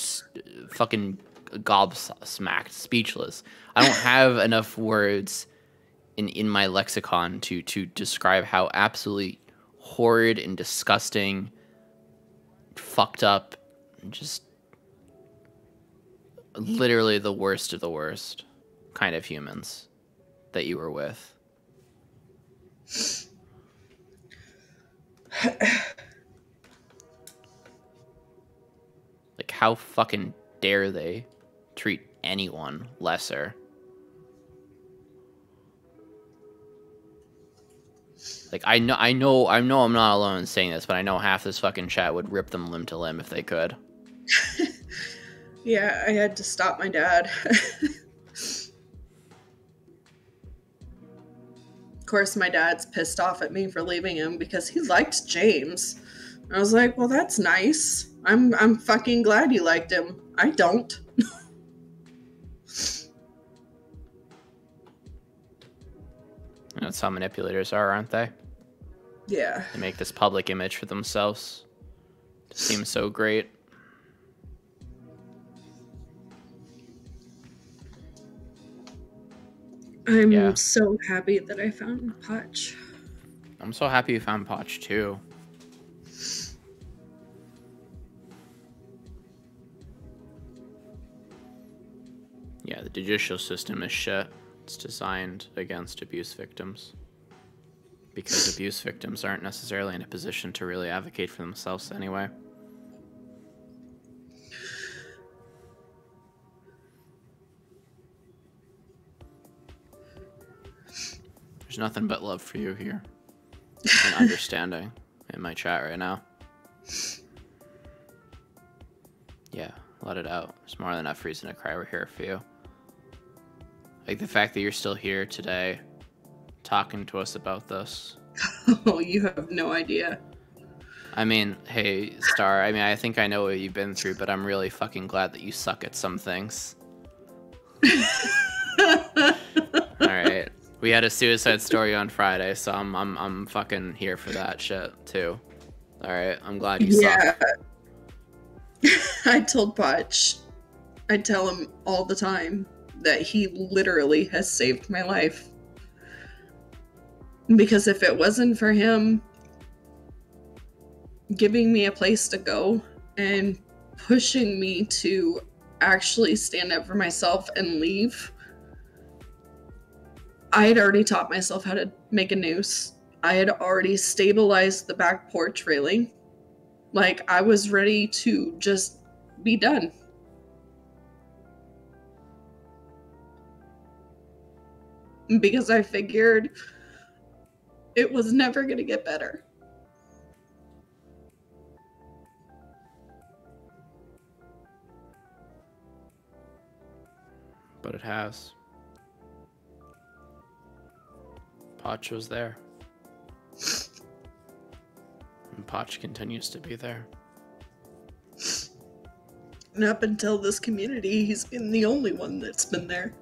fucking gobsmacked, speechless. I don't have enough words in my lexicon to describe how absolutely horrid and disgusting, fucked up, just literally the worst of the worst kind of humans that you were with. Like, how fucking dare they treat anyone lesser? Like, I know I'm not alone in saying this, but I know half this fucking chat would rip them limb to limb if they could. Yeah, I had to stop my dad. Of course, my dad's pissed off at me for leaving him because he liked James. I was like, well, that's nice. I'm fucking glad you liked him. I don't. That's how manipulators are, aren't they? Yeah. They make this public image for themselves to seem so great. I'm so happy that I found Poch. I'm so happy you found Poch too. Yeah, the judicial system is shit. It's designed against abuse victims. Because abuse victims aren't necessarily in a position to really advocate for themselves anyway. There's nothing but love for you here. And understanding in my chat right now. Yeah, let it out. There's more than enough reason to cry. We're here for you. Like the fact that you're still here today talking to us about this. Oh, you have no idea. I mean, hey, Star, I mean, I think I know what you've been through, but I'm really fucking glad that you suck at some things. Alright. We had a suicide story on Friday, so I'm fucking here for that shit too. All right, I'm glad you saw. I told Poch, I tell him all the time that he literally has saved my life. Because if it wasn't for him giving me a place to go and pushing me to actually stand up for myself and leave, I had already taught myself how to make a noose. I had already stabilized the back porch railing. Like, I was ready to just be done. Because I figured it was never going to get better. But it has. Poch was there. And Poch continues to be there. And up until this community, he's been the only one that's been there.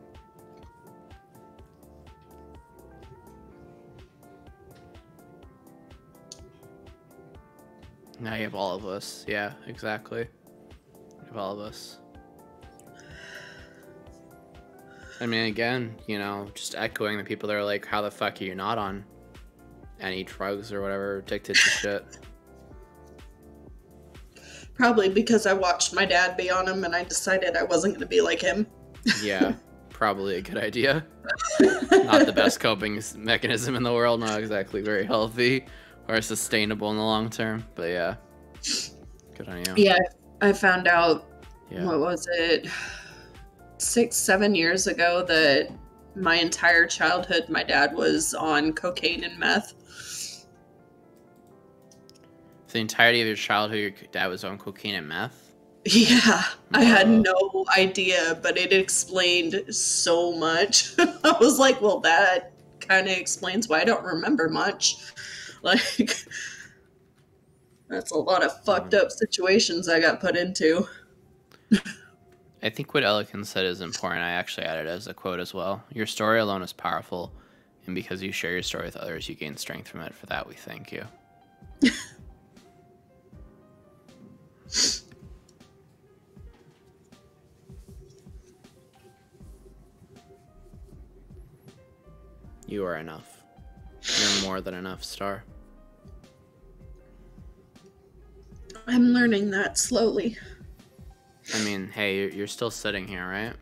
Now you have all of us. Yeah, exactly. You have all of us. I mean, again, you know, just echoing the people that are like, how the fuck are you not on any drugs or whatever, addicted to shit? Probably because I watched my dad be on him and I decided I wasn't going to be like him. Yeah, probably a good idea. Not the best coping mechanism in the world, not exactly very healthy or sustainable in the long term, but yeah. Good on you. Yeah, I found out, what was it, 6-7 years ago that my entire childhood my dad was on cocaine and meth. For the entirety of your childhood, your dad was on cocaine and meth? Yeah, I had no idea, but it explained so much. I was like, well, that kind of explains why I don't remember much. Like, that's a lot of fucked up situations I got put into. I think what Elikin said is important. I actually added it as a quote as well. Your story alone is powerful, and because you share your story with others, you gain strength from it. For that, we thank you. You are enough. You're more than enough, Star. I'm learning that slowly. I mean, hey, you're still sitting here, right?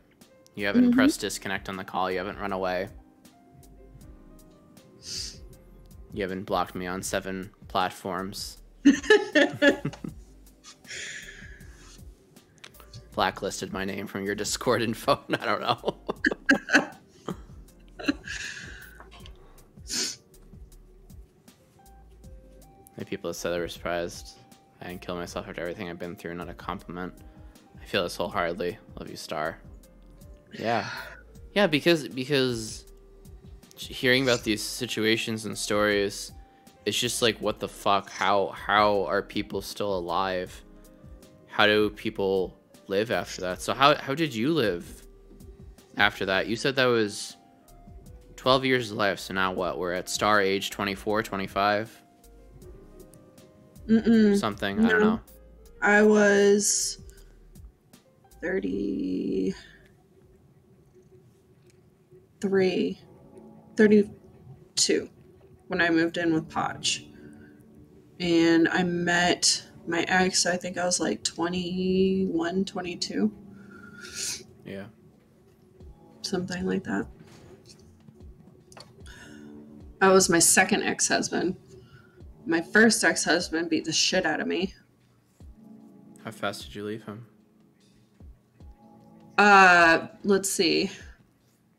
You haven't pressed disconnect on the call. You haven't run away. You haven't blocked me on 7 platforms. Blacklisted my name from your Discord info. I don't know. Many people have said they were surprised I didn't kill myself after everything I've been through. Not a compliment. I feel this wholeheartedly. Love you, Star. Yeah. Yeah, because hearing about these situations and stories, it's just like, what the fuck? How are people still alive? How do people live after that? So how did you live after that? You said that was 12 years of life. So now what? We're at Star age 24, 25? Something. No. I don't know. I was 32 when I moved in with Poch. And I met my ex, I think I was like 21, 22. Yeah. Something like that. I was my second ex-husband. My first ex-husband beat the shit out of me. How fast did you leave him? Let's see.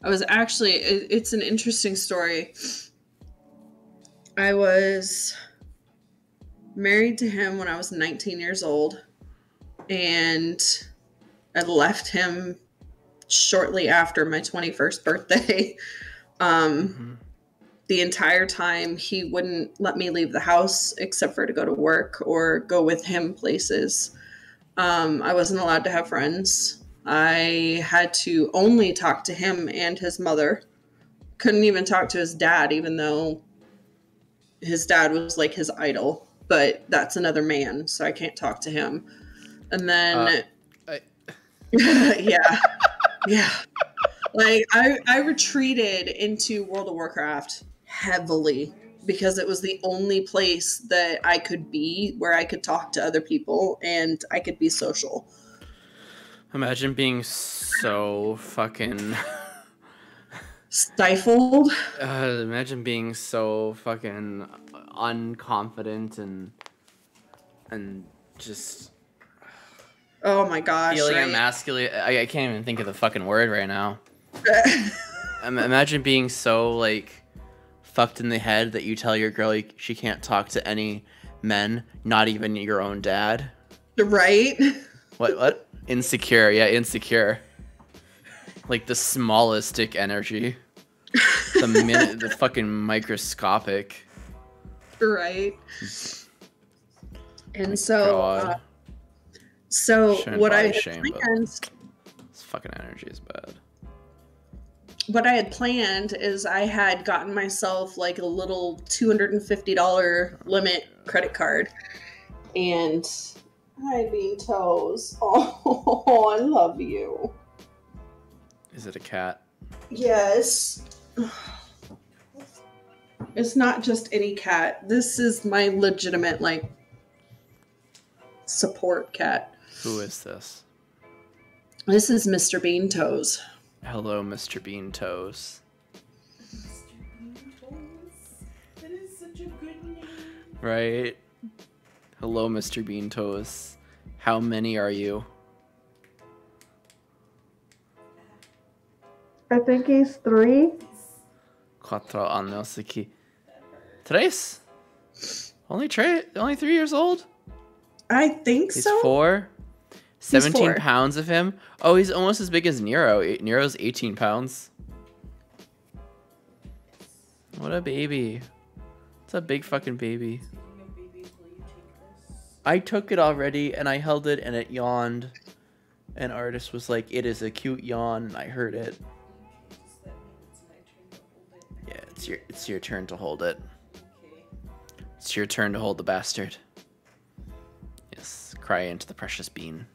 I was actually, it's an interesting story. I was married to him when I was 19 years old, and I left him shortly after my 21st birthday. The entire time he wouldn't let me leave the house except for to go to work or go with him places. I wasn't allowed to have friends. I had to only talk to him and his mother couldn't even talk to his dad, even though his dad was like his idol. But that's another man, so I can't talk to him. And then, yeah. Like, I retreated into World of Warcraft heavily because it was the only place that I could be where I could talk to other people and I could be social. Imagine being so fucking stifled. Imagine being so fucking unconfident and just oh my gosh, feeling right? emasculated. I can't even think of the fucking word right now. Imagine being so like fucked in the head that you tell your girl she can't talk to any men, not even your own dad. Right? What? Insecure. Yeah, insecure. Like the smallest dick energy. The fucking microscopic. Right. And so, Shouldn't what I body had shame, planned, this fucking energy is bad. What I had planned is I had gotten myself like a little $250 limit credit card, and hi Bean Toes. Oh, I love you. Is it a cat? Yes. It's not just any cat. This is my legitimate, like, support cat. Who is this? This is Mr. Bean Toes. Hello, Mr. Bean Toes. Mr. Bean Toes. That is such a good name. Right? Hello, Mr. Bean Toes. How many are you? I think he's 3. Cuatro años aquí. Tres? Only 3 years old? I think He's so. 4. 17 4. pounds of him. Oh, he's almost as big as Nero. Nero's 18 pounds. What a baby. It's a big fucking baby. I took it already and I held it and it yawned. And Artist was like, it is a cute yawn. And I heard it. Yeah, it's your turn to hold it. It's your turn to hold the bastard. Yes, cry into the precious bean.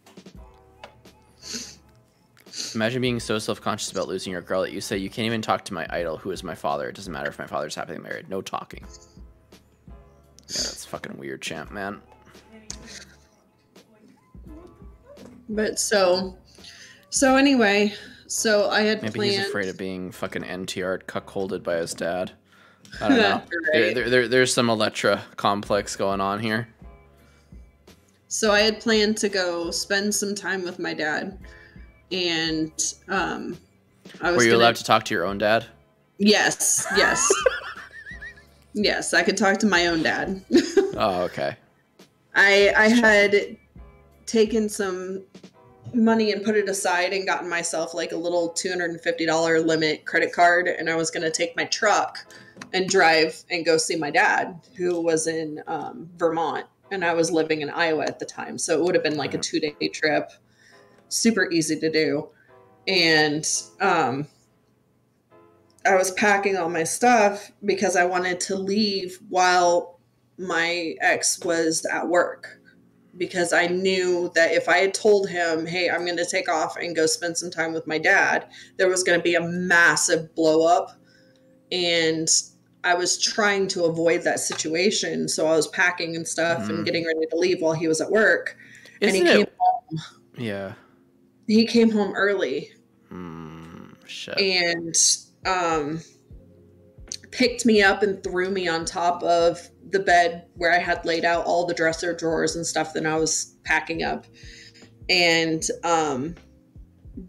Imagine being so self-conscious about losing your girl that you say, you can't even talk to my idol, who is my father. It doesn't matter if my father's happily married. No talking. Yeah, that's fucking weird, champ, man. But so anyway, so I had Maybe planned. he's afraid of being fucking NTR'd, cuckolded by his dad. I don't know. Right. There's some Electra complex going on here. So I had planned to go spend some time with my dad, and I was. Were you allowed to talk to your own dad? Yes. Yes, I could talk to my own dad. Oh, okay. I had taken some money and put it aside and gotten myself like a little $250 limit credit card, and I was going to take my truck and drive and go see my dad, who was in Vermont, and I was living in Iowa at the time, so it would have been like a 2-day trip. Super easy to do. And I was packing all my stuff because I wanted to leave while my ex was at work, because I knew that if I had told him, hey, I'm going to take off and go spend some time with my dad, there was going to be a massive blow up. And I was trying to avoid that situation. So I was packing and stuff and getting ready to leave while he was at work. And he came home. Yeah. He came home early. Shit. And picked me up and threw me on top of the bed where I had laid out all the dresser drawers and stuff that I was packing up. And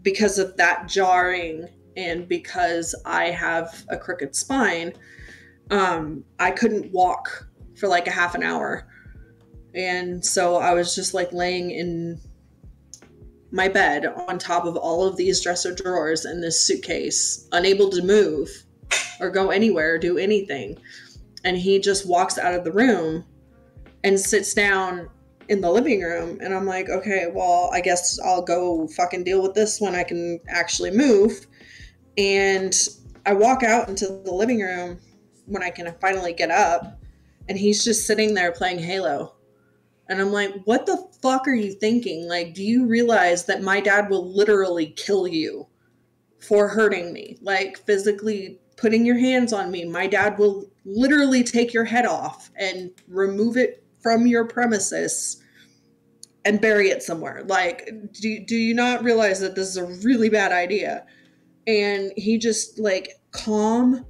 because of that jarring, and because I have a crooked spine, I couldn't walk for like a half an hour. And so I was just like laying in my bed on top of all of these dresser drawers and this suitcase, unable to move or go anywhere or do anything. And he just walks out of the room and sits down in the living room. And I'm like, okay, well, I guess I'll go fucking deal with this when I can actually move. And I walk out into the living room when I can finally get up, and he's just sitting there playing Halo. And I'm like, what the fuck are you thinking? Like, do you realize that my dad will literally kill you for hurting me? Like, physically putting your hands on me. My dad will literally take your head off and remove it from your premises and bury it somewhere. Like, do you not realize that this is a really bad idea? And he just, like, calm,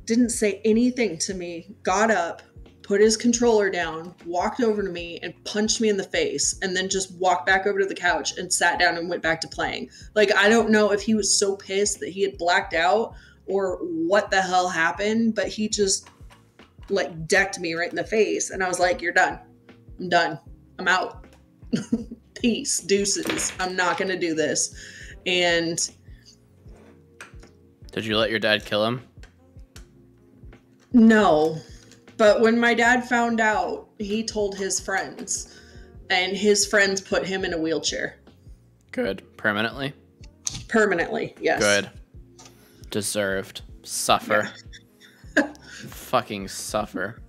didn't say anything to me, got up, put his controller down, walked over to me and punched me in the face, and then just walked back over to the couch and sat down and went back to playing. Like, I don't know if he was so pissed that he had blacked out or what the hell happened, but he just, like, decked me right in the face. And I was like, you're done. I'm done. I'm out. Peace. Deuces. I'm not going to do this. And Did you let your dad kill him? no. But when my dad found out, he told his friends, and his friends put him in a wheelchair. Good. Permanently? Permanently, yes. Good. Deserved. Suffer. Yeah. Fucking suffer.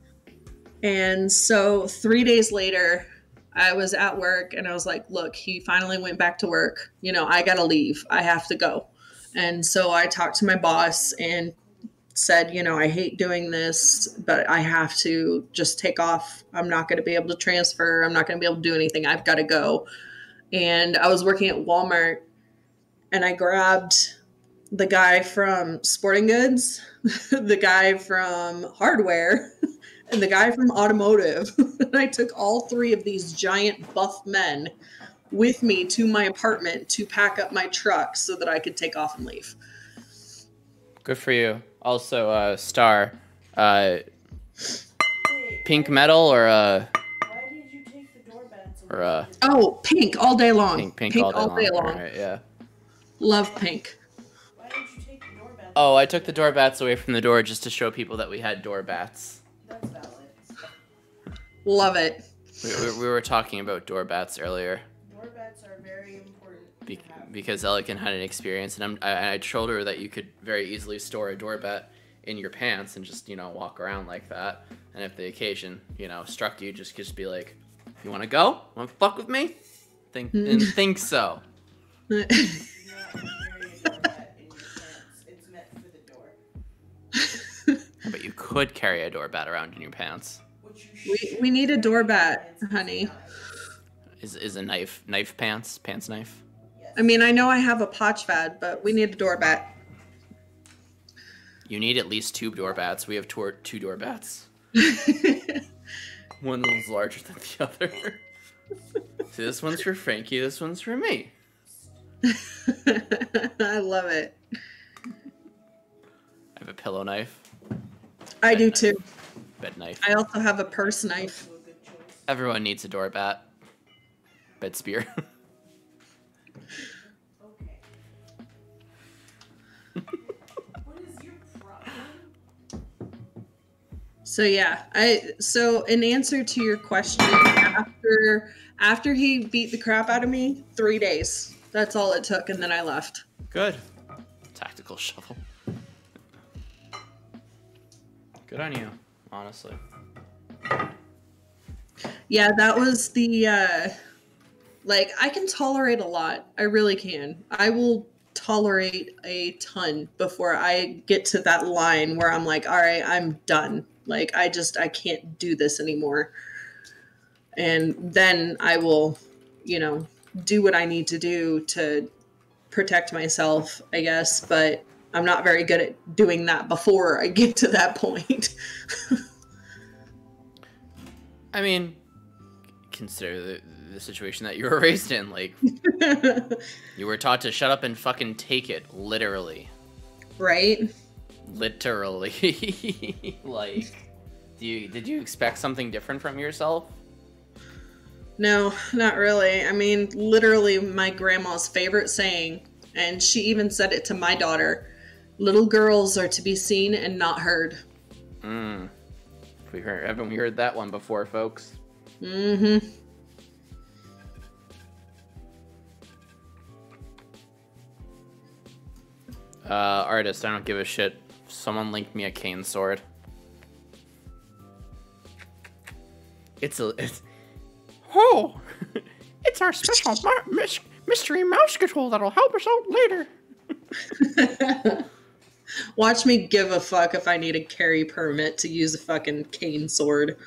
And so 3 days later, I was at work, and I was like, look, he finally went back to work. You know, I gotta leave. I have to go. And so I talked to my boss and said, you know, I hate doing this, but I have to just take off. I'm not going to be able to transfer. I'm not going to be able to do anything. I've got to go. And I was working at Walmart, and I grabbed the guy from Sporting Goods, the guy from Hardware, and the guy from Automotive. And I took all three of these giant buff men with me to my apartment to pack up my truck so that I could take off and leave. Good for you. Also, Star, pink metal or Why did you take the door bats away? Oh, pink all day long. Pink all day long. Right, yeah. Love pink. Why did you take the door bats? Oh, I took the door bats away from the door just to show people that we had door bats. That's valid. Love it. We were talking about door bats earlier. Door bats are very important. Because Elikin had an experience, and I told her that you could very easily store a door bat in your pants and just, you know, walk around like that. And if the occasion, you know, struck you, just be like, you want to go? Want to fuck with me? Think so. Do not carry a door bat in your pants. It's meant for the door. But you could carry a door bat around in your pants. We need a door bat, honey. Is a knife pants? Pants knife? I mean, I know I have a Pochfad, but we need a door bat. You need at least 2 door bats. We have 2 door bats. One is larger than the other. See, this one's for Frankie, this one's for me. I love it. I have a pillow knife. I do too. Bed knife. I also have a purse knife. Everyone needs a door bat. Bed spear. Okay. What is your problem? So yeah, so in answer to your question, after he beat the crap out of me, 3 days. That's all it took, and then I left. Good. Tactical shovel. Good on you, honestly. Yeah, that was the like, I can tolerate a lot. I really can. I will tolerate a ton before I get to that line where I'm like, all right, I'm done. Like, I can't do this anymore. And then I will, you know, do what I need to do to protect myself, I guess. But I'm not very good at doing that before I get to that point. I mean, consider the situation that you were raised in. Like, you were taught to shut up and fucking take it, literally. Right? Literally. Like, did you expect something different from yourself? No, not really. I mean, literally my grandma's favorite saying, and she even said it to my daughter, little girls are to be seen and not heard. Haven't we heard that one before, folks? Mm-hmm. Artist, I don't give a shit Someone linked me a cane sword. It's oh, it's our special mystery mouse control that'll help us out later. Watch me give a fuck if I need a carry permit to use a fucking cane sword.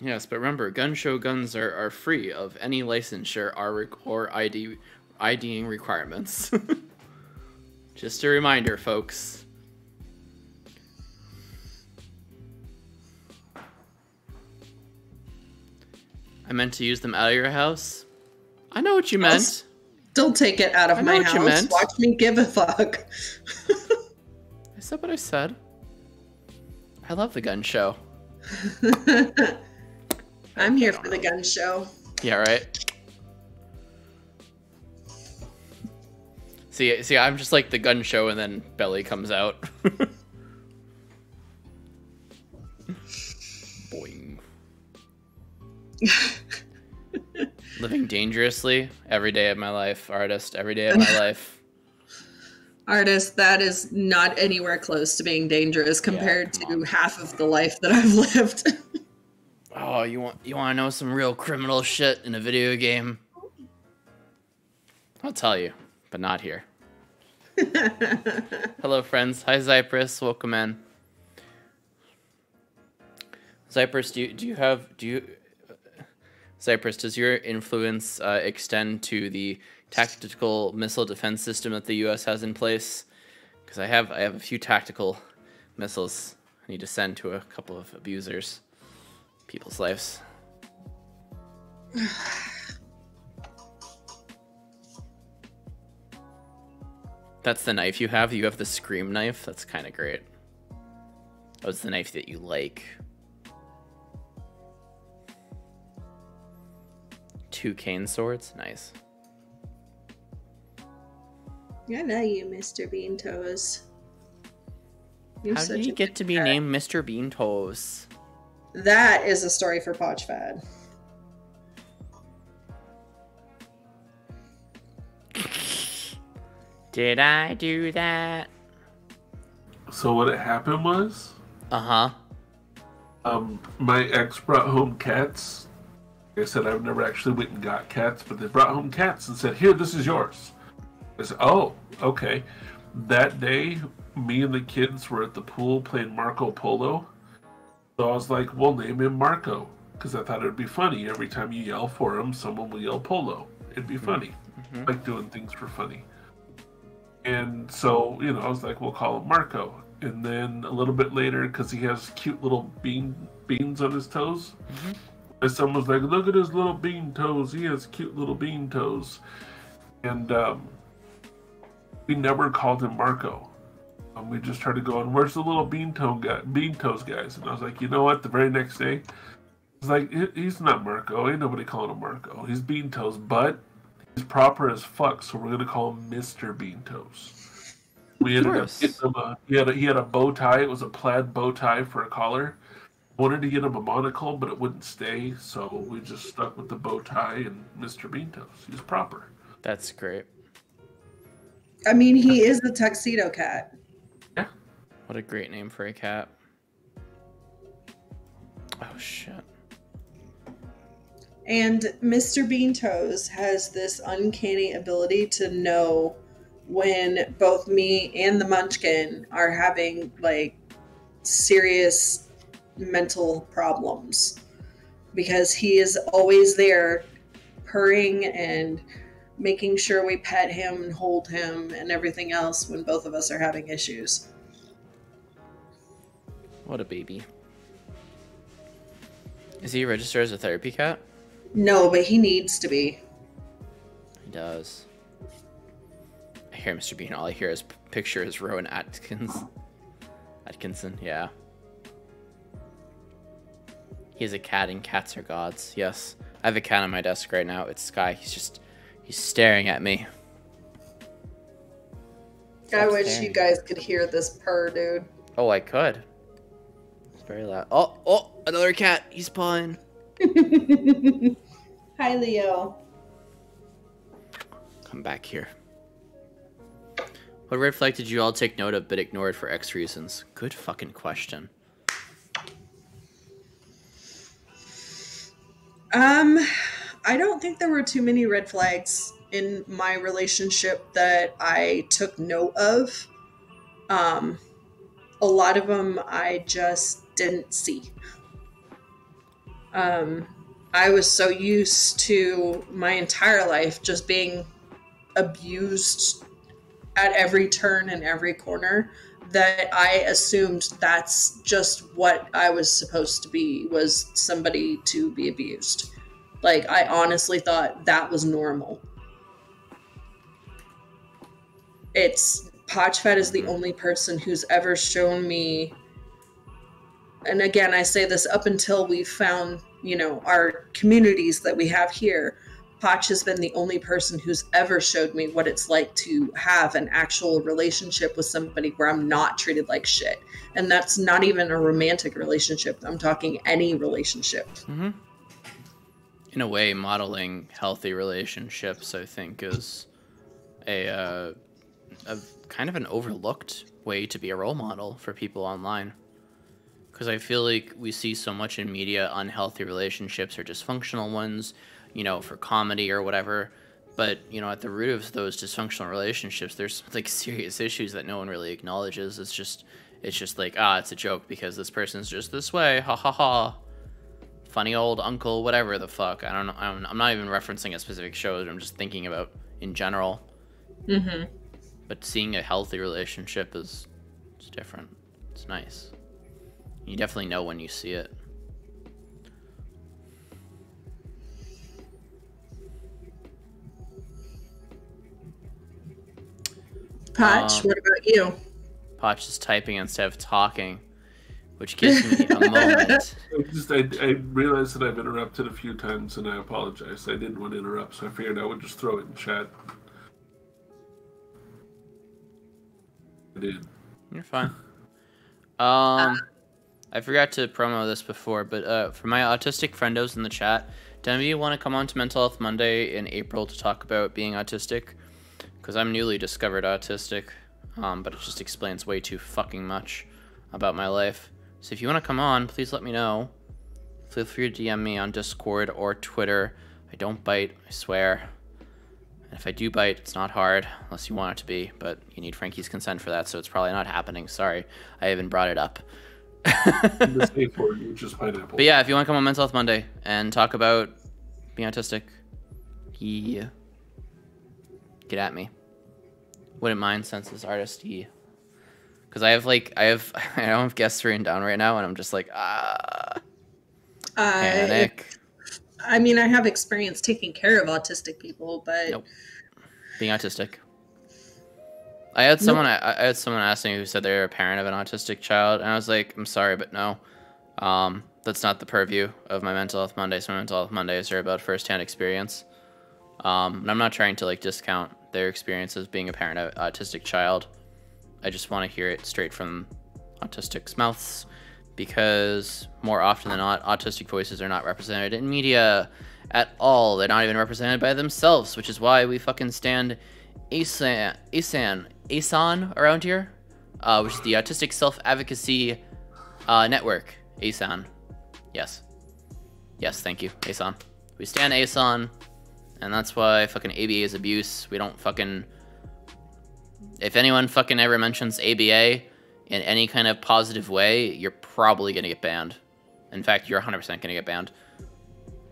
Yes, but remember, gun show guns are free of any licensure or IDing requirements. Just a reminder, folks. I meant to use them out of your house. I know what you meant. Don't take it out of my house. Watch me give a fuck. I said what I said. I love the gun show. I'm here for the gun show. Yeah, right? See, I'm just like the gun show and then Belly comes out. Boing. Living dangerously every day of my life. Artist, every day of my life. Artist, that is not anywhere close to being dangerous compared to half of the life that I've lived. Oh, you want to know some real criminal shit in a video game? I'll tell you, but not here. Hello, friends. Hi, Zypress. Welcome in. Zypress, Zypress, does your influence extend to the tactical missile defense system that the U.S. has in place? Because I have a few tactical missiles I need to send to a couple of abusers. People's lives. That's the knife you have? You have the Scream knife? That's kind of great. That was the knife that you like. 2 cane swords? Nice. I know you, Mr. Bean Toes. How did you get to be named Mr. Bean Toes? That is a story for Pochfad. Did I do that? So what had happened was, my ex brought home cats. Like I said, I've never actually went and got cats, but they brought home cats and said, "Here, this is yours." I said, "Oh, okay." That day, me and the kids were at the pool playing Marco Polo. So I was like, "We'll name him Marco," because I thought it would be funny. Every time you yell for him, someone will yell Polo. It'd be funny. I like doing things for funny. And so, I was like, we'll call him Marco. And then a little bit later, because he has cute little beans on his toes, and someone was like, "Look at his little bean toes. He has cute little bean toes." And we never called him Marco. We just started going, "Where's the little bean toes guys?" And I was like, you know what? The very next day, I was like, "He's not Marco. Ain't nobody calling him Marco. He's bean toes, but he's proper as fuck, so we're gonna call him Mr. Bean Toes." We ended up getting him he had a bow tie. It was a plaid bow tie for a collar. Wanted to get him a monocle, but it wouldn't stay, so we just stuck with the bow tie and Mr. Bean Toes. He's proper. That's great. I mean, he is a tuxedo cat. Yeah. What a great name for a cat. Oh, shit. And Mr. Bean Toes has this uncanny ability to know when both me and the Munchkin are having, like, serious mental problems. Because he is always there purring and making sure we pet him and hold him and everything else when both of us are having issues. What a baby. Is he registered as a therapy cat? No, but he needs to be. He does. I hear Mr. Bean. All I hear is picture is Rowan Atkinson, yeah. He has a cat and cats are gods. Yes. I have a cat on my desk right now. It's Sky. He's staring at me. I wish you guys could hear this purr, dude. Oh, I could. It's very loud. Oh, another cat. He's pawing. Hi, Leo. Come back here. What red flag did you all take note of but ignored for X reasons? Good fucking question. I don't think there were too many red flags in my relationship that I took note of. A lot of them I just didn't see. I was so used to my entire life just being abused at every turn and every corner that I assumed that's just what I was supposed to be, was somebody to be abused. Like, I honestly thought that was normal. Pochfad is the only person who's ever shown me, and again, I say this up until we've found, our communities that we have here, Poch has been the only person who's ever showed me what it's like to have an actual relationship with somebody where I'm not treated like shit. And that's not even a romantic relationship. I'm talking any relationship. Mm-hmm. In a way, modeling healthy relationships, I think, is a kind of an overlooked way to be a role model for people online. Because I feel like we see so much in media unhealthy relationships or dysfunctional ones, for comedy or whatever. But, at the root of those dysfunctional relationships, there's like serious issues that no one really acknowledges. It's just like, it's a joke because this person's just this way, ha ha ha. Funny old uncle, whatever the fuck. I don't know. I'm not even referencing a specific show. I'm just thinking about in general. Mm-hmm. But seeing a healthy relationship it's different. It's nice. You definitely know when you see it. Poch, what about you? Poch is typing instead of talking, which gives me a moment. I realized that I've interrupted a few times, and I apologize. I didn't want to interrupt, so I figured I would just throw it in chat. I did. You're fine. I forgot to promo this before, but for my autistic friendos in the chat, do any of you want to come on to Mental Health Monday in April to talk about being autistic? Because I'm newly discovered autistic, but it just explains way too fucking much about my life. So if you want to come on, please let me know. Feel free to DM me on Discord or Twitter. I don't bite, I swear. And if I do bite, it's not hard, unless you want it to be, but you need Frankie's consent for that, so it's probably not happening. Sorry, I even brought it up. The safe word, which is pineapple. But yeah, if you want to come on Mental Health Monday and talk about being autistic, yeah, get at me. Wouldn't mind since this artist, yeah. Because I don't have guests written down right now, and I'm just like, panic. I mean, I have experience taking care of autistic people, but nope. Being autistic. I had someone ask me who said they were a parent of an autistic child, and I was like, I'm sorry, but no. That's not the purview of my Mental Health Mondays. My Mental Health Mondays are about first-hand experience. And I'm not trying to discount their experiences being a parent of an autistic child. I just want to hear it straight from autistics' mouths, because more often than not, autistic voices are not represented in media at all. They're not even represented by themselves, which is why we fucking stand ASAN around here, which is the Autistic Self-Advocacy Network. ASAN. Yes, thank you, ASAN. We stand ASAN, and that's why fucking ABA is abuse. We don't fucking... If anyone fucking ever mentions ABA in any kind of positive way, you're probably gonna get banned. In fact, you're 100% gonna get banned.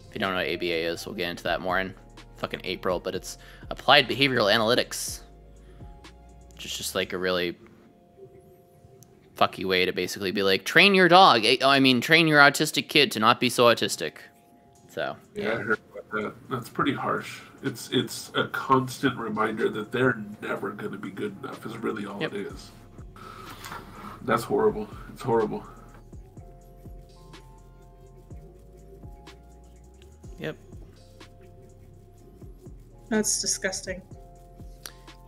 If you don't know what ABA is, we'll get into that more in fucking April, but it's Applied Behavioral Analytics. Which is just like a really fucky way to basically be like, train your dog. Train your autistic kid to not be so autistic. So yeah, I heard about that. That's pretty harsh. It's a constant reminder that they're never going to be good enough. Is really all it is. That's horrible. It's horrible. Yep. That's disgusting.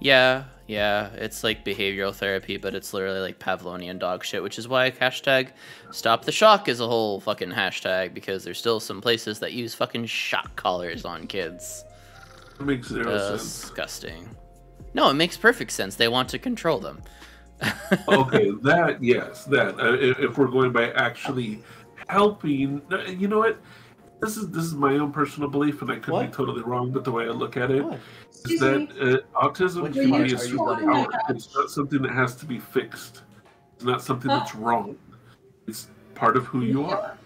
Yeah, it's like behavioral therapy, but it's literally like Pavlovian dog shit, which is why hashtag Stop the Shock is a whole fucking hashtag, because there's still some places that use fucking shock collars on kids. It makes zero sense. Disgusting. No, it makes perfect sense. They want to control them. Okay, that, yes, that. If we're going by actually helping, you know what? This is my own personal belief, and I could be totally wrong, but the way I look at it is that autism can be a superpower. It's not something that has to be fixed. It's not something that's wrong. It's part of who you are.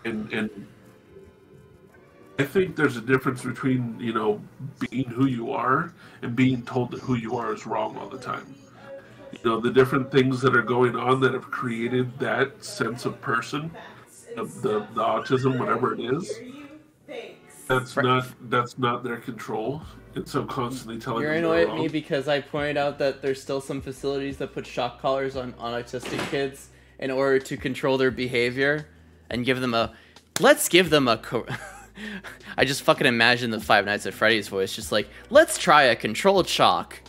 And I think there's a difference between, you know, being who you are and being told that who you are is wrong all the time. You know, the different things that are going on that have created that sense of person, the autism, whatever it is, that's not their control. And so constantly telling You're them annoyed they're at wrong. me because I pointed out that there's still some facilities that put shock collars on autistic kids in order to control their behavior and give them a... Let's give them a... I just fucking imagine the Five Nights at Freddy's voice, just like, let's try a controlled shock.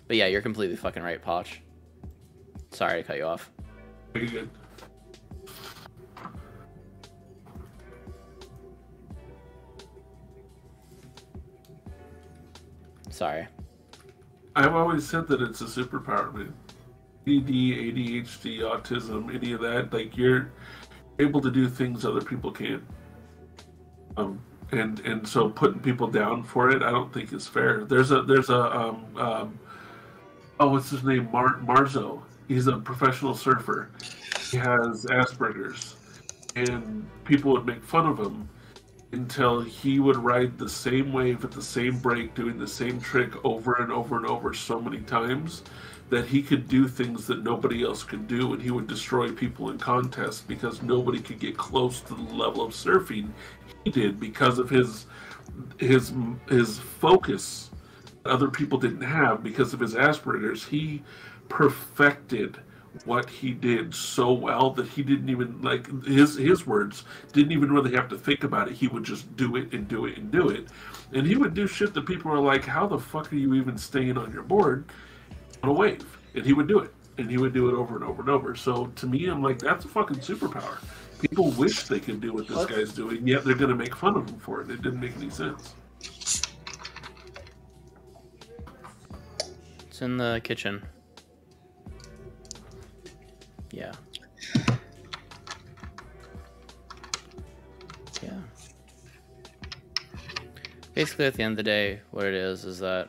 But yeah, you're completely fucking right, Poch. Sorry to cut you off. Very good. Sorry. I've always said that it's a superpower, man. AD, ADHD, autism, any of that, like, you're able to do things other people can't. And so putting people down for it, I don't think is fair. There's a what's his name? Marzo. He's a professional surfer. He has Asperger's, and people would make fun of him until he would ride the same wave at the same break, doing the same trick over and over and over so many times that he could do things that nobody else could do, and he would destroy people in contests because nobody could get close to the level of surfing he did because of his focus that other people didn't have because of his Asperger's. He perfected what he did so well that he didn't even, like, his words, didn't even really have to think about it. He would just do it and do it and do it. And he would do shit that people are like, how the fuck are you even staying on your board on a wave? And he would do it. And he would do it over and over and over. So to me, I'm like, that's a fucking superpower. People wish they could do what this guy's doing, yet they're going to make fun of him for it. It didn't make any sense. It's in the kitchen. Yeah. Yeah. Basically, at the end of the day, what it is that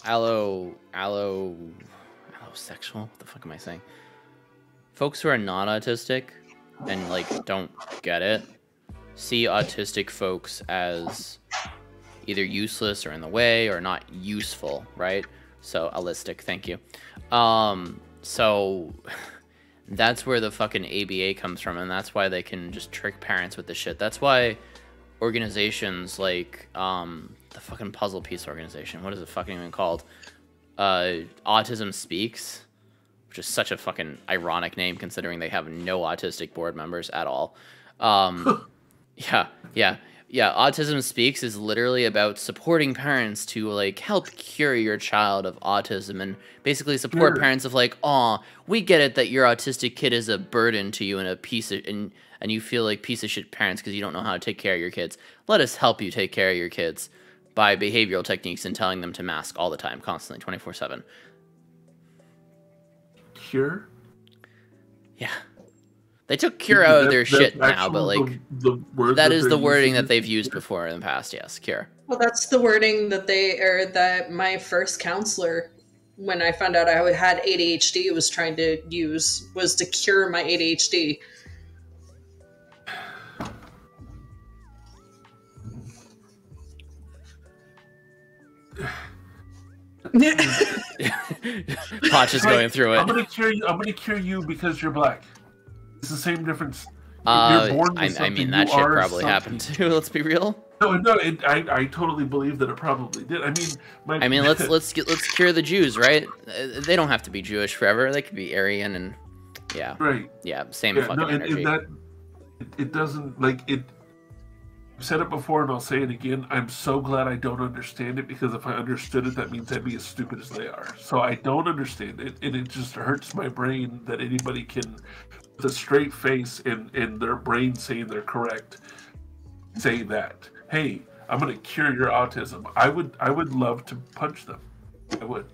allosexual? What the fuck am I saying? Folks who are not autistic and, like, don't get it see autistic folks as either useless or in the way or not useful, right? So, allistic, thank you. So that's where the fucking ABA comes from, and that's why they can just trick parents with this shit. That's why organizations like the fucking puzzle piece organization, what is it fucking even called? Autism Speaks, which is such a fucking ironic name considering they have no autistic board members at all. Yeah, Autism Speaks is literally about supporting parents to, like, help cure your child of autism and basically support parents of, like, aw, we get it that your autistic kid is a burden to you and a piece of, and you feel like piece of shit parents because you don't know how to take care of your kids. Let us help you take care of your kids by behavioral techniques and telling them to mask all the time, constantly, 24/7. Cure? Yeah. They took cure out of their shit now, but, like, that is the wording that they've used before in the past, yes, cure. Well, that's the wording that that my first counselor, when I found out I had ADHD, was trying to use, was to cure my ADHD. Potch is going through it. I'm gonna cure you because you're black. It's the same difference. I mean, that shit probably happened too. Let's be real. No, I totally believe that it probably did. I mean, let's cure the Jews, right? They don't have to be Jewish forever. They could be Aryan and yeah, right. Yeah, same fucking energy. It doesn't, like, it. I've said it before and I'll say it again. I'm so glad I don't understand it, because if I understood it, that means I'd be as stupid as they are. So I don't understand it, and it just hurts my brain that anybody can, with a straight face and their brain saying they're correct, say that. Hey, I'm gonna cure your autism. I would love to punch them. I would.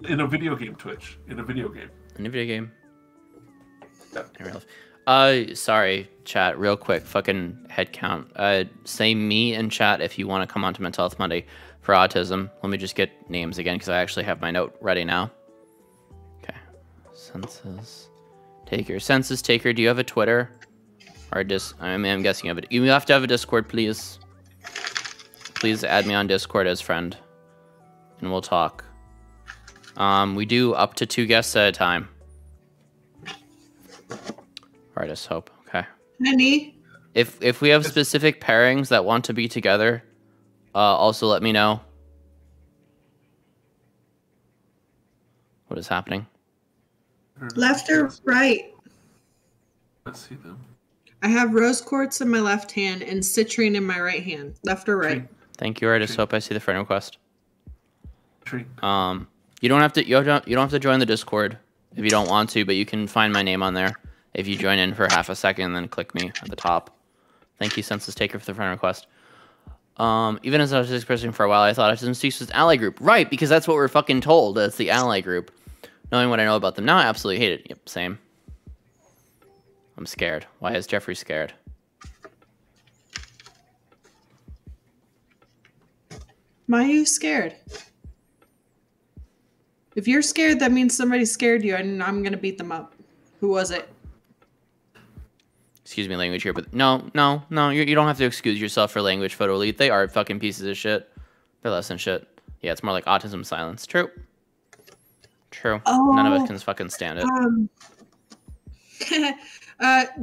In a video game, Twitch. In a video game. In a video game. Yeah. In real life. Sorry, chat, real quick, fucking head count. Say me in chat if you want to come on to Mental Health Monday for autism. Let me just get names again because I actually have my note ready now. Okay. Census taker. Census taker, do you have a Twitter? Or I'm guessing you have it. You have to have a Discord, please. Please add me on Discord as friend. And we'll talk. We do up to 2 guests at a time. Artist Hope, okay. Honey. If we have specific pairings that want to be together, also let me know. What is happening? Left or right? Let's see them. I have rose quartz in my left hand and citrine in my right hand. Left or right? Thank you, Artist Hope. I see the friend request. Tree. You don't have to join the Discord if you don't want to, but you can find my name on there if you join in for half a second and then click me at the top. Thank you, Census Taker, for the friend request. Even as I was expressing for a while, I thought Autism Speaks was an ally group. Right, because that's what we're fucking told. It's the ally group. Knowing what I know about them now, I absolutely hate it. Yep, same. I'm scared. Why is Jeffrey scared? Why are you scared? If you're scared, that means somebody scared you, and I'm gonna beat them up. Who was it? Excuse me, language here, but no, you don't have to excuse yourself for language, Photo Elite. They are fucking pieces of shit. They're less than shit. Yeah, it's more like autism silence. True. True. Oh, none of us can fucking stand it.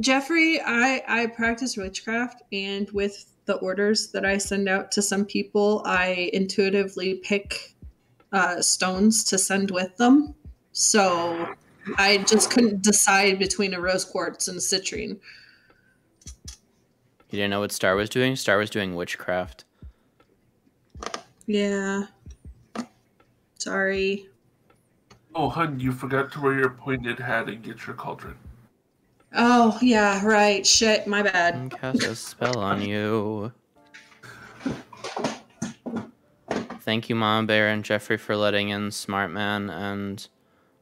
Jeffrey, I practice witchcraft, and with the orders that I send out to some people, I intuitively pick stones to send with them. So I just couldn't decide between a rose quartz and a citrine. You didn't know what Star was doing? Star was doing witchcraft. Yeah. Sorry. Oh, hun, you forgot to wear your pointed hat and get your cauldron. Oh, yeah, right. Shit, my bad. Cast a spell on you. Thank you, Mom Bear and Jeffrey, for letting in Smart Man and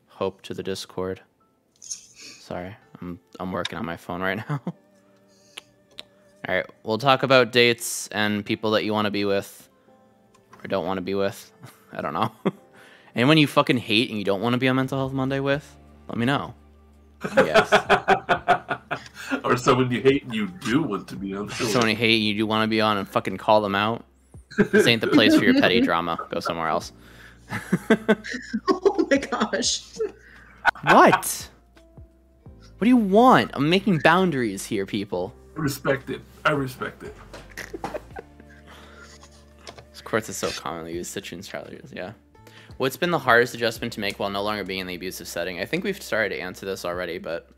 Hope to the Discord. Sorry, I'm working on my phone right now. All right, we'll talk about dates and people that you want to be with or don't want to be with. I don't know. Anyone you fucking hate and you don't want to be on Mental Health Monday with, let me know. Yes. Or someone you hate and you do want to be on. Someone you hate and you do want to be on and fucking call them out. This ain't the place for your petty drama. Go somewhere else. Oh my gosh. What? What do you want? I'm making boundaries here, people. I respect it. I respect it. This quartz is so commonly used. Citrine strategies, yeah. What's been the hardest adjustment to make while no longer being in the abusive setting? I think we've started to answer this already, but...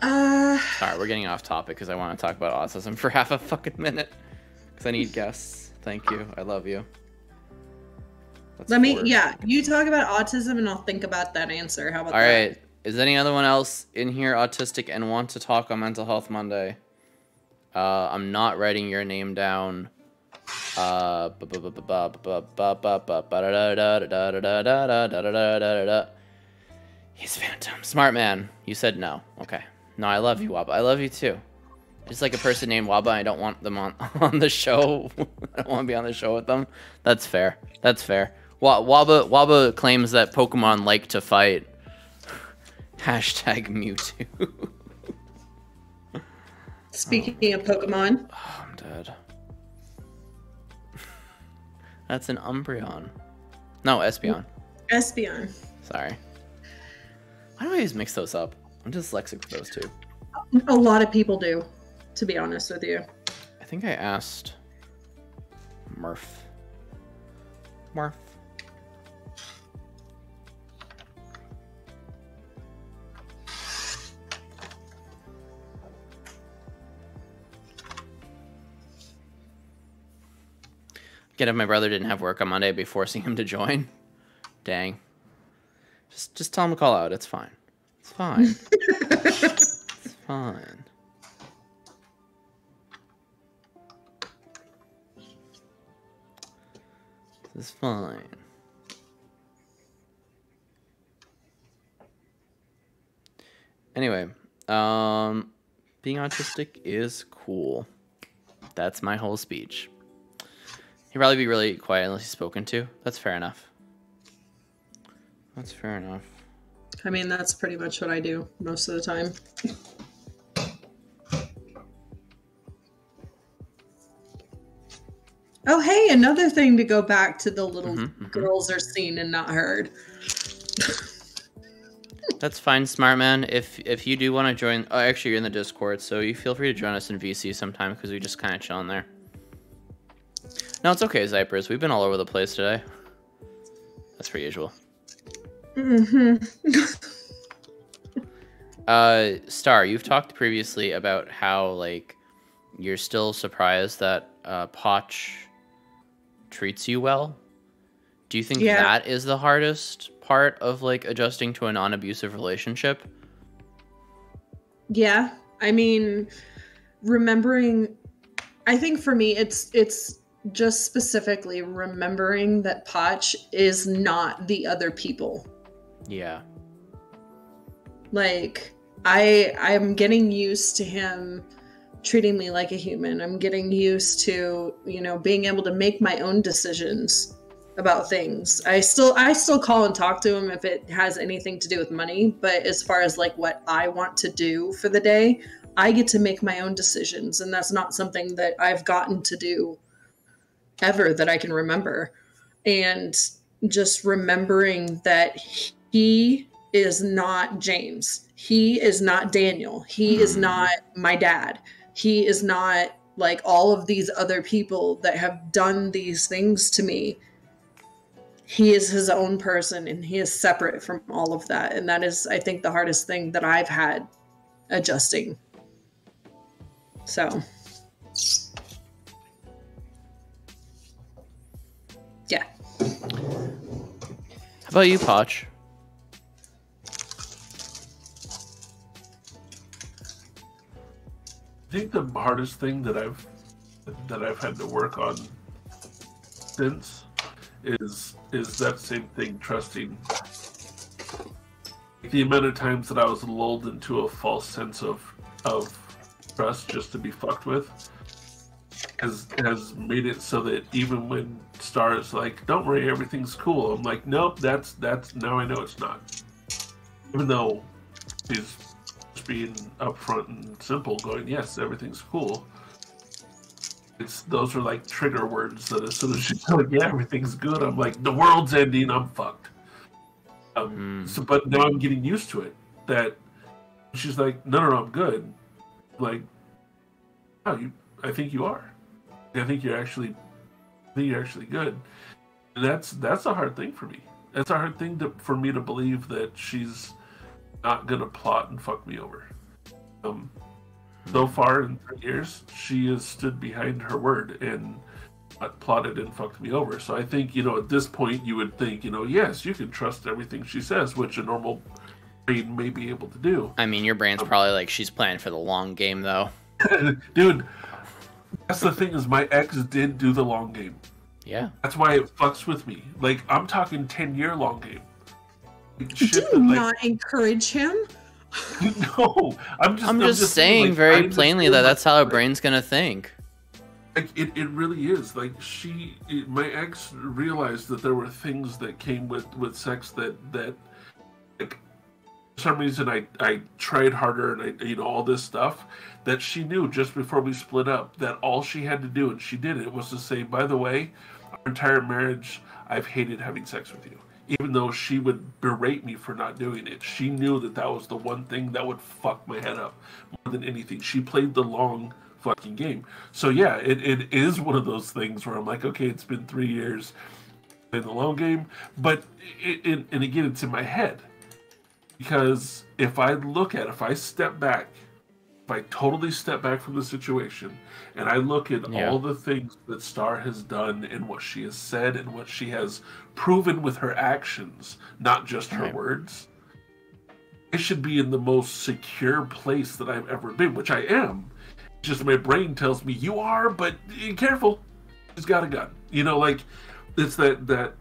Sorry, we're getting off topic because I want to talk about autism for half a fucking minute. Because I need guests. Thank you. I love you. Yeah, you talk about autism and I'll think about that answer. How about that? All right. Is anyone else in here autistic and want to talk on Mental Health Monday? I'm not writing your name down. He's Phantom. Smart man. You said no. Okay. No, I love you, Waba. I love you too. Just like a person named Waba, I don't want them on the show. I don't want to be on the show with them. That's fair. That's fair. Waba claims that Pokemon like to fight. Hashtag Mewtwo. Speaking of Pokemon. Oh, I'm dead. That's an Umbreon. No, Espeon. Espeon. Sorry. Why do I always mix those up? I'm dyslexic with those two. A lot of people do, to be honest with you. I think I asked Murph. Murph. Again, if my brother didn't have work on Monday, I'd be forcing him to join. Dang. Just tell him to call out. It's fine. It's fine. It's fine. It's fine. Anyway, being autistic is cool. That's my whole speech. He'd probably be really quiet unless he's spoken to. That's fair enough. That's fair enough. I mean, that's pretty much what I do most of the time. Oh, hey, another thing to go back to the little girls are seen and not heard. That's fine, smart man. If you do want to join, oh, actually you're in the Discord, so you feel free to join us in VC sometime because we just kind of chill in there. No, it's okay, Zypers. We've been all over the place today. That's per usual. Star, you've talked previously about how like you're still surprised that Poch treats you well. Do you think that is the hardest part of like adjusting to a non-abusive relationship? Yeah, I mean, remembering, I think for me it's just specifically remembering that Poch is not the other people. Yeah. Like I'm getting used to him treating me like a human. I'm getting used to, you know, being able to make my own decisions about things. I still call and talk to him if it has anything to do with money, but as far as like what I want to do for the day, I get to make my own decisions, and that's not something that I've gotten to do ever that I can remember. And just remembering that he is not James. He is not Daniel. He is not my dad. He is not like all of these other people that have done these things to me. He is his own person, and he is separate from all of that. And that is, I think, the hardest thing that I've had adjusting. So, yeah. How about you, Poch? I think the hardest thing that I've had to work on since is that same thing, trusting. The amount of times that I was lulled into a false sense of trust just to be fucked with has made it so that even when Star is like, "Don't worry, everything's cool," I'm like, "Nope, that's now I know it's not." Even though she's just being upfront and simple, going, "Yes, everything's cool." Those are like trigger words that as soon as she's like, "Yeah, everything's good," I'm like, "The world's ending, I'm fucked." So, but now I'm getting used to it. That she's like, "No, I'm good." Like, "Oh, I think you are. I think you're actually good." And that's a hard thing for me. That's a hard thing for me to believe that she's not gonna plot and fuck me over. So far in 3 years, she has stood behind her word and plotted and fucked me over. So I think, at this point, you would think, yes, you can trust everything she says, which a normal brain may be able to do. I mean, your brain's probably like, she's playing for the long game, though. Dude, that's the thing, is my ex did do the long game. Yeah. That's why it fucks with me. Like, I'm talking 10-year long game. Do not encourage him. No, I'm just saying like, very plainly that's how our brain's gonna think. Like, it really is. Like, my ex realized that there were things that came with sex that like, for some reason I tried harder and all this stuff that she knew just before we split up, that all she had to do, and she did it, was to say, "By the way, our entire marriage, I've hated having sex with you." Even though she would berate me for not doing it, she knew that was the one thing that would fuck my head up more than anything. She played the long fucking game. So yeah, it is one of those things where I'm like, okay, it's been 3 years playing the long game, but and again, it's in my head. Because if I step back, if I totally step back from the situation, and I look at all the things that Star has done and what she has said and what she has proven with her actions, not just her words, I should be in the most secure place that I've ever been, which I am. Just my brain tells me you are, but be careful. She's got a gun. it's that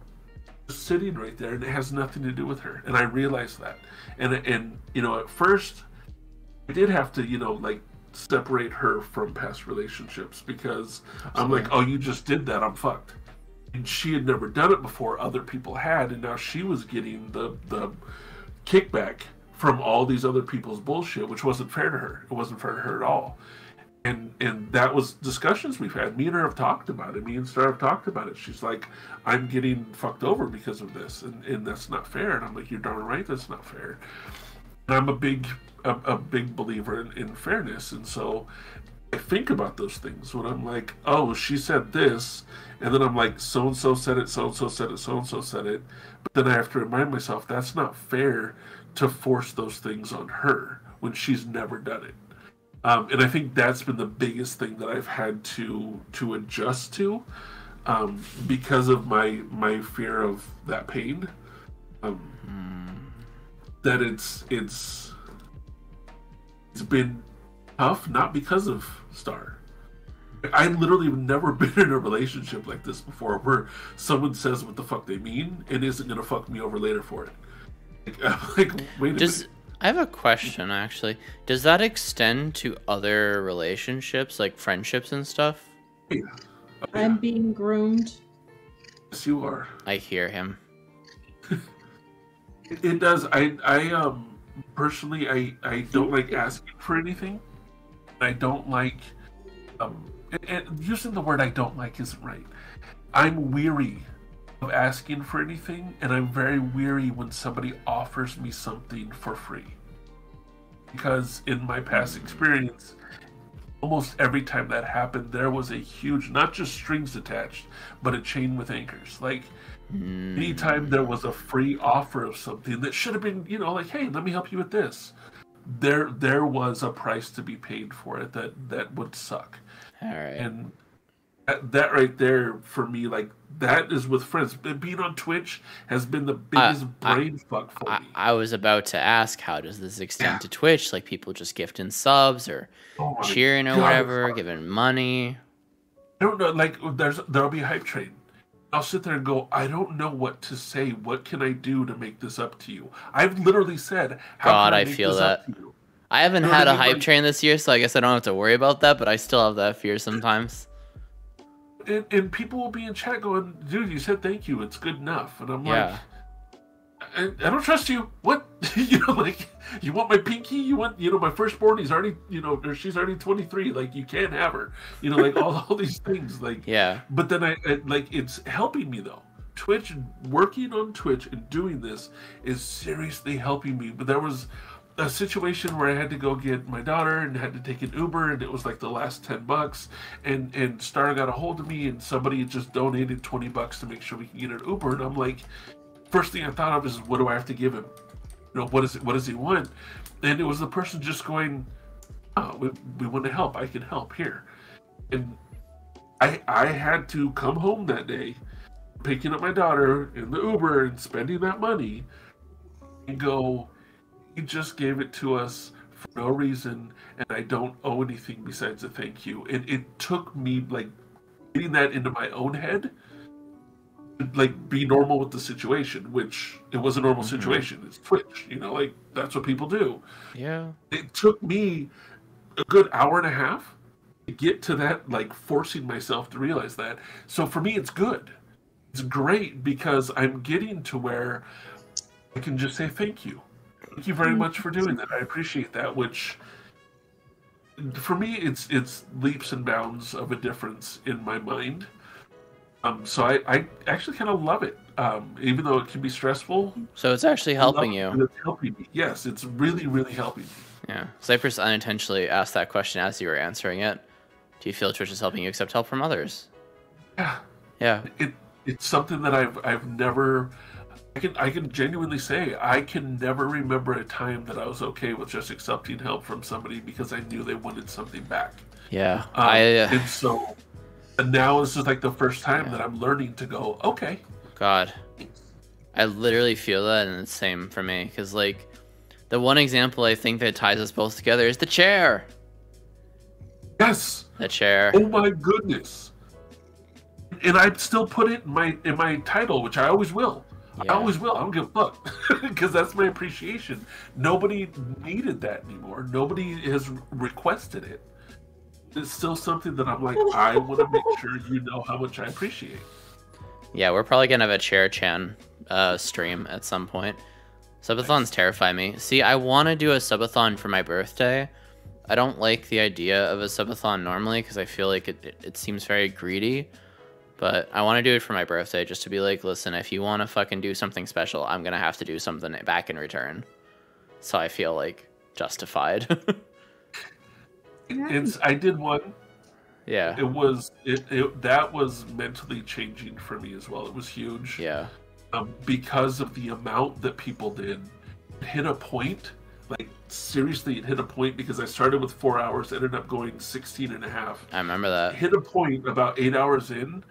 sitting right there, and it has nothing to do with her. And I realized that. And you know, at first, I did have to, you know, like separate her from past relationships because I'm like, oh, you just did that, I'm fucked. And she had never done it before, other people had, and now she was getting the kickback from all these other people's bullshit, which wasn't fair to her. It wasn't fair to her at all. And that was discussions we've had. Me and her have talked about it. Me and Star have talked about it. She's like, I'm getting fucked over because of this, and that's not fair. And I'm like, you're darn right, that's not fair. And I'm a big believer in fairness, and so I think about those things when I'm like, oh, she said this, and then I'm like, so and so said it, so and so said it, so and so said it. But then I have to remind myself that's not fair to force those things on her when she's never done it. And I think that's been the biggest thing that I've had to adjust to, because of my fear of that pain. That it's been tough, not because of Star. I literally have never been in a relationship like this before, where someone says what the fuck they mean and isn't gonna fuck me over later for it. Like wait a minute. I have a question, actually. Does that extend to other relationships, like friendships and stuff? Yeah. I'm being groomed. Yes, you are. I hear him. It does. I personally, I don't like asking for anything. I don't like, and using the word I don't like isn't right. I'm weary of asking for anything, and I'm very weary when somebody offers me something for free. Because in my past experience, almost every time that happened, there was a huge, not just strings attached, but a chain with anchors. Like, anytime there was a free offer of something that should have been, you know, like, hey, let me help you with this, there was a price to be paid for it that would suck. All right. And that right there, for me, like, that is with friends. Being on Twitch has been the biggest brain fuck for me. I was about to ask, how does this extend to Twitch? Like, people just gifting subs or cheering or whatever, giving money? I don't know. Like, there'll be a hype train. I'll sit there and go, I don't know what to say. What can I do to make this up to you? I've literally said, how can I make feel this that. up to you? I haven't had a hype train this year, so I guess I don't have to worry about that, but I still have that fear sometimes. And people will be in chat going, dude, you said thank you, it's good enough. And I'm like, I don't trust you. What? You know, like, you want my pinky? You want, you know, my firstborn, he's already, you know, or she's already 23. Like, you can't have her. You know, like, all these things. Like, but then I like, it's helping me, though. Twitch, working on Twitch and doing this is seriously helping me. But there was a situation where I had to go get my daughter and had to take an Uber, and it was like the last $10, and Star got a hold of me, and somebody just donated $20 to make sure we can get an Uber, and I'm like, first thing I thought of is, what do I have to give him? You know, what does he want? And it was the person just going, oh, we want to help, I can help here. And I had to come home that day, picking up my daughter in the Uber and spending that money, and go, he just gave it to us for no reason, and I don't owe anything besides a thank you. And it took me, like, getting that into my own head to, like, be normal with the situation, which it was a normal situation. It's Twitch, you know, like, that's what people do. Yeah. It took me a good hour and a half to get to that, like, forcing myself to realize that. So for me, it's good. It's great because I'm getting to where I can just say thank you. Thank you very much for doing that. I appreciate that, which for me, it's leaps and bounds of a difference in my mind. So I actually kind of love it, even though it can be stressful. So it's actually helping you. It's helping me. Yes, it's really, really helping me. Yeah. Cypress unintentionally asked that question as you were answering it. Do you feel Twitch is helping you accept help from others? Yeah. Yeah. It's something that I've never. I can genuinely say I can never remember a time that I was okay with just accepting help from somebody because I knew they wanted something back. Yeah. And so now it's just like the first time that I'm learning to go, okay. God. I literally feel that, and it's the same for me. Because, like, the one example I think that ties us both together is the chair. Yes. The chair. Oh my goodness. and I still put it in my title, which I always will. Yeah. I always will. I don't give a fuck because that's my appreciation. Nobody needed that anymore. Nobody has requested it. It's still something that I'm like, I want to make sure you know how much I appreciate. Yeah, we're probably gonna have a Chair Chan stream at some point. Subathons terrify me. See, I want to do a subathon for my birthday. I don't like the idea of a subathon normally because I feel like it seems very greedy. But I want to do it for my birthday just to be like, listen, if you want to fucking do something special, I'm going to have to do something back in return. So I feel like justified. I did one. Yeah. That was mentally changing for me as well. It was huge. Yeah. Because of the amount that people did. It hit a point. Like, seriously, it hit a point because I started with 4 hours, ended up going 16 and a half. I remember that. It hit a point about 8 hours in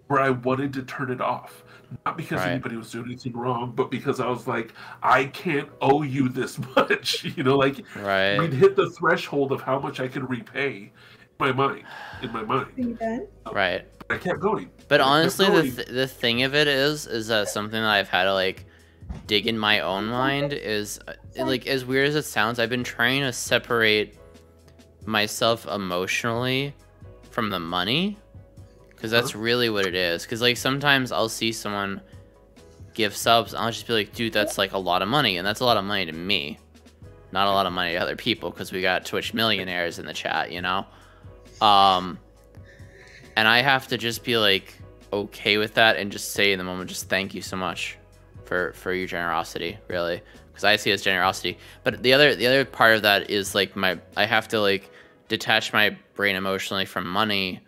where I wanted to turn it off. Not because anybody was doing anything wrong, but because I was like, I can't owe you this much. You know, like, we'd hit the threshold of how much I could repay in my mind. Right. But I kept going. But honestly, the thing of it is that something that I've had to, like, dig in my own mind is, like, as weird as it sounds, I've been trying to separate myself emotionally from the money. Because that's really what it is. Because, like, sometimes I'll see someone give subs, and I'll just be like, dude, that's, like, a lot of money. And that's a lot of money to me. Not a lot of money to other people, because we got Twitch millionaires in the chat, you know? And I have to just be, like, okay with that and just say in the moment, just thank you so much for your generosity, really. Because I see it as generosity. But the other part of that is, like, I have to, like, detach my brain emotionally from money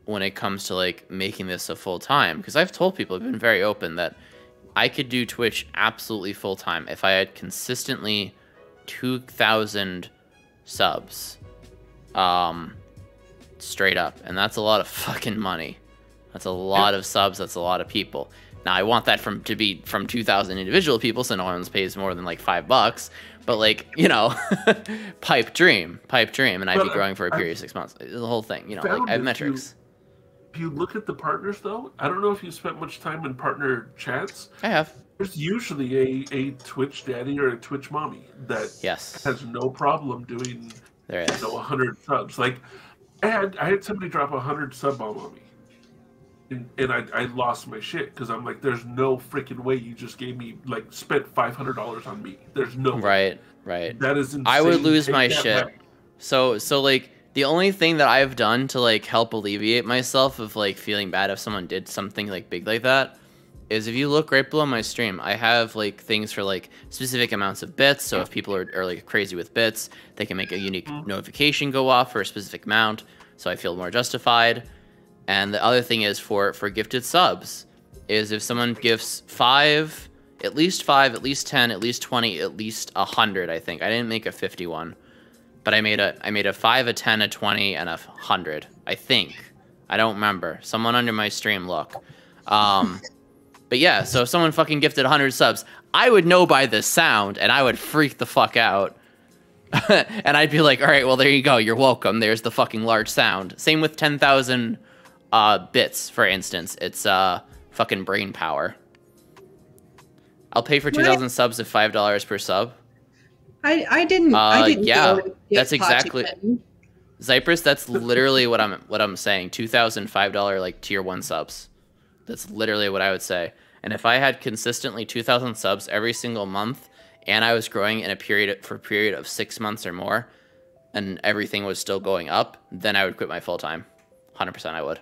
when it comes to, like, making this a full-time. Because I've told people, I've been very open, that I could do Twitch absolutely full-time if I had consistently 2,000 subs. Straight up. And that's a lot of fucking money. That's a lot of subs, that's a lot of people. Now, I want that to be from 2,000 individual people, so no one pays more than, like, $5. But, like, you know, pipe dream. And I'd be growing for a period of 6 months. The whole thing, you know, like, I have metrics. If you look at the partners, though, I don't know if you spent much time in partner chats. I have. There's usually a Twitch daddy or a Twitch mommy that has no problem doing 100 subs. Like, I had somebody drop 100 sub bomb on me. And I lost my shit because I'm like, there's no freaking way you just gave me, like, spent $500 on me. There's no way. Right. That is insane. I would lose my shit. Back. So like, the only thing that I've done to, like, help alleviate myself of, like, feeling bad if someone did something, like, big like that is if you look right below my stream, I have, like, things for, like, specific amounts of bits. So if people are like, crazy with bits, they can make a unique notification go off for a specific amount. So I feel more justified. And the other thing is for gifted subs is if someone gifts 5, at least 10, at least 20, at least 100, I think. I didn't make a 51. But I made a 5, a 10, a 20, and a 100. I think. I don't remember. Someone under my stream, look. But yeah, so if someone fucking gifted 100 subs, I would know by the sound, and I would freak the fuck out. And I'd be like, all right, well, there you go. You're welcome. There's the fucking large sound. Same with 10,000 bits, for instance. It's fucking brain power. I'll pay for 2,000 subs at $5 per sub. I didn't. Yeah, that's exactly. Zypress, that's literally what I'm saying. $2,005 like tier 1 subs. That's literally what I would say. And if I had consistently 2,000 subs every single month, and I was growing in a period of 6 months or more, and everything was still going up, then I would quit my full time. 100% I would.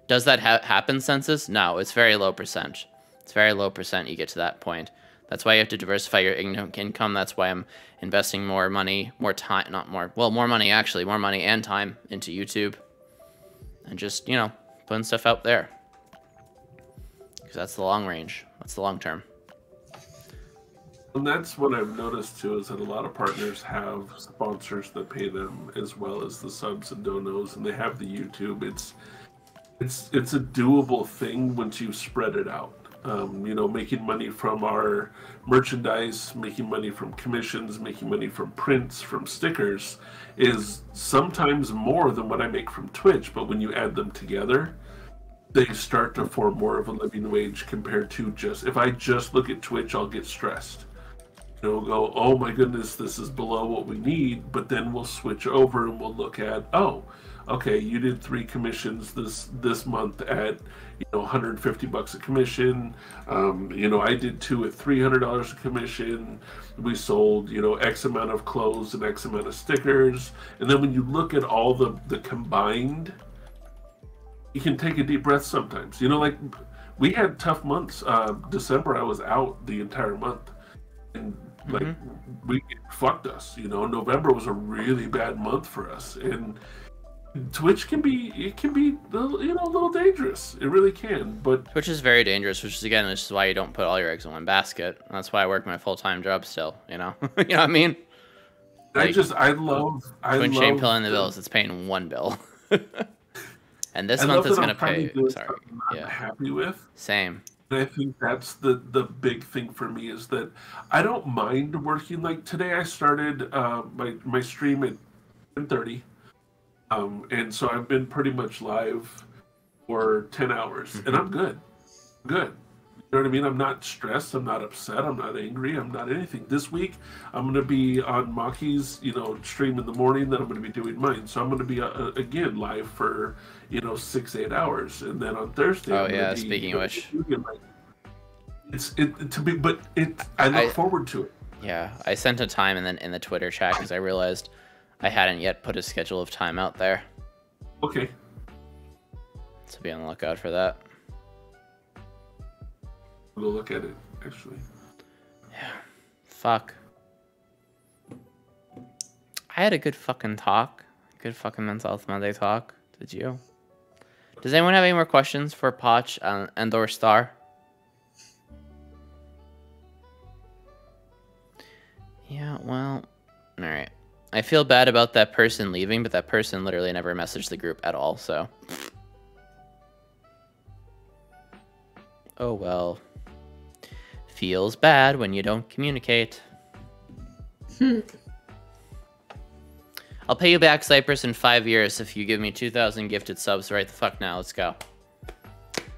Does that happen, Census? No, it's very low percent. It's very low percent you get to that point. That's why you have to diversify your income. That's why I'm investing more money, more money and time into YouTube. And just, you know, putting stuff out there. Because that's the long range. That's the long term. And that's what I've noticed too, is that a lot of partners have sponsors that pay them as well as the subs and donos, and they have the YouTube. It's a doable thing once you spread it out. You know, making money from our merchandise, making money from commissions, making money from prints, from stickers, is sometimes more than what I make from Twitch. But when you add them together, they start to form more of a living wage compared to just, if I just look at Twitch, I'll get stressed. You know, go, oh my goodness, this is below what we need, but then we'll switch over and we'll look at, oh, okay, you did 3 commissions this month at, you know, $150 a commission. You know, I did 2 at $300 a commission. We sold, you know, X amount of clothes and X amount of stickers. And then when you look at all the combined, you can take a deep breath sometimes. You know, like, we had tough months. December, I was out the entire month. And, like, it fucked us. You know, November was a really bad month for us. And Twitch can be, you know, a little dangerous. It really can. But Twitch is very dangerous, which is, again, which is why you don't put all your eggs in one basket. That's why I work my full-time job still, you know? You know what I mean? Like, I love Twitch ain't paying the bills. It's paying one bill. And this month is going to pay. Sorry. I'm happy with. Same. And I think that's the big thing for me, is that I don't mind working. Like today, I started my stream at 10:30, and so I've been pretty much live for 10 hours, and I'm good. Good. You know what I mean? I'm not stressed. I'm not upset. I'm not angry. I'm not anything. This week, I'm going to be on Maki's, you know, stream in the morning. Then I'm going to be doing mine. So I'm going to be again live for, you know, 6-8 hours, and then on Thursday. Oh yeah, speaking of which, I look forward to it. Yeah, I sent a time in the Twitter chat because I realized I hadn't yet put a schedule of time out there. Okay. So be on the lookout for that. We'll look at it, actually. Yeah. Fuck. I had a good fucking talk. Good fucking Mental Health Monday talk. Did you? Does anyone have any more questions for Poch and/or Star? Yeah, well, alright. I feel bad about that person leaving, but that person literally never messaged the group at all, so. Oh well. Feels bad when you don't communicate. I'll pay you back, Cypress, in 5 years if you give me 2,000 gifted subs right the fuck now. Let's go.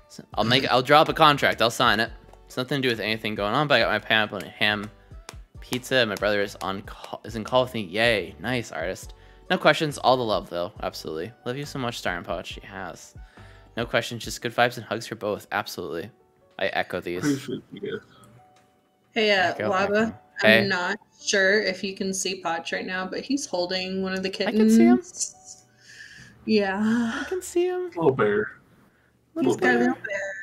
So I'll drop a contract. I'll sign it. It's nothing to do with anything going on, but I got my pineapple and ham pizza. My brother is in call with me. Yay. Nice, artist. No questions. All the love, though. Absolutely. Love you so much, Star and Poch. Yes. No questions. Just good vibes and hugs for both. Absolutely. I echo these. Appreciate you. Hey, Waba, hey. I'm not sure if you can see Poch right now, but he's holding one of the kittens. I can see him. Yeah. I can see him. Little bear. He's got a little bear.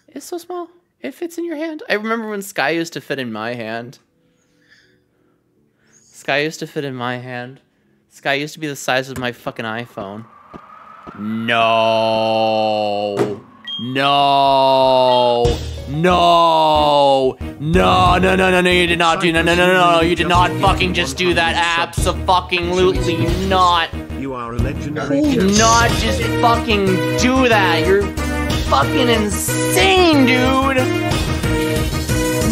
It's so small. It fits in your hand. I remember when Sky used to fit in my hand. Sky used to fit in my hand. Sky used to be the size of my fucking iPhone. No. No. No. No, no, no, no, no, you did not do, no, no, no, no, no, you did not fucking just do that. Abso-fucking-lutely not. You are a legendary. Not just fucking do that. You're fucking insane, dude.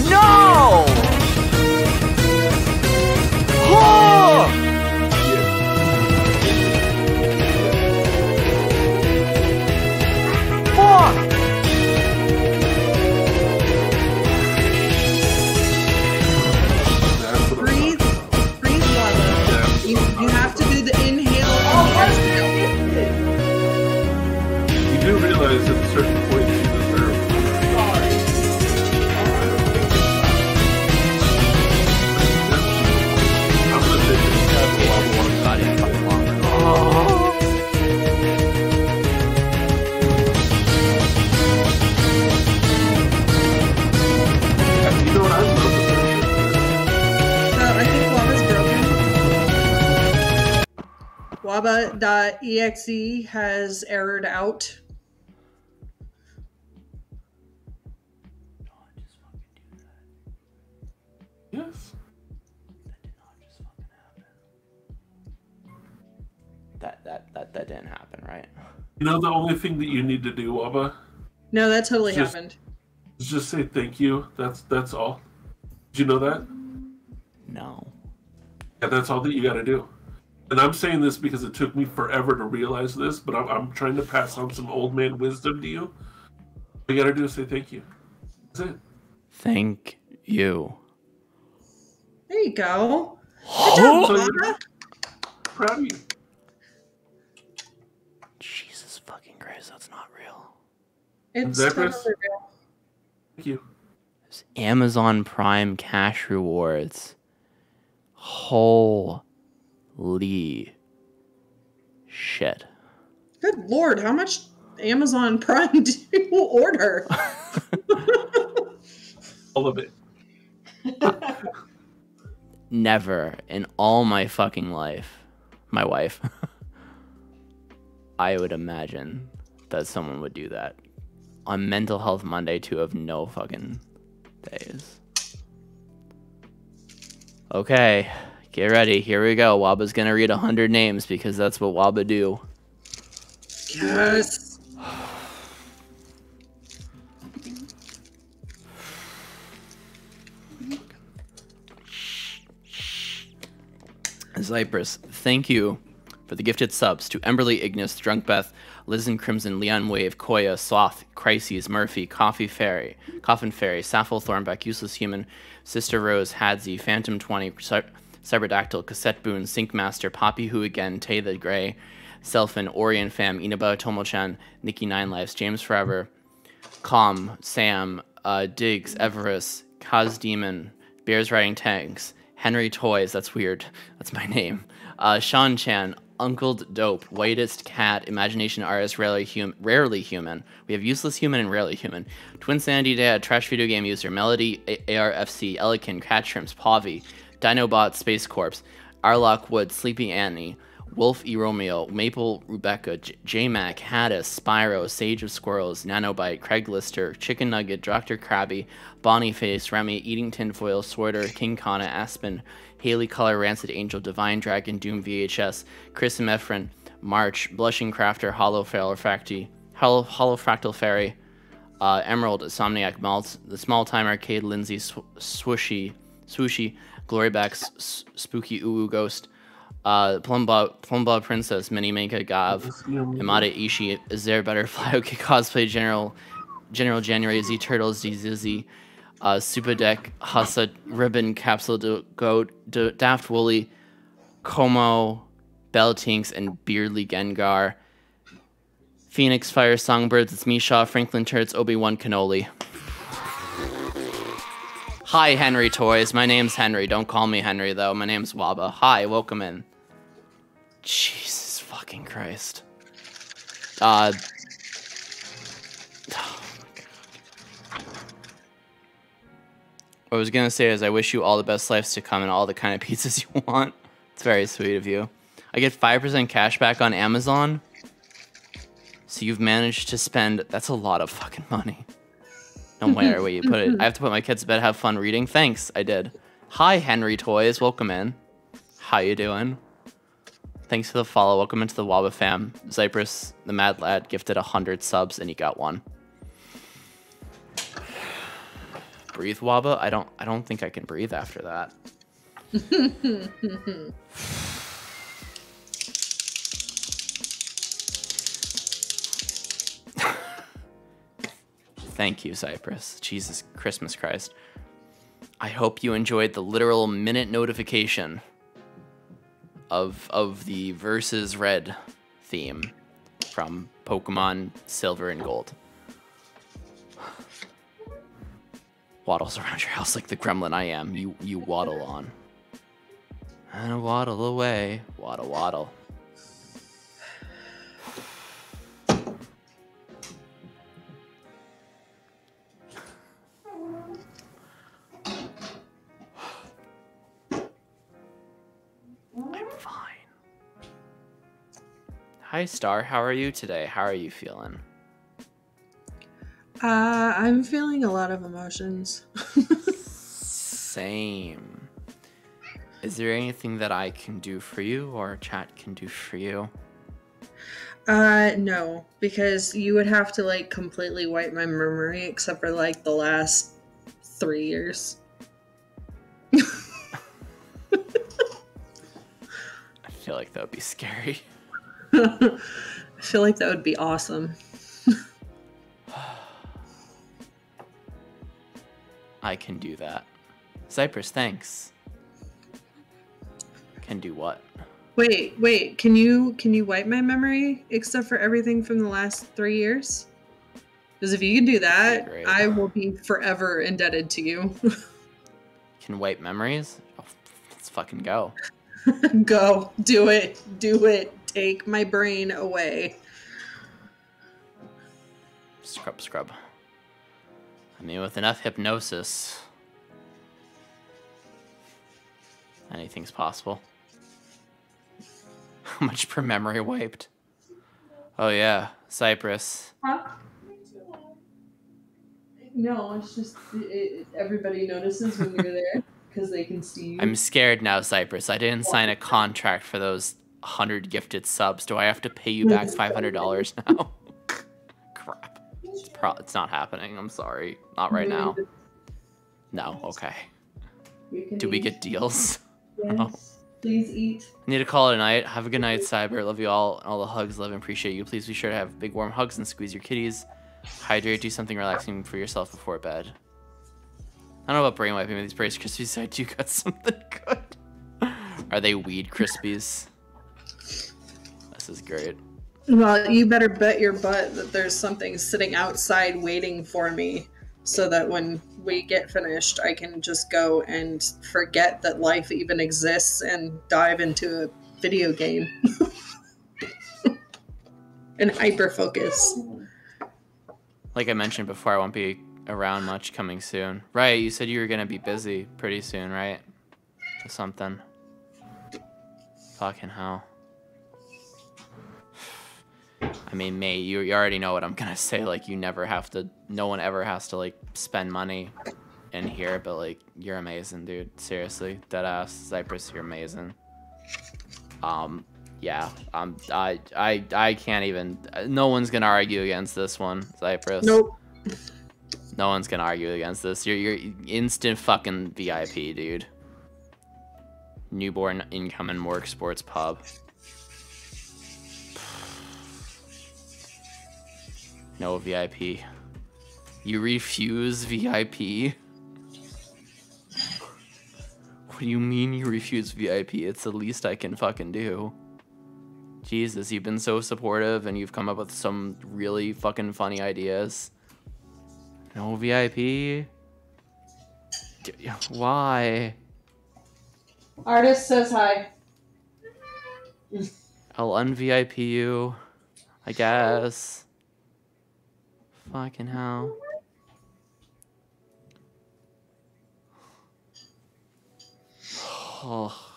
No. Oh. Fuck. Breathe, Waba. You have to do the inhale and the exhale. You do realize at a certain point you deserve. I'm gonna take this tab a lot more. You know what I love? I think Waba's broken. Waba.exe has errored out. Yes. That didn't happen, right? You know the only thing that you need to do, Waba? No, that totally Just- happened. Just say thank you. That's all. Did you know that? No. Yeah, that's all that you got to do. And I'm saying this because it took me forever to realize this, but I'm trying to pass on some old man wisdom to you. All you got to do is say thank you. That's it. Thank you. There you go. Good job, Waba. Proud of you. Jesus fucking Christ, that's not real. It's Zebras? totally real. Thank you. There's Amazon Prime cash rewards. Holy shit. Good Lord, how much Amazon Prime do you order? All of it. Never in all my fucking life, my wife, I would imagine that someone would do that on Mental Health Monday to have no fucking days. Okay, get ready. Here we go. Waba's gonna read 100 names because that's what Waba do. Yes. Cypress, thank you for the gifted subs to Emberly, Ignis, Drunk Beth, Liz and Crimson, Leon Wave, Koya, Sloth, Crises, Murphy, Coffin Fairy, Sappho Thornbeck, Useless Human, Sister Rose, Hadzi, Phantom 20, Cyberdactyl, Cassette Boone, Syncmaster, Poppy Who Again, Tay the Grey, Selfin, Orion Fam, Inaba Tomochan, Nikki Nine Lives, James Forever, Calm, Sam, Diggs, Everest, Kaz Demon, Bears Riding Tanks, Henry Toys, that's weird, that's my name, Sean Chan, Uncled Dope, Whitest Cat, Imagination Artist, Rarely Human. We have Useless Human and Rarely Human. Twin Sandy Dad, Trash Video Game User, Melody, ARFC, Elikin, Cat Shrimps, Pavi, Dinobot, Space Corpse, Arlock Wood, Sleepy Annie, Wolf E. Romeo, Maple Rebecca, J-Mac, Haddis, Spyro, Sage of Squirrels, Nanobite, Craig Lister, Chicken Nugget, Dr. Krabby, Bonnie Face, Remy, Eating Tinfoil, Sworder, King Kana, Aspen, Haley Color, Rancid Angel, Divine Dragon, Doom VHS, Chris M. Ephron, March, Blushing Crafter, Hollow Fractal Fairy, Emerald, Insomniac Malt, The Small Time Arcade, Lindsay, Swooshy, Gloryback, Spooky Uwu Ghost, Plumbob Princess, Mini Manka Gav, Imada Ishi, Is There a Butterfly, OK Cosplay, General January, Z Turtles, Z Zizzy, Super Deck, Hassa, Ribbon, Capsule, Goat, Daft Woolly, Como, Beltinks, and Beardly Gengar, Phoenix Fire Songbirds, It's Misha, Franklin Turts, Obi-Wan Cannoli. Hi, Henry Toys. My name's Henry. Don't call me Henry, though. My name's Waba. Hi, welcome in. Jesus fucking Christ. Oh my God. What I was gonna say is I wish you all the best lives to come and all the kind of pizzas you want. It's very sweet of you. I get 5% cash back on Amazon. So you've managed to spend... That's a lot of fucking money. No matter where you put it. I have to put my kids to bed, have fun reading. Thanks, I did. Hi, Henry Toys. Welcome in. How you doing? Thanks for the follow. Welcome into the Waba fam. Cypress, the Mad Lad, gifted 100 subs and he got one. Breathe, Waba? I don't think I can breathe after that. Thank you, Cypress. Jesus Christmas Christ. I hope you enjoyed the literal minute notification of the Versus Red theme from Pokemon Silver and Gold. Waddles around your house like the gremlin I am. You waddle on. And I waddle away. Waddle, waddle. I'm fine. Hi, Star. How are you today? How are you feeling? I'm feeling a lot of emotions. Same. Is there anything that I can do for you or chat can do for you? No, because you would have to like completely wipe my memory except for like the last 3 years. I feel like that would be scary. I feel like that would be awesome. I can do that. Cypress, thanks. Can do what? Wait, can you wipe my memory except for everything from the last 3 years? Because if you can do that, Great. I will be forever indebted to you. Can wipe memories? Oh, let's fucking go. Go. Do it. Do it. Take my brain away. Scrub, scrub. I mean, with enough hypnosis, anything's possible. How much per memory wiped? Oh yeah, Cypress. Huh? No, it's just everybody notices when you're there because they can see you. I'm scared now, Cypress. I didn't sign a contract for those 100 gifted subs. Do I have to pay you back $500 now? Crap. It's not happening. I'm sorry. Not right now. No, okay. Do we get deals? Yes. No. Please eat. I need to call it a night. Have a good night, Cyber. Love you all. All the hugs. Love and appreciate you. Please be sure to have big warm hugs and squeeze your kitties. Hydrate. Do something relaxing for yourself before bed. I don't know about brain wiping with these Brace Krispies. I do got something good. Are they weed Krispies? This is great. Well, you better bet your butt that there's something sitting outside waiting for me so that when we get finished, I can just go and forget that life even exists and dive into a video game. And hyper-focus. Like I mentioned before, I won't be around much coming soon. Right, you said you were going to be busy pretty soon, right? Or something. Fucking hell. I mean, mate, you already know what I'm gonna say. Like, you never have to, no one ever has to, like, spend money in here, but, like, you're amazing, dude. Seriously, deadass. Cypress, you're amazing. Yeah, I can't even, no one's gonna argue against this one, Cypress. Nope. No one's gonna argue against this. You're instant fucking VIP, dude. Newborn income and Morgue Sports Pub. No VIP. You refuse VIP? What do you mean you refuse VIP? It's the least I can fucking do. Jesus, you've been so supportive and you've come up with some really fucking funny ideas. No VIP? Why? Artist says hi. I'll un-VIP you, I guess. Fucking hell. Oh.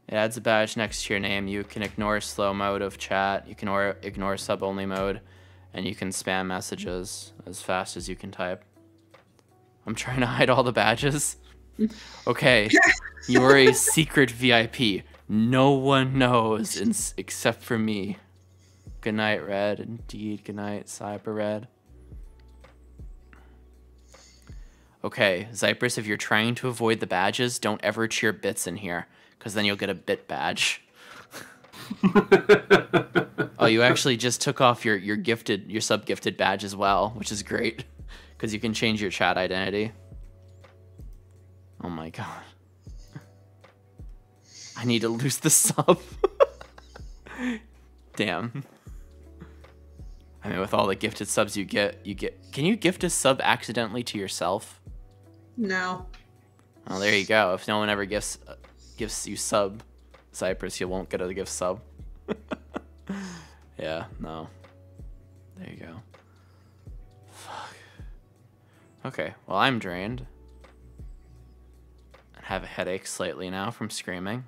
It adds a badge next to your name. You can ignore slow mode of chat. You can ignore sub-only mode. And you can spam messages as fast as you can type. I'm trying to hide all the badges. Okay. You are a secret VIP. No one knows except for me. Good night, Red. Indeed, good night, Cyber Red. Okay, Cypress, if you're trying to avoid the badges, don't ever cheer bits in here, because then you'll get a bit badge. Oh, you actually just took off your sub-gifted badge as well, which is great, because you can change your chat identity. Oh my god. I need to lose the sub. Damn. I mean, with all the gifted subs you get. Can you gift a sub accidentally to yourself? No. Oh, there you go. If no one ever gifts you sub, Cypress, you won't get a gift sub. Yeah, no. There you go. Fuck. Okay, well, I'm drained. I have a headache slightly now from screaming.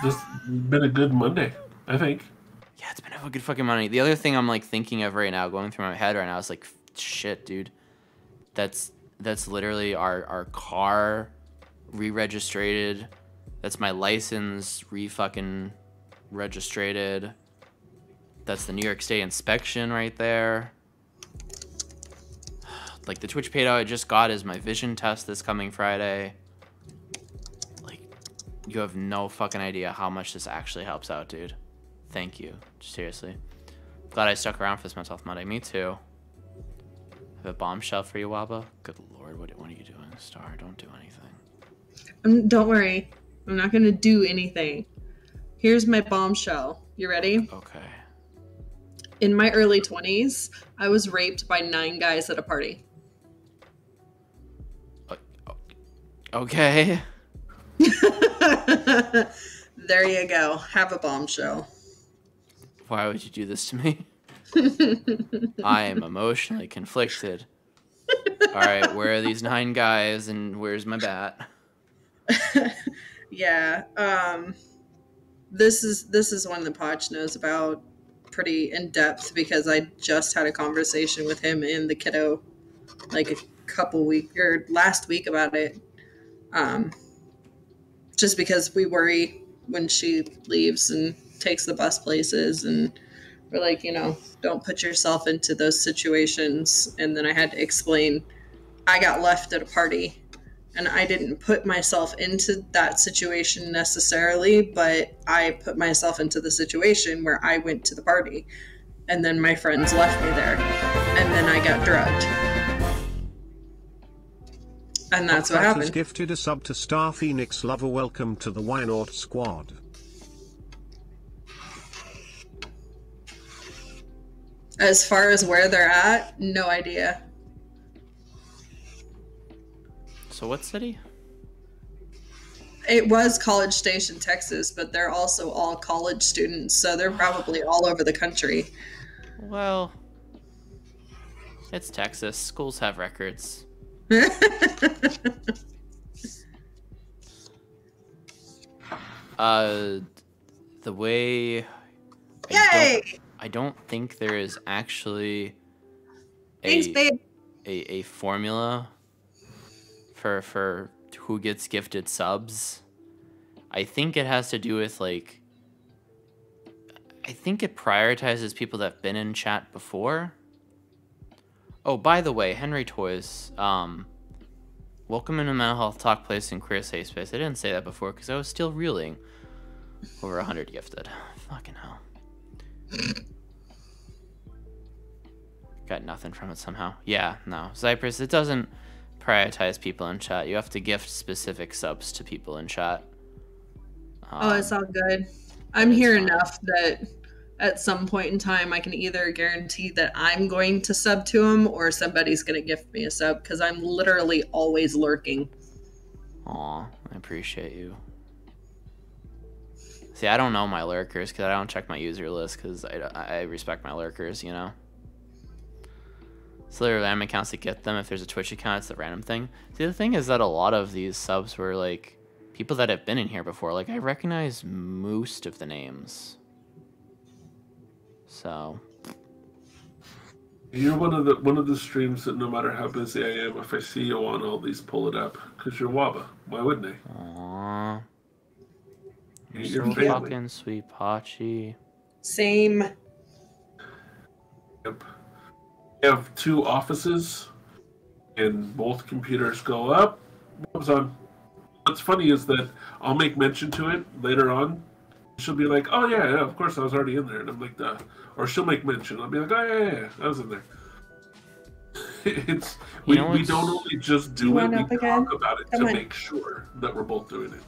This has been a good Monday, I think. Yeah, it's been a good fucking Monday. The other thing I'm like thinking of right now, going through my head right now, is like, shit, dude. That's literally our car re-registered. That's my license re-fucking registrated. That's the New York State inspection right there. Like, the Twitch payout I just got is my vision test this coming Friday. Like, you have no fucking idea how much this actually helps out, dude. Thank you. Seriously. Glad I stuck around for this Mental Health Monday. Me too. I have a bombshell for you, Waba. Good lord, what are you doing, Star? Don't do anything. Don't worry. I'm not going to do anything. Here's my bombshell. You ready? Okay. In my early 20s, I was raped by 9 guys at a party. Okay. There you go. Have a bombshell. Why would you do this to me? I am emotionally conflicted. Alright, where are these 9 guys and where's my bat? Yeah. This is one that Poch knows about pretty in depth because I just had a conversation with him and the kiddo like a couple weeks or last week about it. Just because we worry when she leaves and takes the bus places, and we're like, you know, don't put yourself into those situations. And then I had to explain I got left at a party and I didn't put myself into that situation necessarily, but I put myself into the situation where I went to the party and then my friends left me there and then I got drugged. And that's what happened. Has gifted a sub to Star Phoenix Lover. Welcome to the Why Not Squad. As far as where they're at, no idea. So what city? It was College Station, Texas, but they're also all college students, so they're probably all over the country. Well, it's Texas. Schools have records. The way I don't think there is actually a formula for who gets gifted subs. I think it has to do with like I think it prioritizes people that have been in chat before. Oh, by the way, Henry Toys, welcome into Mental Health Talk Place and Queer Safe Space. I didn't say that before because I was still reeling. Over 100 gifted. Fucking hell. Got nothing from it somehow. Yeah, no. Cypress, it doesn't prioritize people in chat. You have to gift specific subs to people in chat. Oh, it's all good. I'm here enough that at some point in time I can either guarantee that I'm going to sub to him or somebody's going to gift me a sub because I'm literally always lurking. Aw, I appreciate you. See, I don't know my lurkers because I don't check my user list because I respect my lurkers, you know? So there are random accounts that get them. If there's a Twitch account, it's a random thing. See, the thing is that a lot of these subs were, like, people that have been in here before. Like, I recognize most of the names. So... You're one of the streams that no matter how busy I am, if I see you on, I'll at least pull it up. Because you're Waba. Why wouldn't I? Aww. You're so fucking sweet, Pachi. Same. Yep. We have 2 offices, and both computers go up. What's on? What's funny is that I'll make mention to it later on. She'll be like, "Oh yeah, of course I was already in there," and I'm like, "Duh." Or she'll make mention. I'll be like, "Oh yeah, I was in there." It's we don't only just do it; we talk about it to make sure that we're both doing it.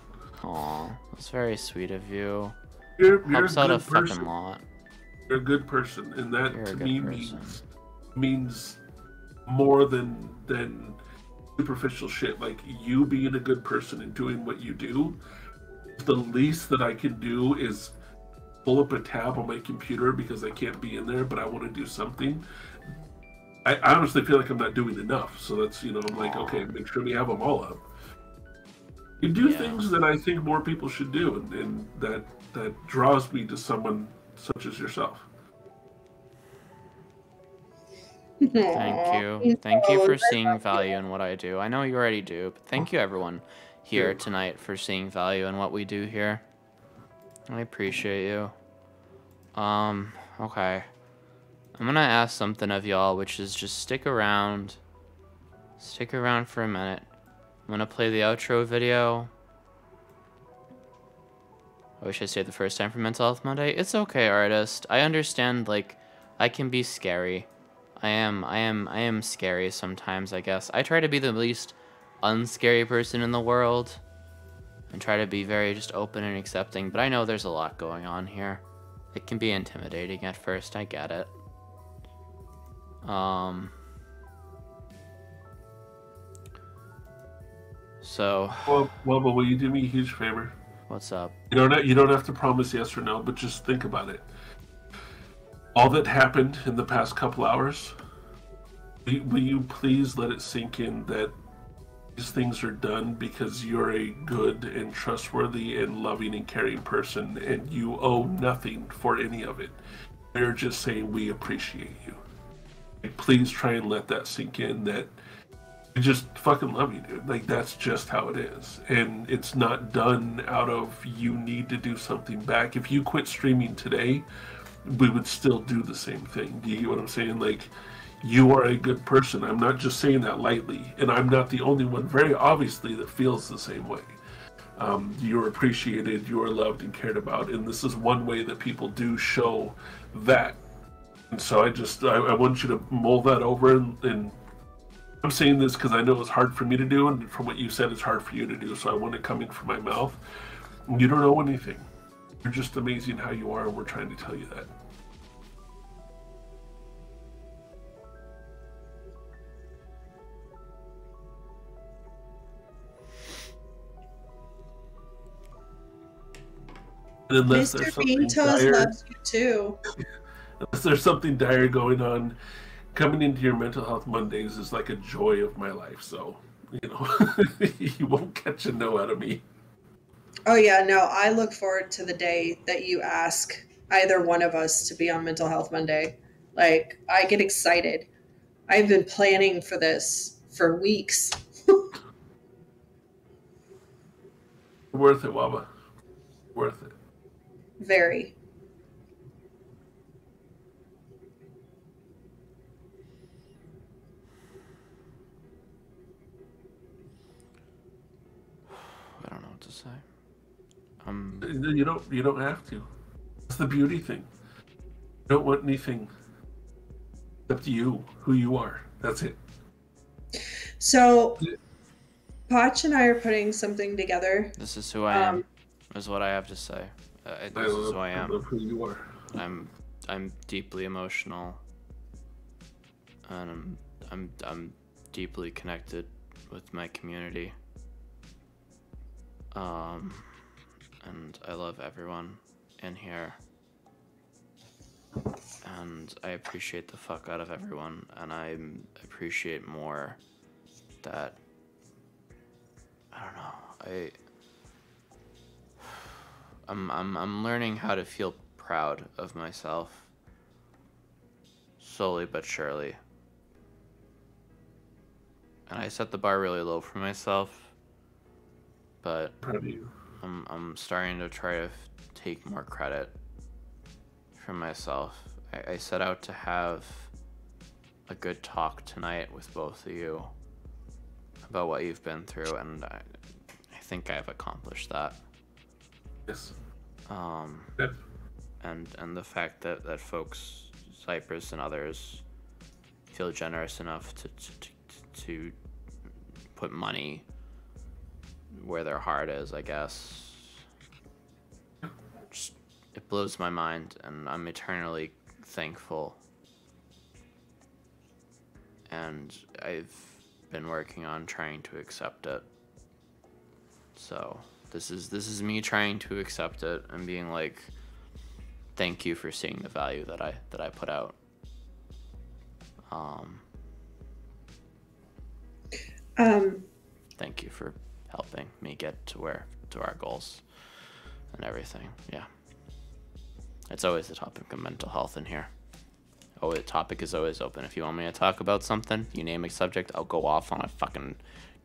Aw, that's very sweet of you. You're Helps a out good a fucking person. lot. You're a good person, and that You're a to good me person. means more than superficial shit. Like you being a good person and doing what you do. The least that I can do is pull up a tab on my computer because I can't be in there, but I want to do something. I honestly feel like I'm not doing enough. So that's, you know, I'm like, okay, make sure we have them all up. You do things that I think more people should do, and that draws me to someone such as yourself. Thank you. Thank you for seeing value in what I do. I know you already do, but thank you everyone here tonight for seeing value in what we do here. I appreciate you. Okay. I'm gonna ask something of y'all, which is just stick around. Stick around for a minute. I'm gonna play the outro video. I wish I stayed the first time for Mental Health Monday. It's okay, artist. I understand, like, I can be scary. I am scary sometimes, I guess. I try to be the least unscary person in the world. And try to be very just open and accepting, but I know there's a lot going on here. It can be intimidating at first, I get it. So... Well, but will you do me a huge favor? What's up? You don't have to promise yes or no, but just think about it. All that happened in the past couple hours, will you please let it sink in that these things are done because you're a good and trustworthy and loving and caring person, and you owe nothing for any of it. They're just saying we appreciate you. Like, please try and let that sink in, that I just fucking love you, dude. Like, that's just how it is. And it's not done out of you need to do something back. If you quit streaming today, we would still do the same thing. Do you get what I'm saying? Like, you are a good person. I'm not just saying that lightly. And I'm not the only one, very obviously, that feels the same way. You're appreciated, you're loved and cared about. And this is one way that people do show that. And so I want you to mull that over, and I'm saying this because I know it's hard for me to do, and from what you said, it's hard for you to do. So I want it coming from my mouth. You don't know anything. You're just amazing how you are, and we're trying to tell you that. And unless Mr. Beantoes loves you too. Unless there's something dire going on, coming into your Mental Health Mondays is like a joy of my life. So, you know, you won't catch a no out of me. Oh yeah, no, I look forward to the day that you ask either one of us to be on Mental Health Monday. Like, I get excited. I've been planning for this for weeks. Worth it, Waba. Worth it. Very. I don't know what to say. You don't have to. That's the beauty thing. You don't want anything except you, who you are. That's it. So, Poch and I are putting something together. This is who I am, is what I have to say. This is who I am. I love who you are. I'm deeply emotional, and I'm deeply connected with my community. And I love everyone in here, and I appreciate the fuck out of everyone, and I appreciate more that, I don't know, I'm learning how to feel proud of myself, slowly but surely. And I set the bar really low for myself, but Proud of you. I'm starting to try to take more credit for myself. I set out to have a good talk tonight with both of you about what you've been through, and I think I've accomplished that. Yes. And the fact that folks, Cypress and others, feel generous enough to put money where their heart is, I guess. Just, it blows my mind, and I'm eternally thankful. And I've been working on trying to accept it. So this is me trying to accept it and being like, thank you for seeing the value that I put out. Thank you for helping me get to our goals and everything. Yeah. It's always the topic of mental health in here. Oh, the topic is always open. If you want me to talk about something, you name a subject, I'll go off on a fucking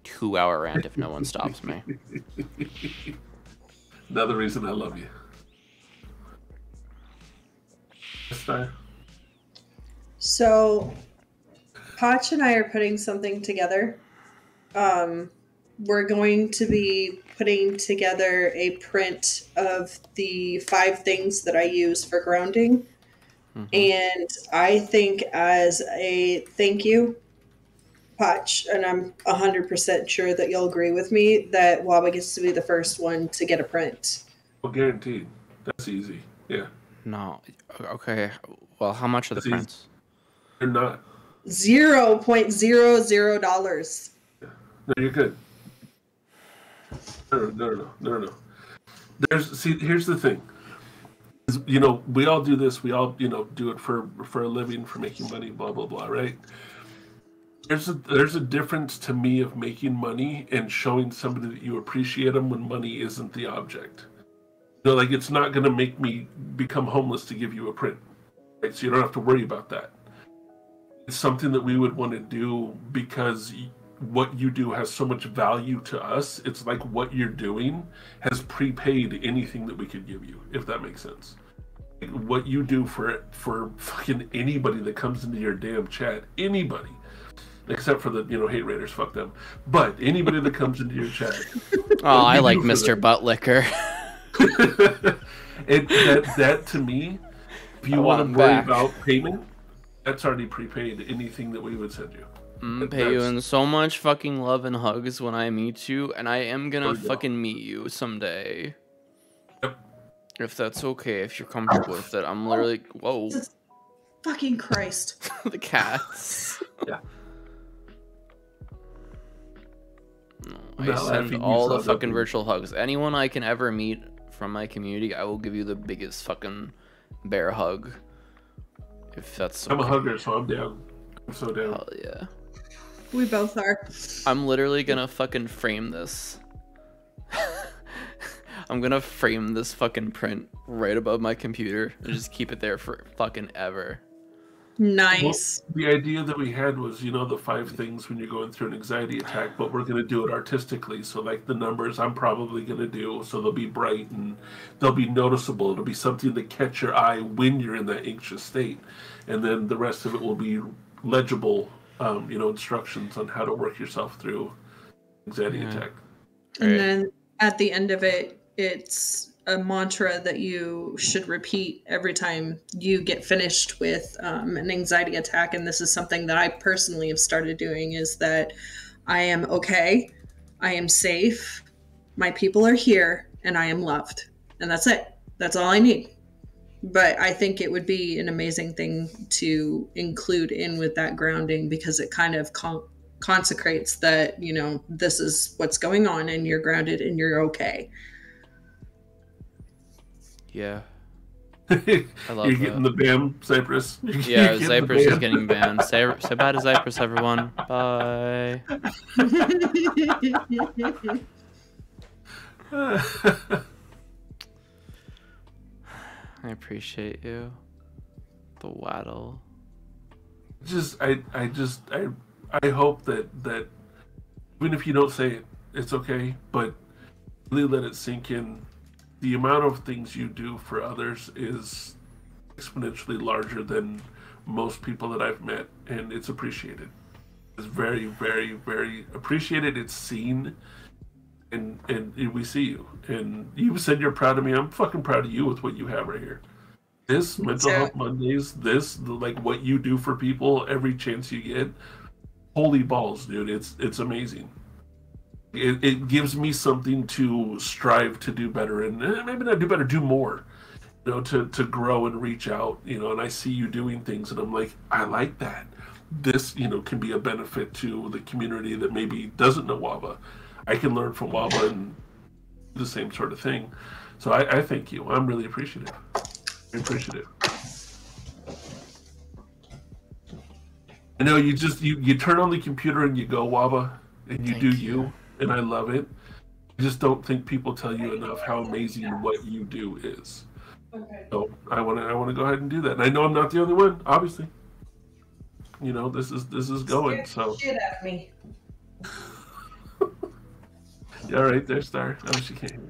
2-hour rant if no one stops me. Another reason I love you. Star. So, Poch and I are putting something together. We're going to be putting together a print of the 5 things that I use for grounding. And I think as a thank you, Poch, and I'm 100% sure that you'll agree with me, that Waba gets to be the first one to get a print. Well, guaranteed. That's easy. Yeah. No. Okay. Well, how much are the That's easy. prints? They're not. $0.00. No, you're good. No. Here's the thing. You know, we all do this. We all, do it for a living, for making money, blah blah blah, right? There's a difference to me of making money and showing somebody that you appreciate them when money isn't the object. Like, it's not going to make me become homeless to give you a print, right? So you don't have to worry about that. It's something that we would want to do because what you do has so much value to us. It's like what you're doing has prepaid anything that we could give you, if that makes sense. Like, what you do for fucking anybody that comes into your damn chat, anybody, except for the hate raiders, fuck them. But anybody that comes into your chat. Oh, I like Mr. Buttlicker. that to me, if you want to worry about payment, that's already prepaid anything that we would send you. Pay you in so much fucking love and hugs when I meet you, and I am gonna fucking meet you someday. Yep. If that's okay, if you're comfortable with it. I'm literally whoa. Fucking Christ. The cats. Yeah. I send all the fucking virtual hugs. Anyone I can ever meet from my community, I will give you the biggest fucking bear hug. If that's okay. I'm a hugger, so I'm down. I'm so down. Hell yeah. We both are. I'm literally gonna fucking frame this. I'm gonna frame this fucking print right above my computer and just keep it there for fucking ever. Nice. Well, the idea that we had was, the 5 things when you're going through an anxiety attack, but we're going to do it artistically. So, like, the numbers I'm probably going to do, so they'll be bright and they'll be noticeable. It'll be something to catch your eye when you're in that anxious state. And then the rest of it will be legible, instructions on how to work yourself through anxiety attack. And then at the end of it, it's a mantra that you should repeat every time you get finished with an anxiety attack. And this is something that I personally have started doing, is that I am okay, I am safe, my people are here, and I am loved. And that's it. That's all I need. But I think it would be an amazing thing to include in with that grounding, because it kind of consecrates that, this is what's going on and you're grounded and you're okay. Yeah. I love You're getting the BAM, Cypress. Yeah, Cypress is getting banned. Say bye to Cypress, everyone. Bye. I appreciate you. The waddle. I hope that even if you don't say it, it's okay, but really let it sink in. The amount of things you do for others is exponentially larger than most people that I've met, and it's appreciated. It's very, very, very appreciated. It's seen, and we see you. And you said you're proud of me. I'm fucking proud of you with what you have right here. This Mental Health Mondays, like what you do for people every chance you get. Holy balls, dude! It's amazing. It gives me something to strive to do better, and maybe not do better, do more, to grow and reach out, and I see you doing things, and I'm like, I like that. This, can be a benefit to the community that maybe doesn't know Waba. I can learn from Waba and do the same sort of thing. So I thank you. I'm really appreciative. I know you turn on the computer and you go Waba, and you do you. And I love it. I just don't think people tell you enough how amazing what you do is. Okay. So I want to go ahead and do that. And I know I'm not the only one, obviously. This is going. So. Shit out of me. Yeah, all right there, Star. Oh, she can't hear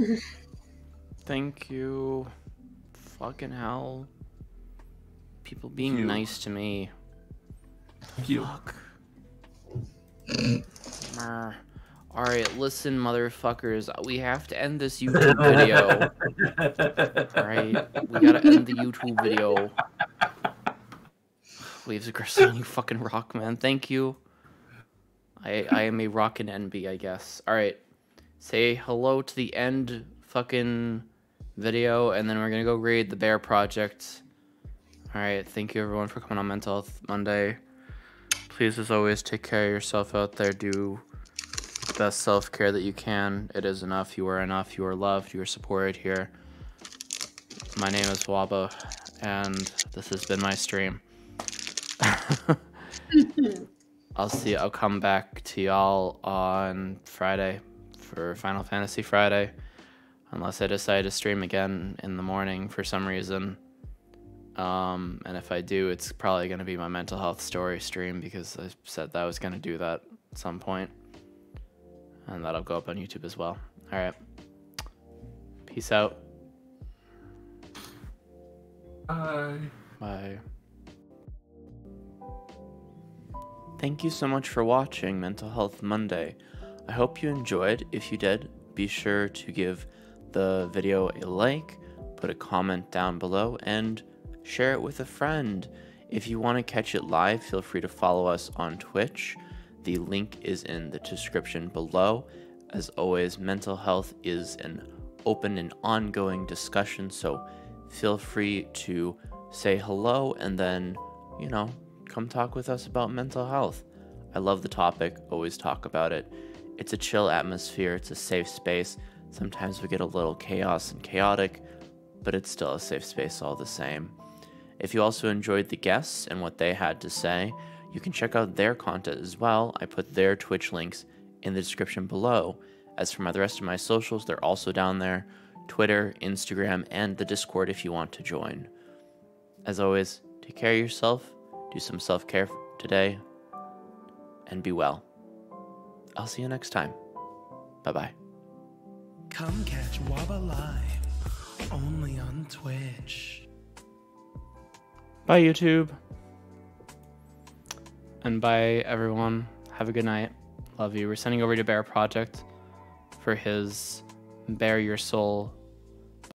me. Thank you. Fucking hell. People being nice to me. Thank you. Fuck. Alright, listen, motherfuckers. We have to end this YouTube video. Alright, we gotta end the YouTube video. Waves aggressive, you fucking rock, man. Thank you. I am a rockin' NB, I guess. Alright. Say hello to the end fucking video, and then we're gonna go raid the Bear Project. Alright, thank you everyone for coming on Mental Health Monday. Please, as always, take care of yourself out there. Do the best self-care that you can. It is enough. You are enough. You are loved. You are supported here. My name is Waba, and this has been my stream. I'll come back to y'all on Friday for Final Fantasy Friday, unless I decide to stream again in the morning for some reason. And if I do, it's probably going to be my mental health story stream, because I said that I was going to do that at some point, and that'll go up on YouTube as well. All right, peace out. Bye. Bye. Thank you so much for watching Mental Health Monday. I hope you enjoyed. If you did, be sure to give the video a like, put a comment down below, and share it with a friend. If you want to catch it live, feel free to follow us on Twitch. The link is in the description below. As always, mental health is an open and ongoing discussion, so feel free to say hello and then, you know, come talk with us about mental health. I love the topic, always talk about it. It's a chill atmosphere, it's a safe space. Sometimes we get a little chaos and chaotic, but it's still a safe space all the same. If you also enjoyed the guests and what they had to say, you can check out their content as well. I put their Twitch links in the description below. As for the rest of my socials, they're also down there. Twitter, Instagram, and the Discord if you want to join. As always, take care of yourself, do some self-care today, and be well. I'll see you next time. Bye-bye. Come catch Waba live, only on Twitch. Bye, YouTube. And bye, everyone. Have a good night. Love you. We're sending over to Bear Project for his Bare Your Soul